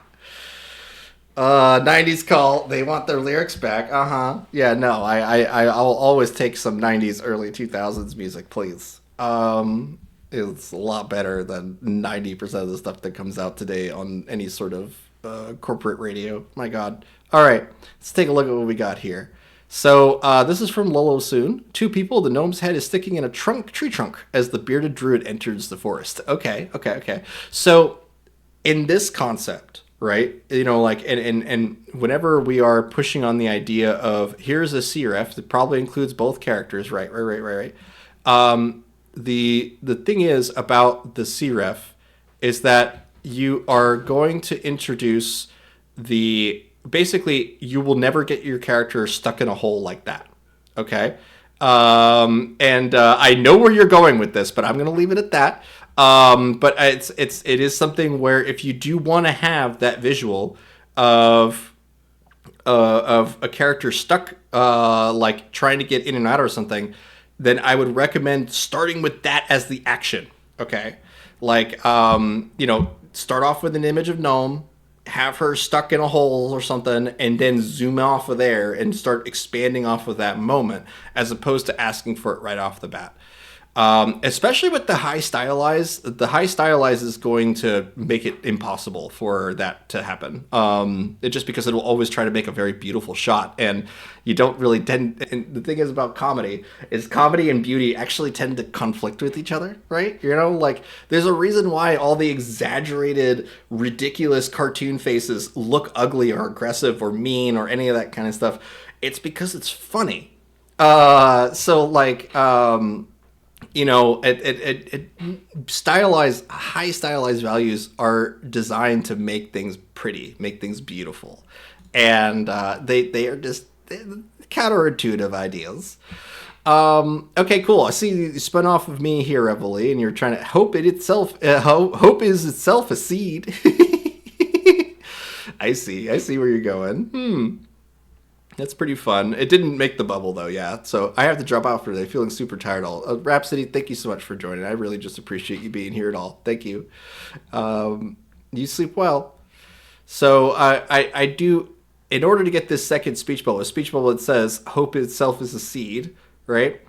[SPEAKER 1] 90s call. They want their lyrics back. Uh-huh. Yeah, no, I'll always take some 90s, early 2000s music, please. It's a lot better than 90% of the stuff that comes out today on any sort of corporate radio. My God. All right, let's take a look at what we got here. So this is from Lolo Soon. 2 people, the gnome's head is sticking in a tree trunk as the bearded druid enters the forest. Okay. So in this concept, right? Like, and whenever we are pushing on the idea of here's a CRF that probably includes both characters, right. The thing is about the CRF is that you are going to introduce the basically you will never get your character stuck in a hole like that. Okay. And I know where you're going with this, but I'm going to leave it at that. But it is something where if you do want to have that visual of a character stuck, like trying to get in and out or something, then I would recommend starting with that as the action. Okay, like start off with an image of Gnome, have her stuck in a hole or something, and then zoom off of there and start expanding off of that moment, as opposed to asking for it right off the bat. Especially with the high stylize is going to make it impossible for that to happen. Just because it'll always try to make a very beautiful shot, and you don't really tend. And the thing is about comedy is comedy and beauty actually tend to conflict with each other, right? Like there's a reason why all the exaggerated, ridiculous cartoon faces look ugly or aggressive or mean or any of that kind of stuff. It's because it's funny. So like. High stylized values are designed to make things pretty, make things beautiful, and they are just counterintuitive ideas. Okay, cool. I see you spun off of me here, Reveille, and you're trying to hope it itself. Hope is itself a seed. I see where you're going. That's pretty fun. It didn't make the bubble, though, yeah. So I have to drop out for today, feeling super tired. Rhapsody, thank you so much for joining. I really just appreciate you being here at all. Thank you. You sleep well. So I do, in order to get this second speech bubble, a speech bubble that says, hope itself is a seed, right?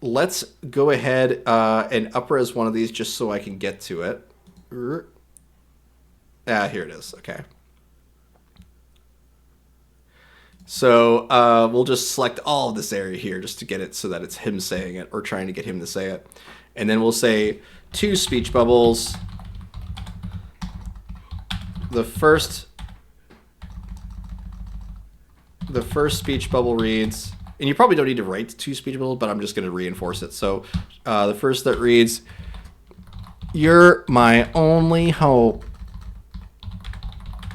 [SPEAKER 1] Let's go ahead and upres one of these just so I can get to it. Here it is. Okay. So we'll just select all of this area here just to get it so that it's him saying it or trying to get him to say it. And then we'll say 2 speech bubbles. The first speech bubble reads, and you probably don't need to write 2 speech bubbles, but I'm just going to reinforce it. So the first that reads, "You're my only hope."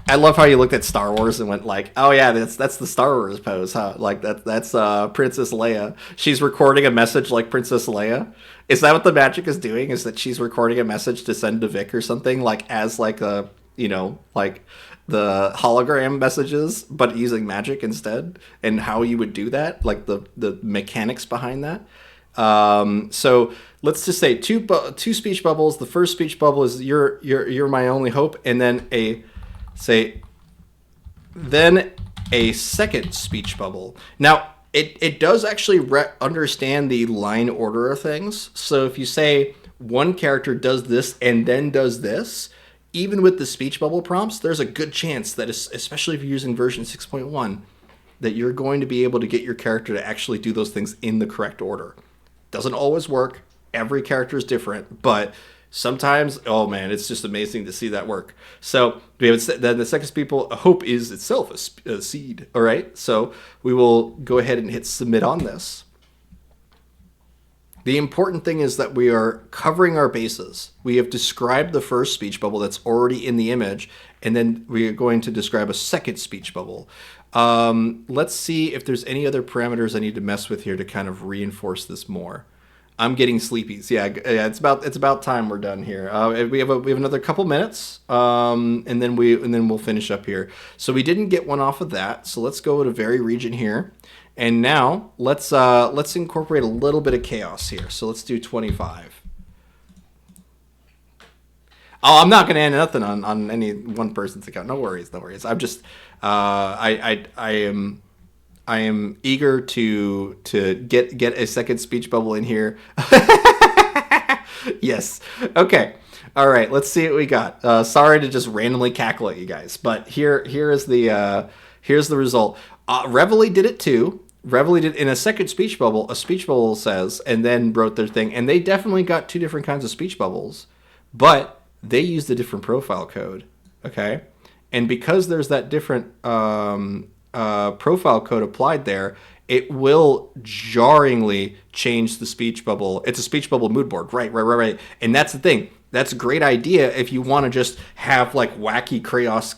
[SPEAKER 1] I love how you looked at Star Wars and went like, "Oh yeah, that's the Star Wars pose, huh?" Like that's Princess Leia. She's recording a message like Princess Leia. Is that what the magic is doing? Is that she's recording a message to send to Vic or something, like as like a like the hologram messages, but using magic instead, and how you would do that, like the mechanics behind that. So let's just say two speech bubbles. The first speech bubble is you're my only hope, and then then a second speech bubble. Now, it does actually understand the line order of things. So if you say one character does this and then does this, even with the speech bubble prompts, there's a good chance that, especially if you're using version 6.1, that you're going to be able to get your character to actually do those things in the correct order. Doesn't always work. Every character is different, but sometimes, oh man, it's just amazing to see that work. So we have then the second people, hope is itself a seed. All right, so we will go ahead and hit submit on this. The important thing is that we are covering our bases. We have described the first speech bubble that's already in the image, and then we are going to describe a second speech bubble. Let's see if there's any other parameters I need to mess with here to kind of reinforce this more. I'm getting sleepy. So yeah, it's about time we're done here. We have another couple minutes, and then we'll finish up here. So we didn't get one off of that. So let's go to Very Region here, and now let's incorporate a little bit of chaos here. So let's do 25. Oh, I'm not going to end nothing on any one person's account. No worries. I'm just I am eager to get a second speech bubble in here. Yes. Okay. All right. Let's see what we got. Sorry to just randomly cackle at you guys, but here's the result. Reveille did it too. Reveille did in a second speech bubble. A speech bubble says, and then wrote their thing, and they definitely got 2 different kinds of speech bubbles, but they used a different profile code. Okay. And because there's that different profile code applied there, it will jarringly change the speech bubble. It's a speech bubble mood board. Right. And that's the thing. That's a great idea if you want to just have like wacky chaos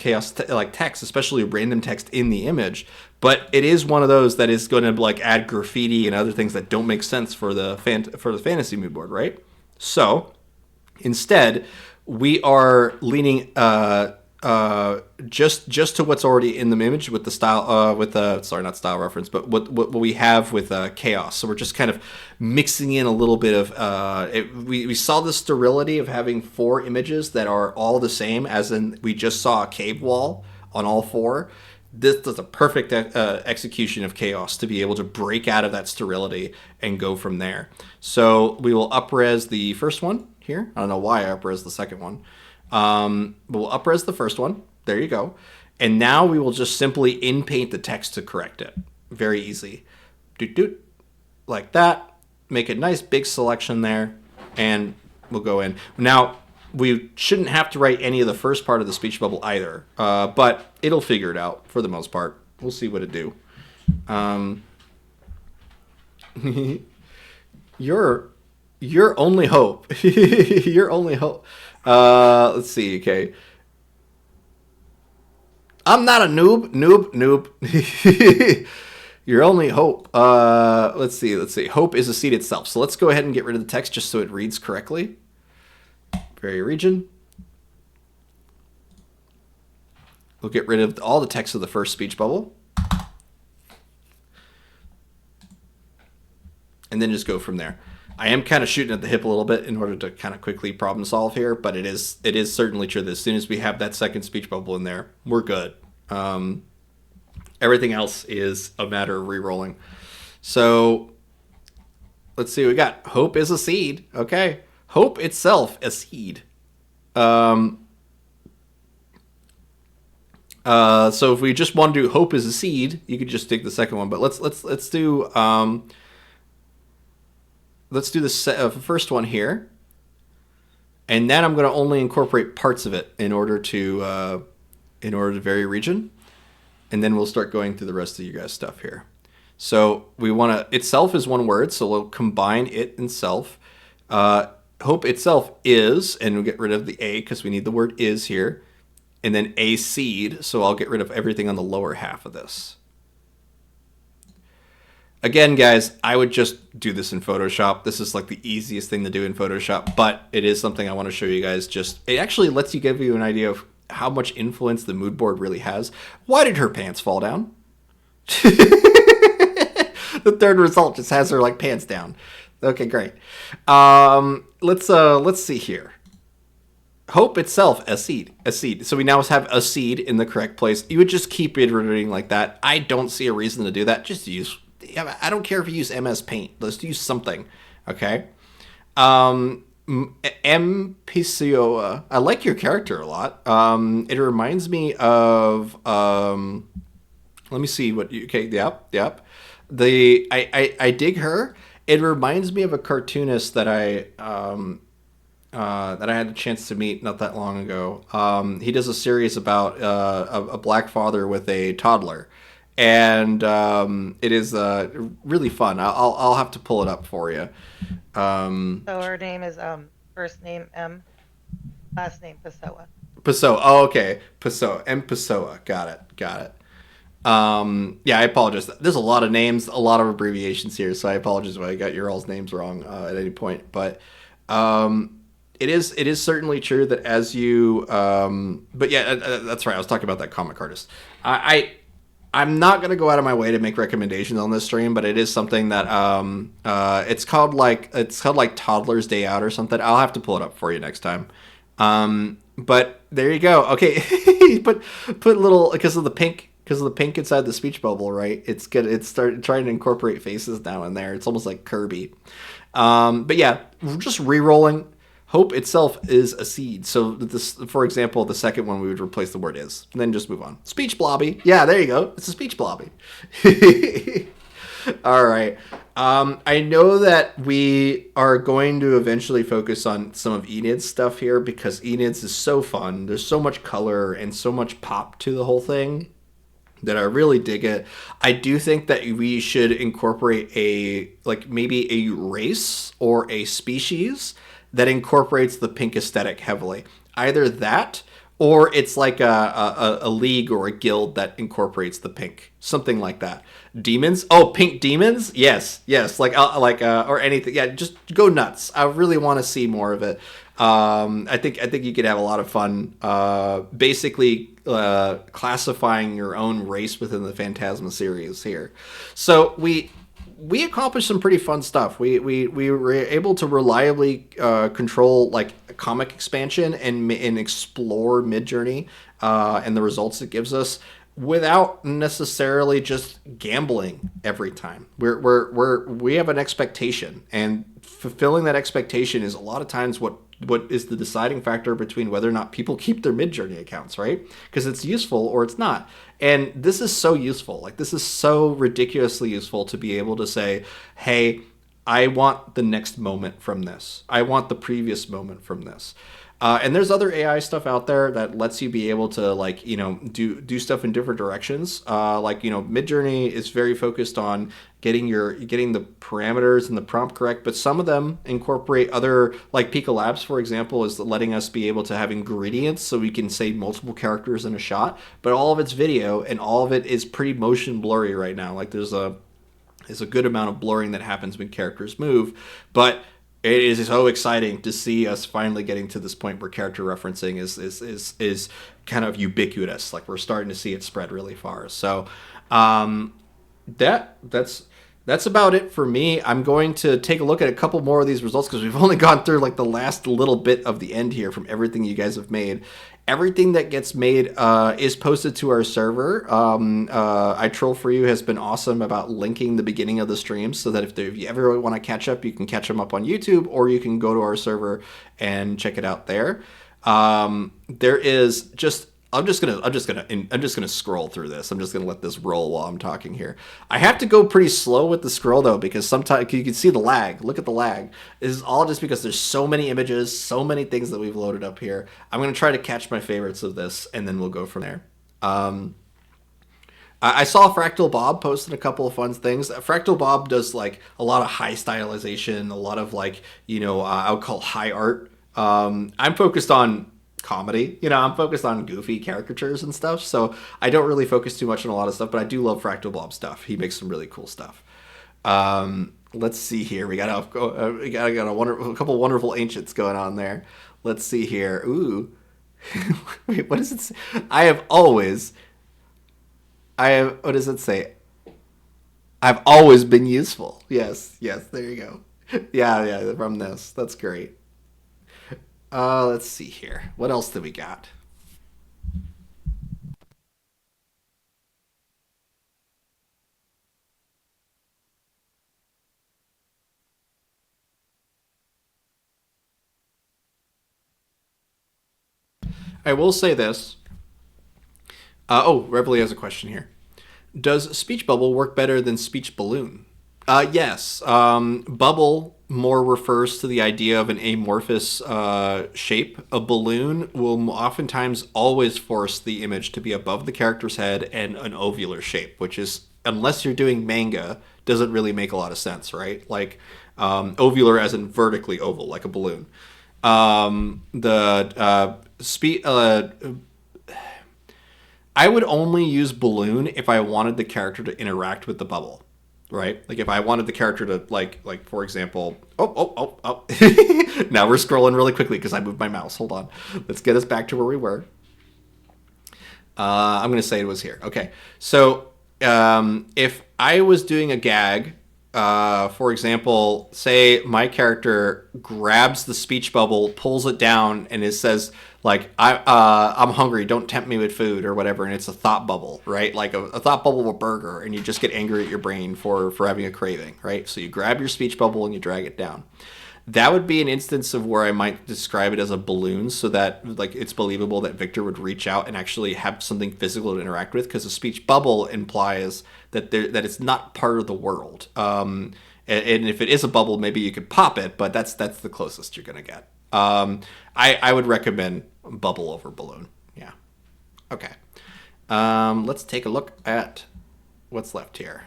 [SPEAKER 1] like text, especially random text in the image. But it is one of those that is going to like add graffiti and other things that don't make sense for the fantasy mood board, right? So instead, we are leaning just to what's already in the image with the style with the sorry, not style reference, but what we have with chaos. So we're just kind of mixing in a little bit of we saw the sterility of having 4 images that are all the same, as in we just saw a cave wall on all 4. This is a perfect execution of chaos to be able to break out of that sterility and go from there. So we will upres the first one here. I don't know why I upres the second one. But we'll upres the first one. There you go. And now we will just simply in-paint the text to correct it. Very easy. Doot, like that. Make a nice big selection there. And we'll go in. Now, we shouldn't have to write any of the first part of the speech bubble either. But it'll figure it out for the most part. We'll see what it do. Your only hope. Your only hope. Let's see. Okay. I'm not a noob. Your only hope. Let's see. Hope is a seed itself. So let's go ahead and get rid of the text just so it reads correctly. Very region. We'll get rid of all the text of the first speech bubble. And then just go from there. I am kind of shooting at the hip a little bit in order to kind of quickly problem solve here, but it is certainly true that as soon as we have that second speech bubble in there, we're good. Everything else is a matter of re-rolling. So let's see what we got. Hope is a seed. Okay. Hope itself a seed. So if we just want to do hope is a seed, you could just take the second one. But let's do the first one here, and then I'm going to only incorporate parts of it in order to vary region, and then we'll start going through the rest of you guys' stuff here. So we want to itself is one word, so we'll combine it and self. Hope itself is, and we'll get rid of the a because we need the word is here, and then a seed. So I'll get rid of everything on the lower half of this. Again, guys, I would just do this in Photoshop. This is like the easiest thing to do in Photoshop, but it is something I want to show you guys. It actually lets you give you an idea of how much influence the mood board really has. Why did her pants fall down? The third result just has her like pants down. Okay, great. Let's see here. Hope itself a seed. So we now have a seed in the correct place. You would just keep iterating like that. I don't see a reason to do that. Just use. I don't care if you use MS Paint. Let's use something. Okay. MPCOA. I like your character a lot. It reminds me of. Let me see what you. Okay. Yep. I dig her. It reminds me of a cartoonist that I had a chance to meet not that long ago. He does a series about a black father with a toddler, and it is really fun. I'll have to pull it up for you.
[SPEAKER 2] So her name is first name M, last name Pessoa.
[SPEAKER 1] Pessoa. Oh, okay. Pessoa. M. Pessoa. Got it. Yeah, I apologize. There's a lot of names, a lot of abbreviations here, so I apologize if I got your all's names wrong at any point. But it is certainly true that as you, but yeah, that's right. I was talking about that comic artist. I'm not gonna go out of my way to make recommendations on this stream, but it is something that it's called like Toddler's Day Out or something. I'll have to pull it up for you next time. But there you go. Okay, put little because of the pink inside the speech bubble, right? It's good. It's started trying to incorporate faces now and there. It's almost like Kirby. But yeah, just re-rolling. Hope itself is a seed. So this, for example, the second one we would replace the word is, and then just move on. Speech blobby. Yeah, there you go. It's a speech blobby. All right. I know that we are going to eventually focus on some of Enid's stuff here because Enid's is so fun. There's so much color and so much pop to the whole thing that I really dig it. I do think that we should incorporate a like maybe a race or a species that incorporates the pink aesthetic heavily. Either that or it's like a league or a guild that incorporates the pink, something like that. Demons? Oh, pink demons? Yes, yes. Or anything. Yeah, just go nuts. I really want to see more of it. I think you could have a lot of fun. Basically, classifying your own race within the Phantasma series here. So we accomplished some pretty fun stuff. We were able to reliably control like a comic expansion and explore Midjourney and the results it gives us without necessarily just gambling every time. We have an expectation, and fulfilling that expectation is a lot of times what is the deciding factor between whether or not people keep their Midjourney accounts, right? Because it's useful or it's not. And this is so useful. Like this is so ridiculously useful to be able to say, "Hey, I want the next moment from this. I want the previous moment from this." And there's other AI stuff out there that lets you be able to like do stuff in different directions. Midjourney is very focused on getting the parameters and the prompt correct, but some of them incorporate other like Pika Labs, for example, is letting us be able to have ingredients so we can say multiple characters in a shot. But all of it's video and all of it is pretty motion blurry right now. Like there's a good amount of blurring that happens when characters move, but it is so exciting to see us finally getting to this point where character referencing is kind of ubiquitous. Like we're starting to see it spread really far. So that's about it for me. I'm going to take a look at a couple more of these results because we've only gone through like the last little bit of the end here from everything you guys have made. Everything that gets made is posted to our server. I Troll For You has been awesome about linking the beginning of the streams so that if you ever want to catch up, you can catch them up on YouTube or you can go to our server and check it out there. There is just I'm just gonna scroll through this. I'm just gonna let this roll while I'm talking here. I have to go pretty slow with the scroll though because sometimes you can see the lag. Look at the lag. This is all just because there's so many images, so many things that we've loaded up here. I'm gonna try to catch my favorites of this, and then we'll go from there. I saw Fractal Bob posting a couple of fun things. Fractal Bob does like a lot of high stylization, a lot of like I would call high art. I'm focused on comedy. I'm focused on goofy caricatures and stuff, so I don't really focus too much on a lot of stuff, but I do love Fractal Bob stuff. He makes some really cool stuff. Let's see here. We got a couple wonderful ancients going on there. Let's see here. Ooh. Wait, what does it say? What does it say? I've always been useful. Yes, there you go. Yeah, from this. That's great. Let's see here. What else do we got? I will say this. Reveille has a question here. Does speech bubble work better than speech balloon? Yes. Bubble more refers to the idea of an amorphous shape. A balloon will oftentimes always force the image to be above the character's head and an ovular shape, which is, unless you're doing manga, doesn't really make a lot of sense, right? Like ovular as in vertically oval, like a balloon. I would only use balloon if I wanted the character to interact with the bubble, right? Like if I wanted the character to like for example, oh. Now we're scrolling really quickly because I moved my mouse. Hold on. Let's get us back to where we were. I'm going to say it was here. Okay. So if I was doing a gag, for example, say my character grabs the speech bubble, pulls it down, and it says like I'm hungry, don't tempt me with food or whatever, and it's a thought bubble, right? Like a thought bubble of a burger, and you just get angry at your brain for having a craving, right? So you grab your speech bubble and you drag it down. That would be an instance of where I might describe it as a balloon so that like it's believable that Victor would reach out and actually have something physical to interact with, because a speech bubble implies that it's not part of the world. And if it is a bubble, maybe you could pop it, but that's the closest you're gonna get. I would recommend bubble over balloon. Yeah. Okay. Let's take a look at what's left here.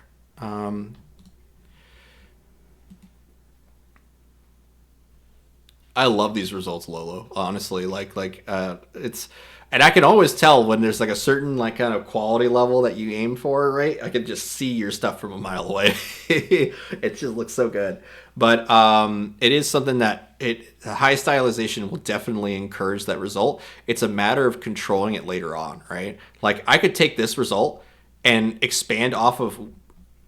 [SPEAKER 1] I love these results, Lolo. Honestly, it's, and I can always tell when there's like a certain like kind of quality level that you aim for, right? I can just see your stuff from a mile away. It just looks so good. But it is something that high stylization will definitely encourage that result. It's a matter of controlling it later on, right? Like I could take this result and expand off of.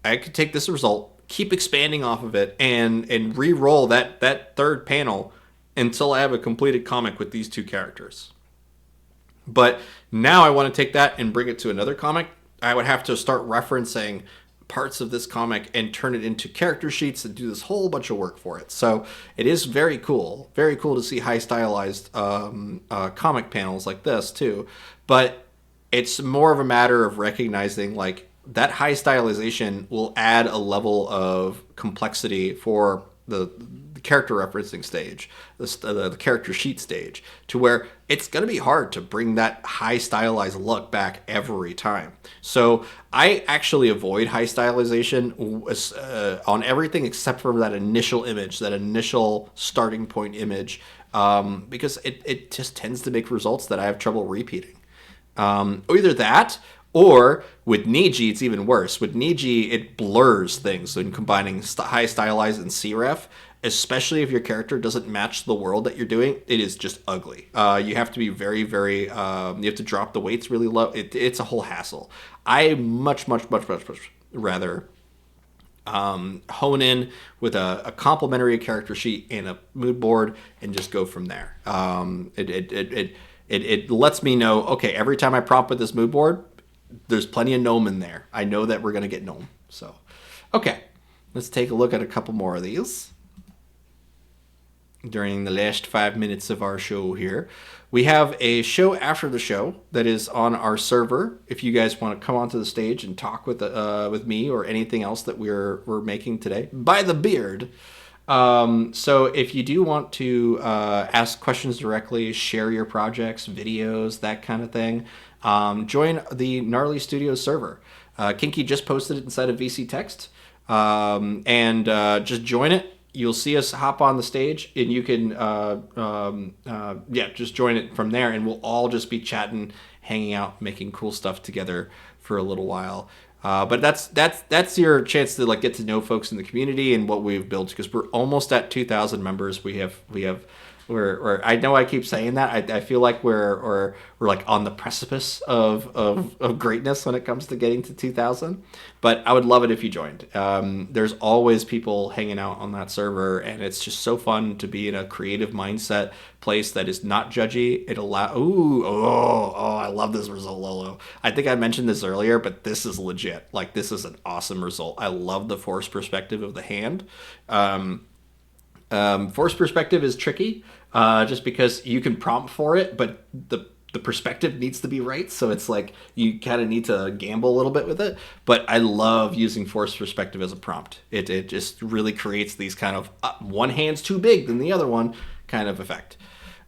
[SPEAKER 1] I could take this result, keep expanding off of it, and re-roll that third panel until I have a completed comic with these two characters. But now I want to take that and bring it to another comic. I would have to start referencing parts of this comic and turn it into character sheets and do this whole bunch of work for it. So it is very cool to see high stylized comic panels like this too. But it's more of a matter of recognizing like that high stylization will add a level of complexity for the character referencing stage, the character sheet stage, to where it's going to be hard to bring that high stylized look back every time. So I actually avoid high stylization on everything except for that initial image, that initial starting point image, because it just tends to make results that I have trouble repeating. Either that, or with Niji, it's even worse. With Niji, it blurs things in combining high stylized and CREF, especially if your character doesn't match the world that you're doing. It is just ugly. You have to be very, very, you have to drop the weights really low. It's a whole hassle. I much rather hone in with a complementary character sheet and a mood board and just go from there. It lets me know, okay, every time I prompt with this mood board, there's plenty of gnome in there. I know that we're going to get gnome. So, okay, let's take a look at a couple more of these. During the last 5 minutes of our show here, we have a show after the show that is on our server. If you guys want to come onto the stage and talk with me or anything else that we're making today, by the beard. So if you do want to ask questions directly, share your projects, videos, that kind of thing, join the Gnarly Studios server. Kinky just posted it inside of VC Text, and just join it. You'll see us hop on the stage, and you can just join it from there, and we'll all just be chatting, hanging out, making cool stuff together for a little while. But that's your chance to like get to know folks in the community and what we've built, because we're almost at 2,000 members. We're I know I keep saying that. I feel like we're like on the precipice of greatness when it comes to getting to 2,000. But I would love it if you joined. There's always people hanging out on that server, and it's just so fun to be in a creative mindset place that is not judgy. I love this result, Lolo. I think I mentioned this earlier, but this is legit. Like, this is an awesome result. I love the force perspective of the hand. Force perspective is tricky, just because you can prompt for it, but the perspective needs to be right. So it's like you kind of need to gamble a little bit with it. But I love using force perspective as a prompt. It just really creates these kind of one hand's too big than the other one kind of effect.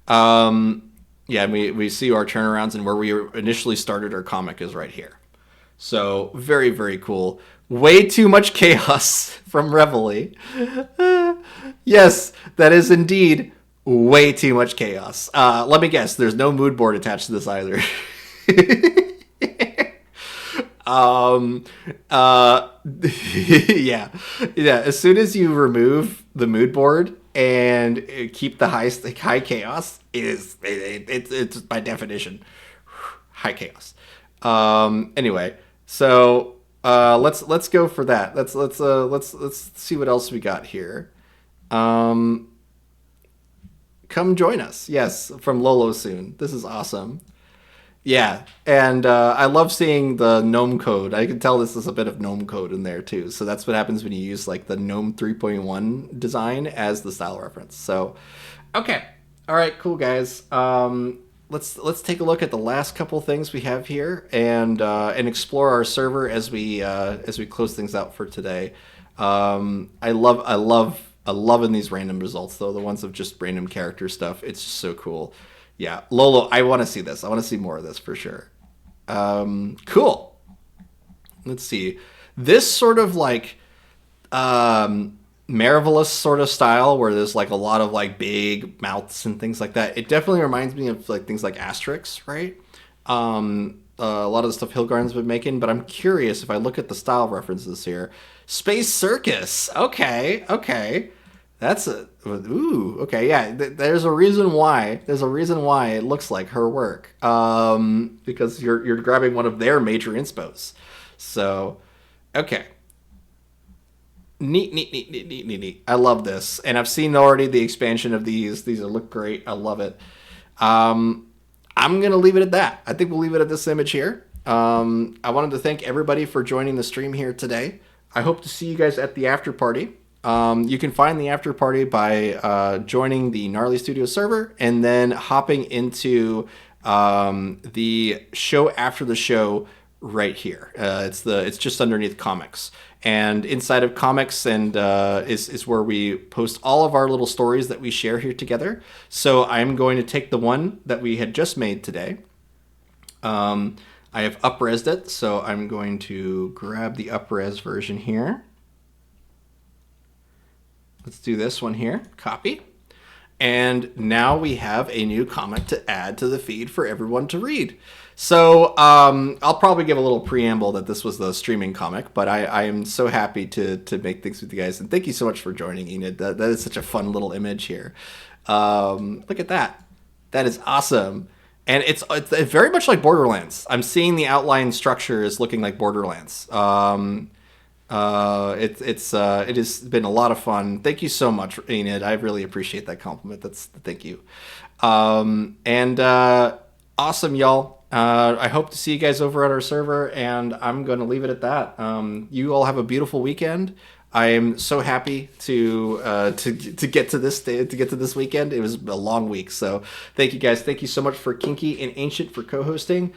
[SPEAKER 1] We see our turnarounds, and where we initially started our comic is right here. So very, very cool. Way too much chaos from Reveille. Yes, that is indeed way too much chaos. Let me guess, there's no mood board attached to this either. Yeah. As soon as you remove the mood board and keep the high chaos, it's by definition high chaos. Anyway, so let's go for that. Let's see what else we got here. Come join us. Yes, from Lolo soon. This is awesome. Yeah, and I love seeing the GNOME code. I can tell this is a bit of GNOME code in there too. So that's what happens when you use like the GNOME 3.1 design as the style reference. So, okay, all right, cool guys. Let's take a look at the last couple things we have here and explore our server as we close things out for today. I love in these random results though. The ones of just random character stuff. It's just so cool. Yeah, Lolo, I want to see this. I want to see more of this for sure. Cool. Let's see. This sort of like Marvelous sort of style where there's like a lot of like big mouths and things like that. It definitely reminds me of like things like Asterix, right? A lot of the stuff Hilgard's been making, but I'm curious if I look at the style references here. Space Circus. Okay, okay. That's a ooh, okay, yeah. There's a reason why. There's a reason why it looks like her work. Because you're grabbing one of their major inspos. So, okay. Neat, neat, neat, neat, neat, neat, neat. I love this, and I've seen already the expansion of these. These look great. I love it. Um, I'm gonna leave it at that. I think we'll leave it at this image here. I wanted to thank everybody for joining the stream here today. I hope to see you guys at the after party. You can find the after party by joining the Gnarly Studio server and then hopping into the show after the show right here. It's just underneath comics, and inside of comics and is where we post all of our little stories that we share here together. So I'm going to take the one that we had just made today. I have upresed it, so I'm going to grab the upres version here. Let's do this one here. Copy. And now we have a new comic to add to the feed for everyone to read. So I'll probably give a little preamble that this was the streaming comic, but I am so happy to make things with you guys. And thank you so much for joining, Enid. That is such a fun little image here. Look at that. That is awesome. And it's very much like Borderlands. I'm seeing the outline structure is looking like Borderlands. It has been a lot of fun. Thank you so much, Enid. I really appreciate that compliment. Thank you. And awesome, y'all. I hope to see you guys over at our server, and I'm going to leave it at that. You all have a beautiful weekend. I am so happy to get to this day, to get to this weekend. It was a long week, so thank you guys. Thank you so much for Kinky and Ancient for co-hosting.